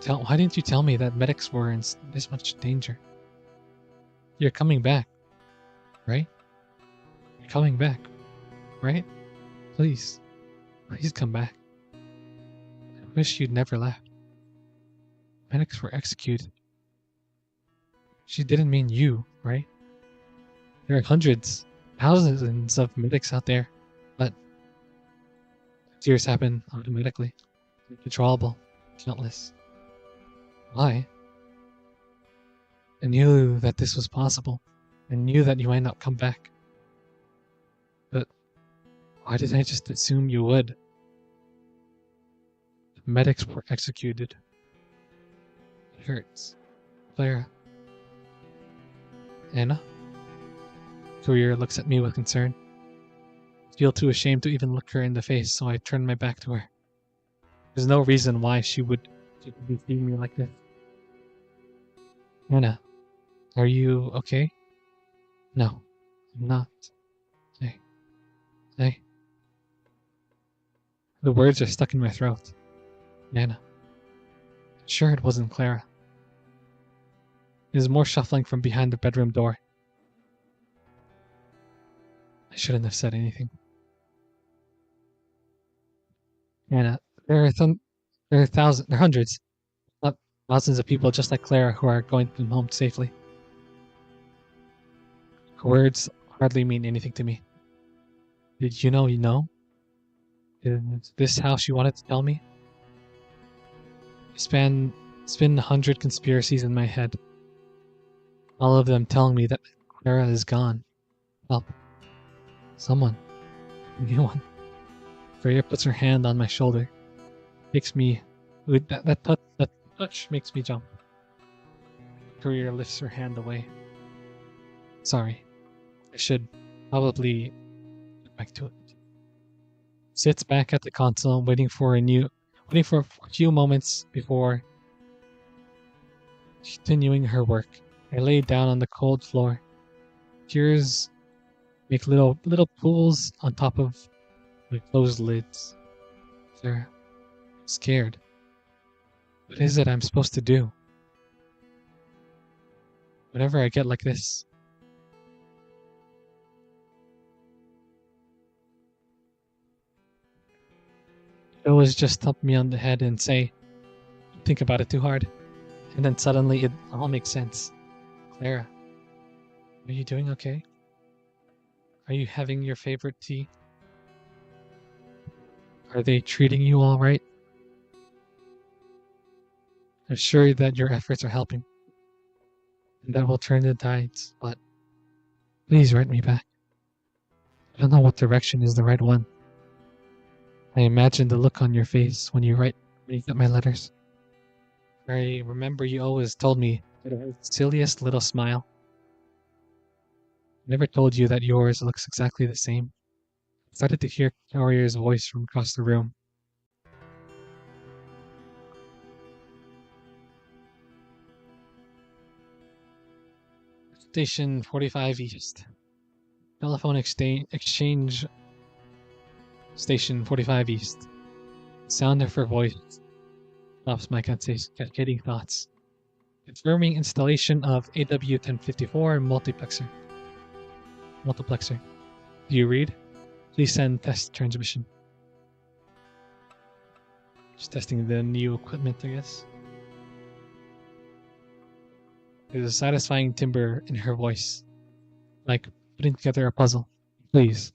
Why didn't you tell me that medics were in this much danger? You're coming back, right? You're coming back, right? Please, please come back. I wish you'd never left. Medics were executed. She didn't mean you, right? There are hundreds, thousands of medics out there, but tears happen automatically, controllable, countless. Why? I knew that this was possible. I knew that you might not come back. But why did I just assume you would? The medics were executed. It hurts. Clara. Anna? Courier looks at me with concern. I feel too ashamed to even look her in the face, so I turn my back to her. There's no reason why she would be seeing me like this. Anna, are you okay? No, I'm not. I. The words are stuck in my throat. Anna. Sure, it wasn't Clara. There's more shuffling from behind the bedroom door. I shouldn't have said anything. Anna, there are hundreds, not thousands of people just like Clara who are going home safely. Her words hardly mean anything to me. Did you know you know? Is this how she wanted to tell me? It's been 100 conspiracies in my head. All of them telling me that Clara is gone. Help. Someone. Anyone. Freya puts her hand on my shoulder. Makes me... That touch makes me jump. Courier lifts her hand away. Sorry. I should probably get back to it. Sits back at the console, waiting for a few moments before continuing her work. I lay down on the cold floor. Tears make little pools on top of my closed lids. They're scared. What is it I'm supposed to do? Whenever I get like this, I always just thump me on the head and say, "Don't think about it too hard." And then suddenly it all makes sense. Clara, are you doing okay? Are you having your favorite tea? Are they treating you all right? I'm sure that your efforts are helping. And that will turn the tides, but please write me back. I don't know what direction is the right one. I imagine the look on your face when you get my letters. I remember you always told me that it was the silliest little smile. I never told you that yours looks exactly the same. I started to hear Courier's voice from across the room. Station 45 East. Telephone exchange. Station 45 East. Sound of her voice stops my cascading thoughts. Confirming installation of AW1054 multiplexer. Do you read? Please send test transmission. Just testing the new equipment, I guess. There's a satisfying timbre in her voice, like putting together a puzzle. Please.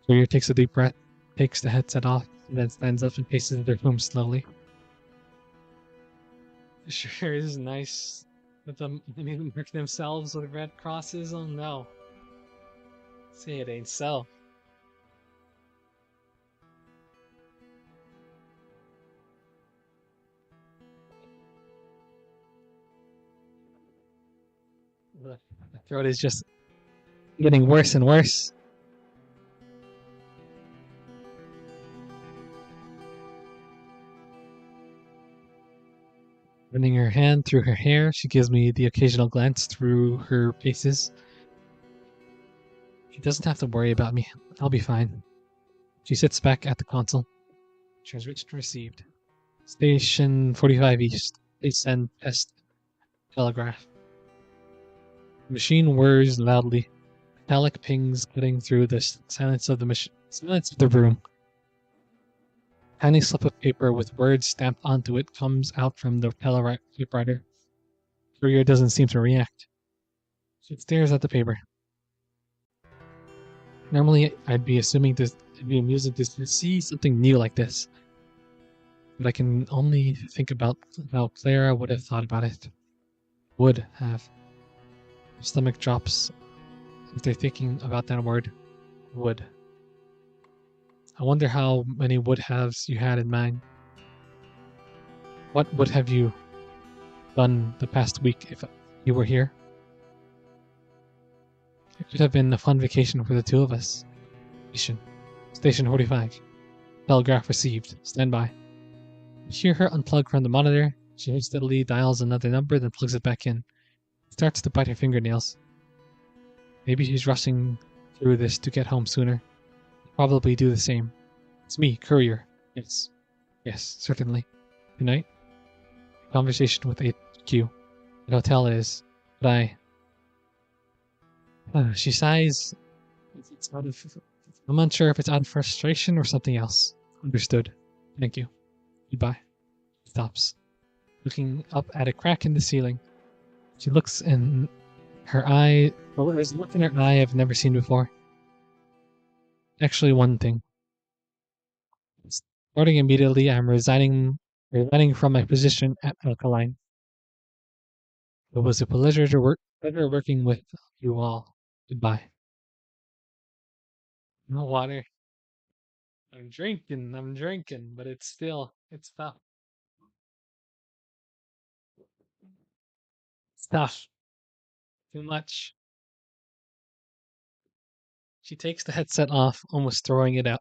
Courier takes a deep breath, takes the headset off, and then stands up and paces their room slowly. It sure is nice that them mark themselves with red crosses. Oh no. Say it ain't so. The throat is just getting worse and worse. Running her hand through her hair, she gives me the occasional glance through her paces. She doesn't have to worry about me. I'll be fine. She sits back at the console. Transmission received. Station 45 East. Please send test telegraph. The machine whirs loudly. Metallic pings cutting through the silence of the room. A tiny slip of paper with words stamped onto it comes out from the typewriter. Courier doesn't seem to react. She stares at the paper. Normally, I'd be assuming this, I'd be amused to see something new like this, but I can only think about how Clara would have thought about it. Would have. Her stomach drops after thinking about that word. Would. I wonder how many would haves you had in mind. What would have you done the past week if you were here? It could have been a fun vacation for the two of us. Station 45. Telegraph received. Stand by. You hear her unplug from the monitor. She hastily dials another number, then plugs it back in. Starts to bite her fingernails. Maybe she's rushing through this to get home sooner. I'll probably do the same. It's me, Courier. Yes. Yes, certainly. Good night. Conversation with HQ. The hotel is. But she sighs. I'm unsure if it's out of frustration or something else. Understood. Thank you. Goodbye. Stops. Looking up at a crack in the ceiling. She looks in her eye. Well, there's a look in her eye I've never seen before. Actually, one thing. Starting immediately, I'm resigning from my position at Alkaline. It was a pleasure working with you all. Goodbye. No water. I'm drinking, but it's tough. It's tough. Too much. She takes the headset off, almost throwing it, and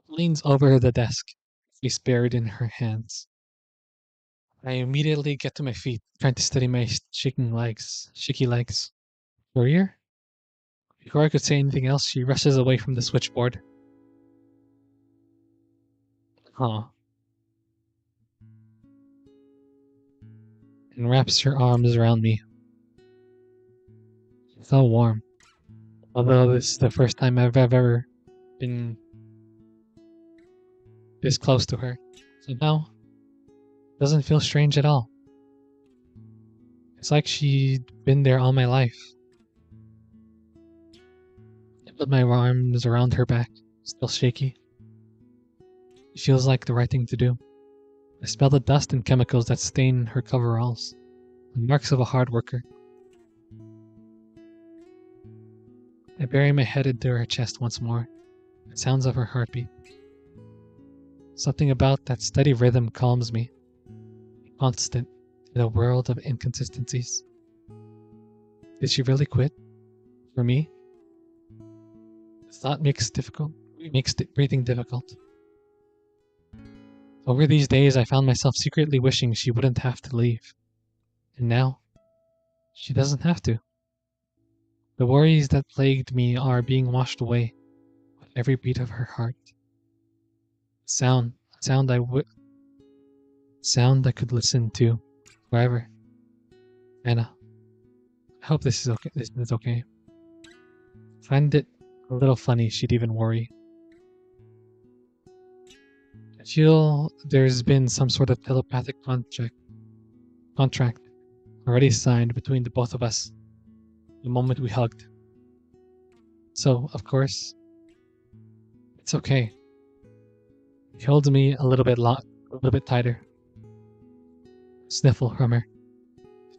leans over the desk, face buried in her hands. I immediately get to my feet, trying to steady my shaky legs. Courier? Before I could say anything else, she rushes away from the switchboard. Huh. And wraps her arms around me. So warm. Although this is the first time I've ever been this close to her. Somehow, it doesn't feel strange at all. It's like she'd been there all my life. I put my arms around her back, still shaky. It feels like the right thing to do. I smell the dust and chemicals that stain her coveralls, the marks of a hard worker. I bury my head into her chest once more, the sounds of her heartbeat. Something about that steady rhythm calms me, constant in a world of inconsistencies. Did she really quit? For me? The thought makes breathing difficult. Over these days, I found myself secretly wishing she wouldn't have to leave. And now, she doesn't have to. The worries that plagued me are being washed away with every beat of her heart. Sound, sound I would, sound I could listen to forever. Anna, I hope this is okay. This is okay. Find it a little funny she'd even worry. I feel there's been some sort of telepathic contract already signed between the both of us the moment we hugged. So, of course, it's okay. He holds me a little bit tighter. Sniffle from her,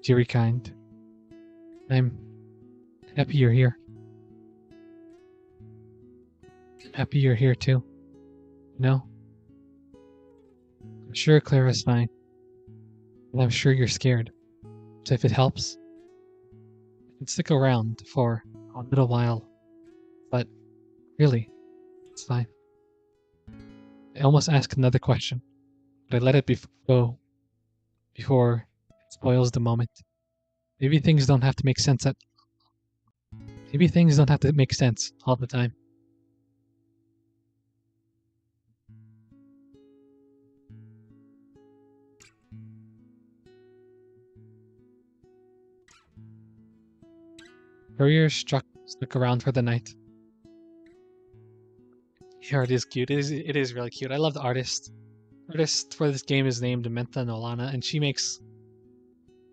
cheery kind. I'm happy you're here. I'm happy you're here too. No, I'm sure Clara's fine, and I'm sure you're scared. So if it helps, I can stick around for a little while. But really, it's fine. I almost asked another question, but I let it go before it spoils the moment. Maybe things don't have to make sense at. Maybe things don't have to make sense all the time. Courier stuck around for the night. The art is cute. It is really cute. I love the artist. Artist for this game is named Mentha Nolana, and she makes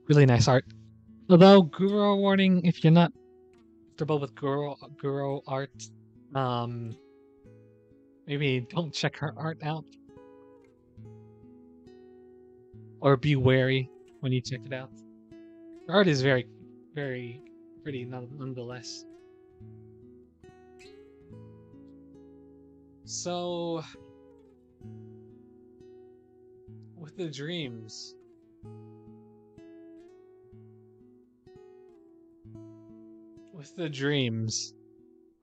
Really nice art. Although, Guru warning, if you're not comfortable with Guru art, um, maybe don't check her art out, or be wary when you check it out. Her art is very, very pretty nonetheless. So, with the dreams,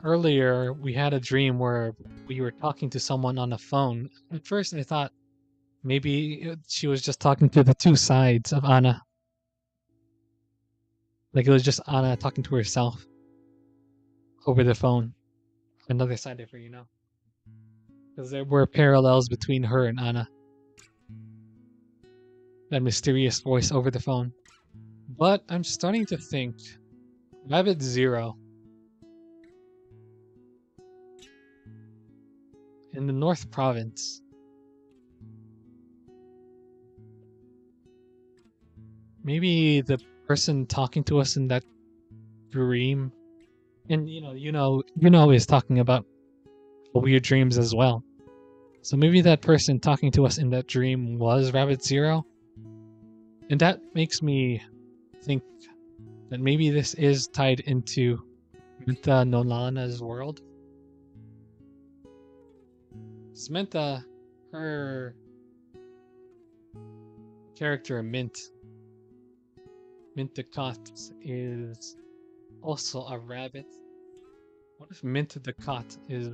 earlier we had a dream where we were talking to someone on the phone. At first, I thought maybe she was just talking to the two sides of Anna. Like it was just Anna talking to herself over the phone. Another side of her, you know. Because there were parallels between her and Anna. That mysterious voice over the phone. But I'm starting to think Rabbit Zero in the North Province. Maybe the person talking to us in that dream, and is talking about weird dreams as well. So maybe that person talking to us in that dream was Rabbit Zero, and that makes me think that maybe this is tied into Minta Nolana's world. Samantha, her character Mint the Cat is also a rabbit. What if Mint the Cat is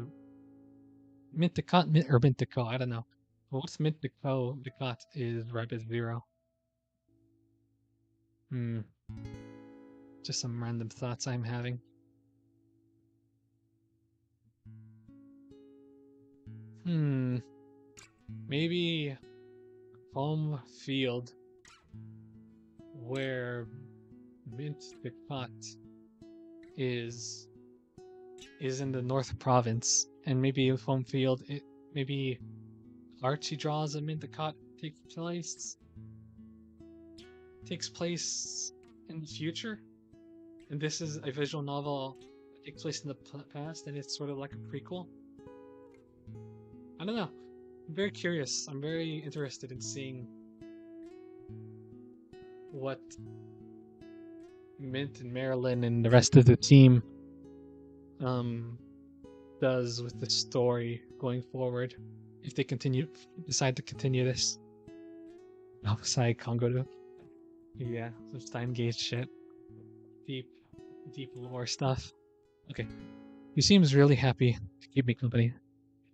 Mint the Cat or Mint the Co? I don't know. But what's Mint the Co? The Cat is Rabbit Zero. Just some random thoughts I'm having. Maybe home field where Mint the Cat is in the North Province, and maybe if home field, maybe Archie draws a Mint the Cat takes place in the future, and this is a visual novel that takes place in the past, and it's sort of like a prequel. I don't know. I'm very curious. I'm very interested in seeing what Mint and Marilyn and the rest of the team does with the story going forward, if they decide to continue this. Outside Congo, yeah, some Steingate shit, deep lore stuff. Okay, he seems really happy to keep me company.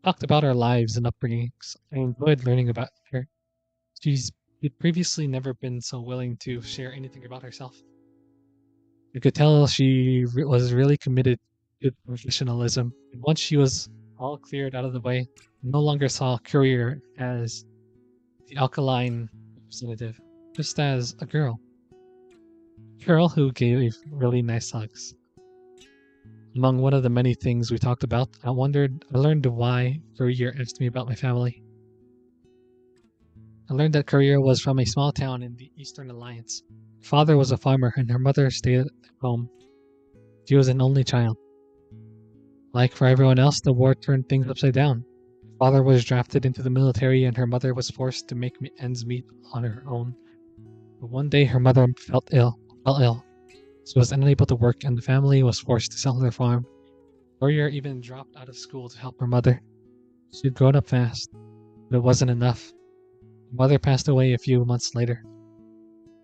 Talked about our lives and upbringings. I enjoyed learning about her. She'd previously never been so willing to share anything about herself. You could tell she was really committed to professionalism. And once she was all cleared out of the way, no longer saw Courier as the alkaline representative, just as a girl. Girl who gave really nice hugs. Among one of the many things we talked about, I learned why Courier asked me about my family. I learned that Courier was from a small town in the Eastern Alliance. Her father was a farmer and her mother stayed at home. She was an only child. Like for everyone else, the war turned things upside down. Her father was drafted into the military and her mother was forced to make ends meet on her own. But one day her mother fell ill. She was unable to work and the family was forced to sell their farm. Courier even dropped out of school to help her mother. She had grown up fast, but it wasn't enough. Her mother passed away a few months later.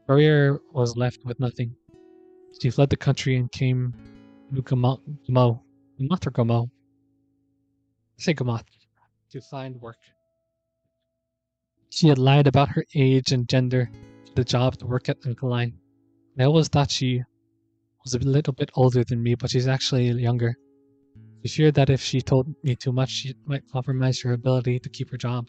Courier was left with nothing. She fled the country and came to Gamot to find work. She had lied about her age and gender to the job to work at Alkaline. I always thought she was a little bit older than me, but she's actually younger. She feared that if she told me too much, she might compromise her ability to keep her job.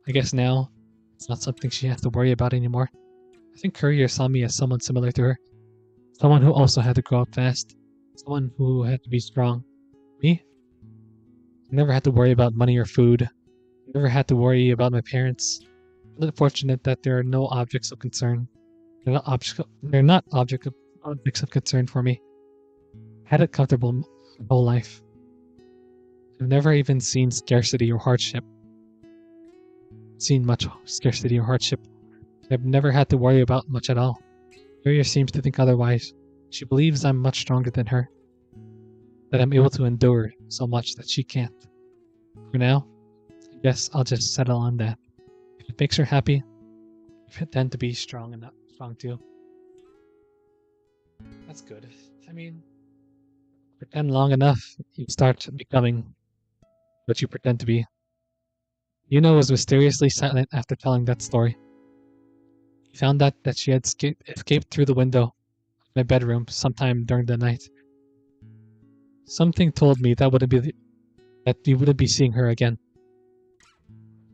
I guess now, it's not something she has to worry about anymore. I think Courier saw me as someone similar to her. Someone who also had to grow up fast. Someone who had to be strong. Me? I never had to worry about money or food. I never had to worry about my parents. I'm fortunate that there are no objects of concern. They're not objects of concern for me. I had it comfortable my whole life. I've never even seen much scarcity or hardship. I've never had to worry about much at all. Maria seems to think otherwise. She believes I'm much stronger than her, that I'm able to endure so much that she can't. For now, I guess I'll just settle on that. If it makes her happy, I pretend to be strong too. That's good. I mean, pretend long enough, you start becoming what you pretend to be. Yuna was mysteriously silent after telling that story. He found out that she had escaped through the window of my bedroom sometime during the night. Something told me that we wouldn't be seeing her again.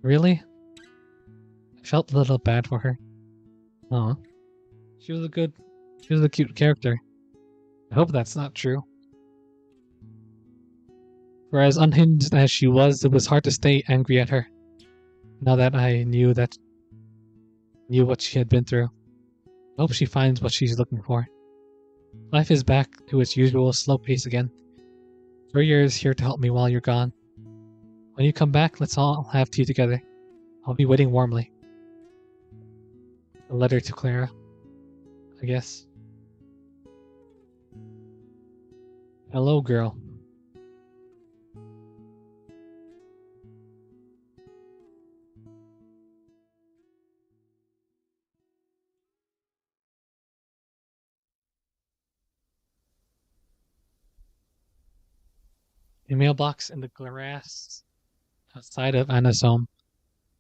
Really? I felt a little bad for her. Aw. She was a good she was a cute character. I hope that's not true. For as unhinged as she was, it was hard to stay angry at her. Now that I knew what she had been through. I hope she finds what she's looking for. Life is back to its usual slow pace again. Courier is here to help me while you're gone. When you come back, let's all have tea together. I'll be waiting warmly. A letter to Clara, I guess. Hello, girl. A mailbox in the grass outside of Anna's home.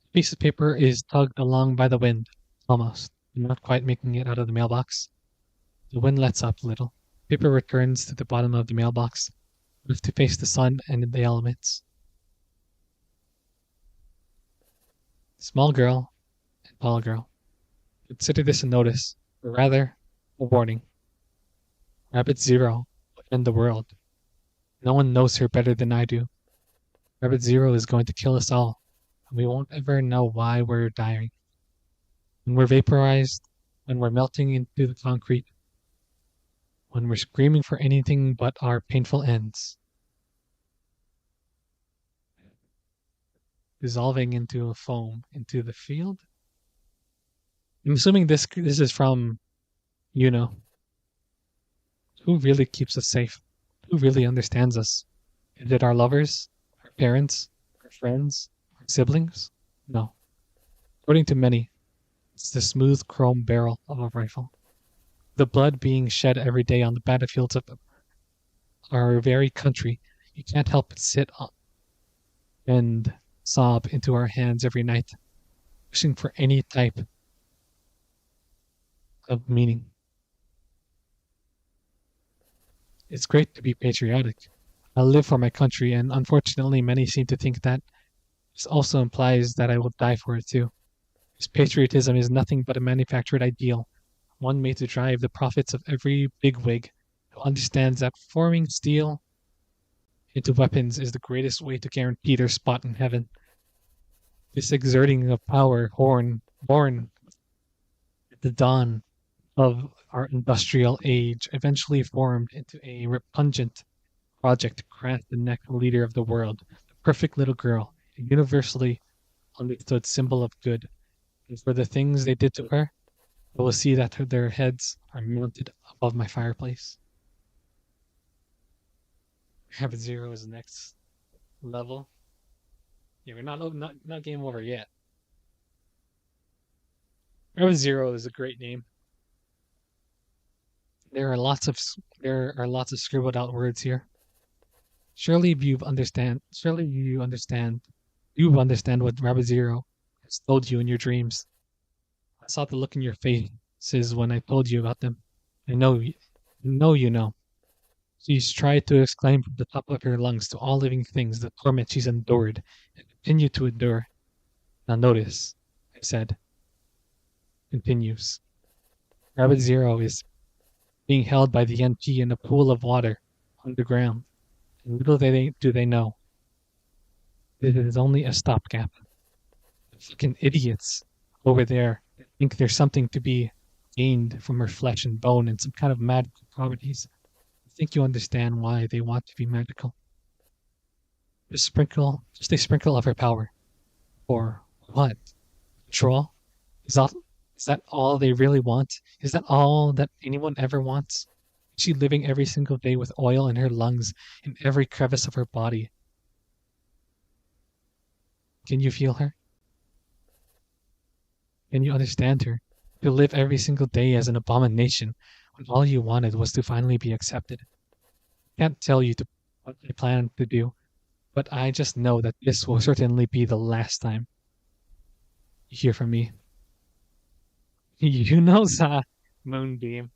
A piece of paper is tugged along by the wind, almost, not quite making it out of the mailbox. The wind lets up a little. Paper returns to the bottom of the mailbox, left to face the sun and the elements. Small girl and tall girl. Consider this a notice, or rather, a warning. Rabbit Zero will end the world. No one knows her better than I do. Rabbit Zero is going to kill us all, and we won't ever know why we're dying. When we're vaporized, when we're melting into the concrete, when we're screaming for anything but our painful ends, dissolving into a foam into the field. I'm assuming this is from Yuno. Who really keeps us safe? Who really understands us? Is it our lovers, our parents, our friends, our siblings? No. According to many, it's the smooth chrome barrel of a rifle. The blood being shed every day on the battlefields of our very country. You can't help but sit and sob into our hands every night, wishing for any type of meaning. It's great to be patriotic. I live for my country, and unfortunately, many seem to think that this also implies that I will die for it too. This patriotism is nothing but a manufactured ideal, one made to drive the profits of every bigwig who understands that forming steel into weapons is the greatest way to guarantee their spot in heaven. This exerting of power, born at the dawn of our industrial age, eventually formed into a repugnant project to craft the next leader of the world, the perfect little girl, a universally understood symbol of good. And for the things they did to her, I will see that their heads are mounted above my fireplace. Rabbit Zero is the next level. Yeah, we're not game over yet. Rabbit Zero is a great name. There are lots of scribbled out words here. Surely you understand what Rabbit Zero has told you in your dreams. I saw the look in your faces when I told you about them. I know you know. She's tried to exclaim from the top of her lungs to all living things the torment she's endured and continue to endure. Now notice, I said, continues. Rabbit Zero is being held by the NP in a pool of water underground. And little do they know, that it is only a stopgap. The fucking idiots over there think there's something to be gained from her flesh and bone and some kind of magical properties. I think you understand why they want to be magical. Just a sprinkle of her power. Or what? Control? Is that is that all they really want? Is that all that anyone ever wants? Is she living every single day with oil in her lungs, in every crevice of her body? Can you feel her? Can you understand her? To live every single day as an abomination when all you wanted was to finally be accepted. I can't tell you what I plan to do, but I just know that this will certainly be the last time you hear from me. You know, Sa Moonbeam.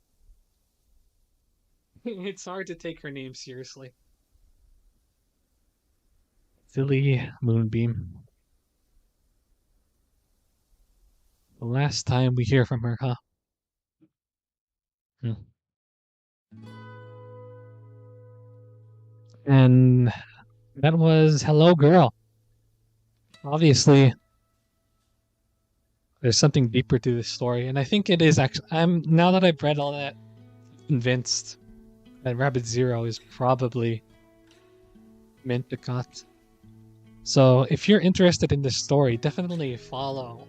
It's hard to take her name seriously. Silly Moonbeam. The last time we hear from her, huh? Hmm. And that was Hello Girl. Obviously, there's something deeper to this story, and I think it is actually. I'm now that I've read all that, convinced that Rabbit Zero is probably Minticott. So if you're interested in this story, definitely follow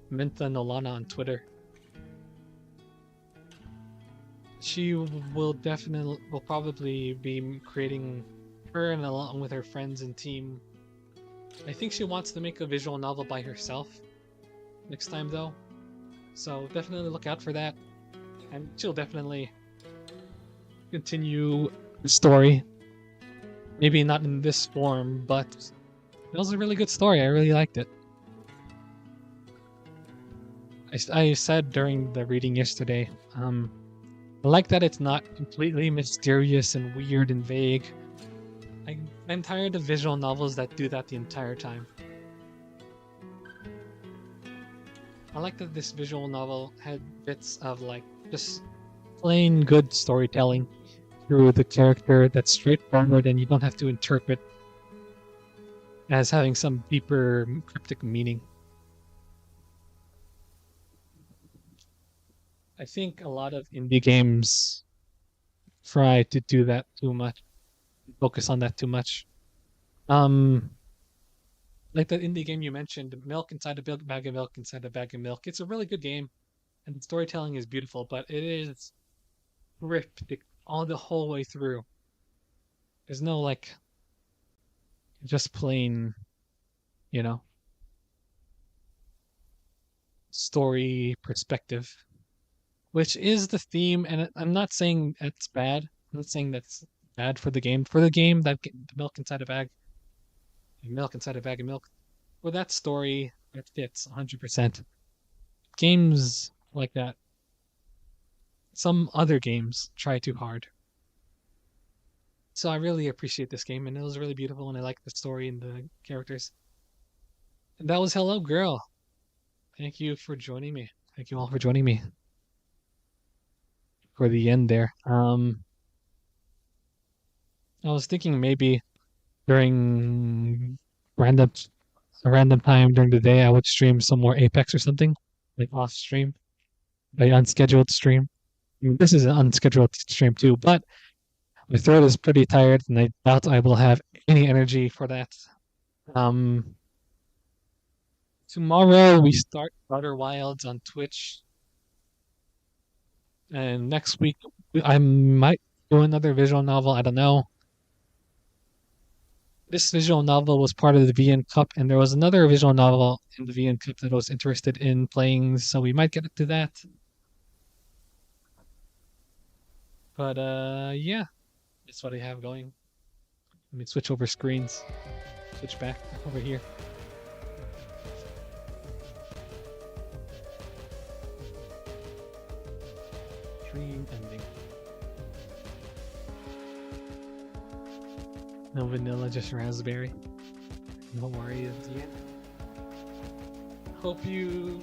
Minta Nolana on Twitter. She will probably be creating her and along with her friends and team. I think she wants to make a visual novel by herself next time though. So definitely look out for that. And she'll definitely continue the story. Maybe not in this form, but it was a really good story. I really liked it. I said during the reading yesterday, I like that it's not completely mysterious and weird and vague. I'm tired of visual novels that do that the entire time. I like that this visual novel had bits of like just plain good storytelling through the character that's straightforward and you don't have to interpret as having some deeper cryptic meaning. I think a lot of indie games try to do that too much, focus on that too much. Um, like the indie game you mentioned, Milk Inside a Bag of Milk Inside a Bag of Milk. It's a really good game, and the storytelling is beautiful, but it is cryptic all the whole way through. There's no like just plain, you know, story perspective, which is the theme. And I'm not saying that's bad. I'm not saying that's bad for the game. For the game, the milk inside a bag, milk inside a bag of milk. For that story, that fits 100%. Games like that, some other games try too hard. So I really appreciate this game, and it was really beautiful, and I like the story and the characters. And that was Hello Girl. Thank you for joining me. Thank you all for joining me for the end there. I was thinking maybe during random a random time during the day I would stream some more Apex or something, like off stream, like unscheduled stream. I mean, this is an unscheduled stream too, but my throat is pretty tired and I doubt I will have any energy for that. Um, Tomorrow we start Outer Wilds on Twitch, and next week I might do another visual novel. I don't know. This visual novel was part of the VN Cup, and there was another visual novel in the VN Cup that I was interested in playing, so we might get to that. But yeah, that's what I have going. Let me switch over screens. Switch back over here. Stream ending. No vanilla, just raspberry. No worries yet. Hope you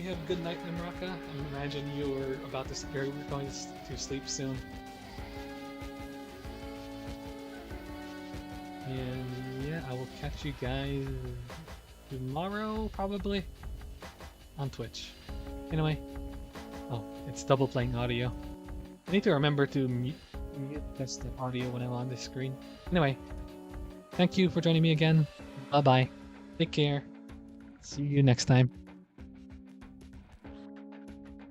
have a good night, Namraka. I imagine you're going to sleep soon. And yeah, I will catch you guys tomorrow, probably, on Twitch. Anyway, oh, it's double playing audio. I need to remember to mute test the audio when I'm on this screen. Anyway, thank you for joining me again. Bye bye. Take care. See you next time.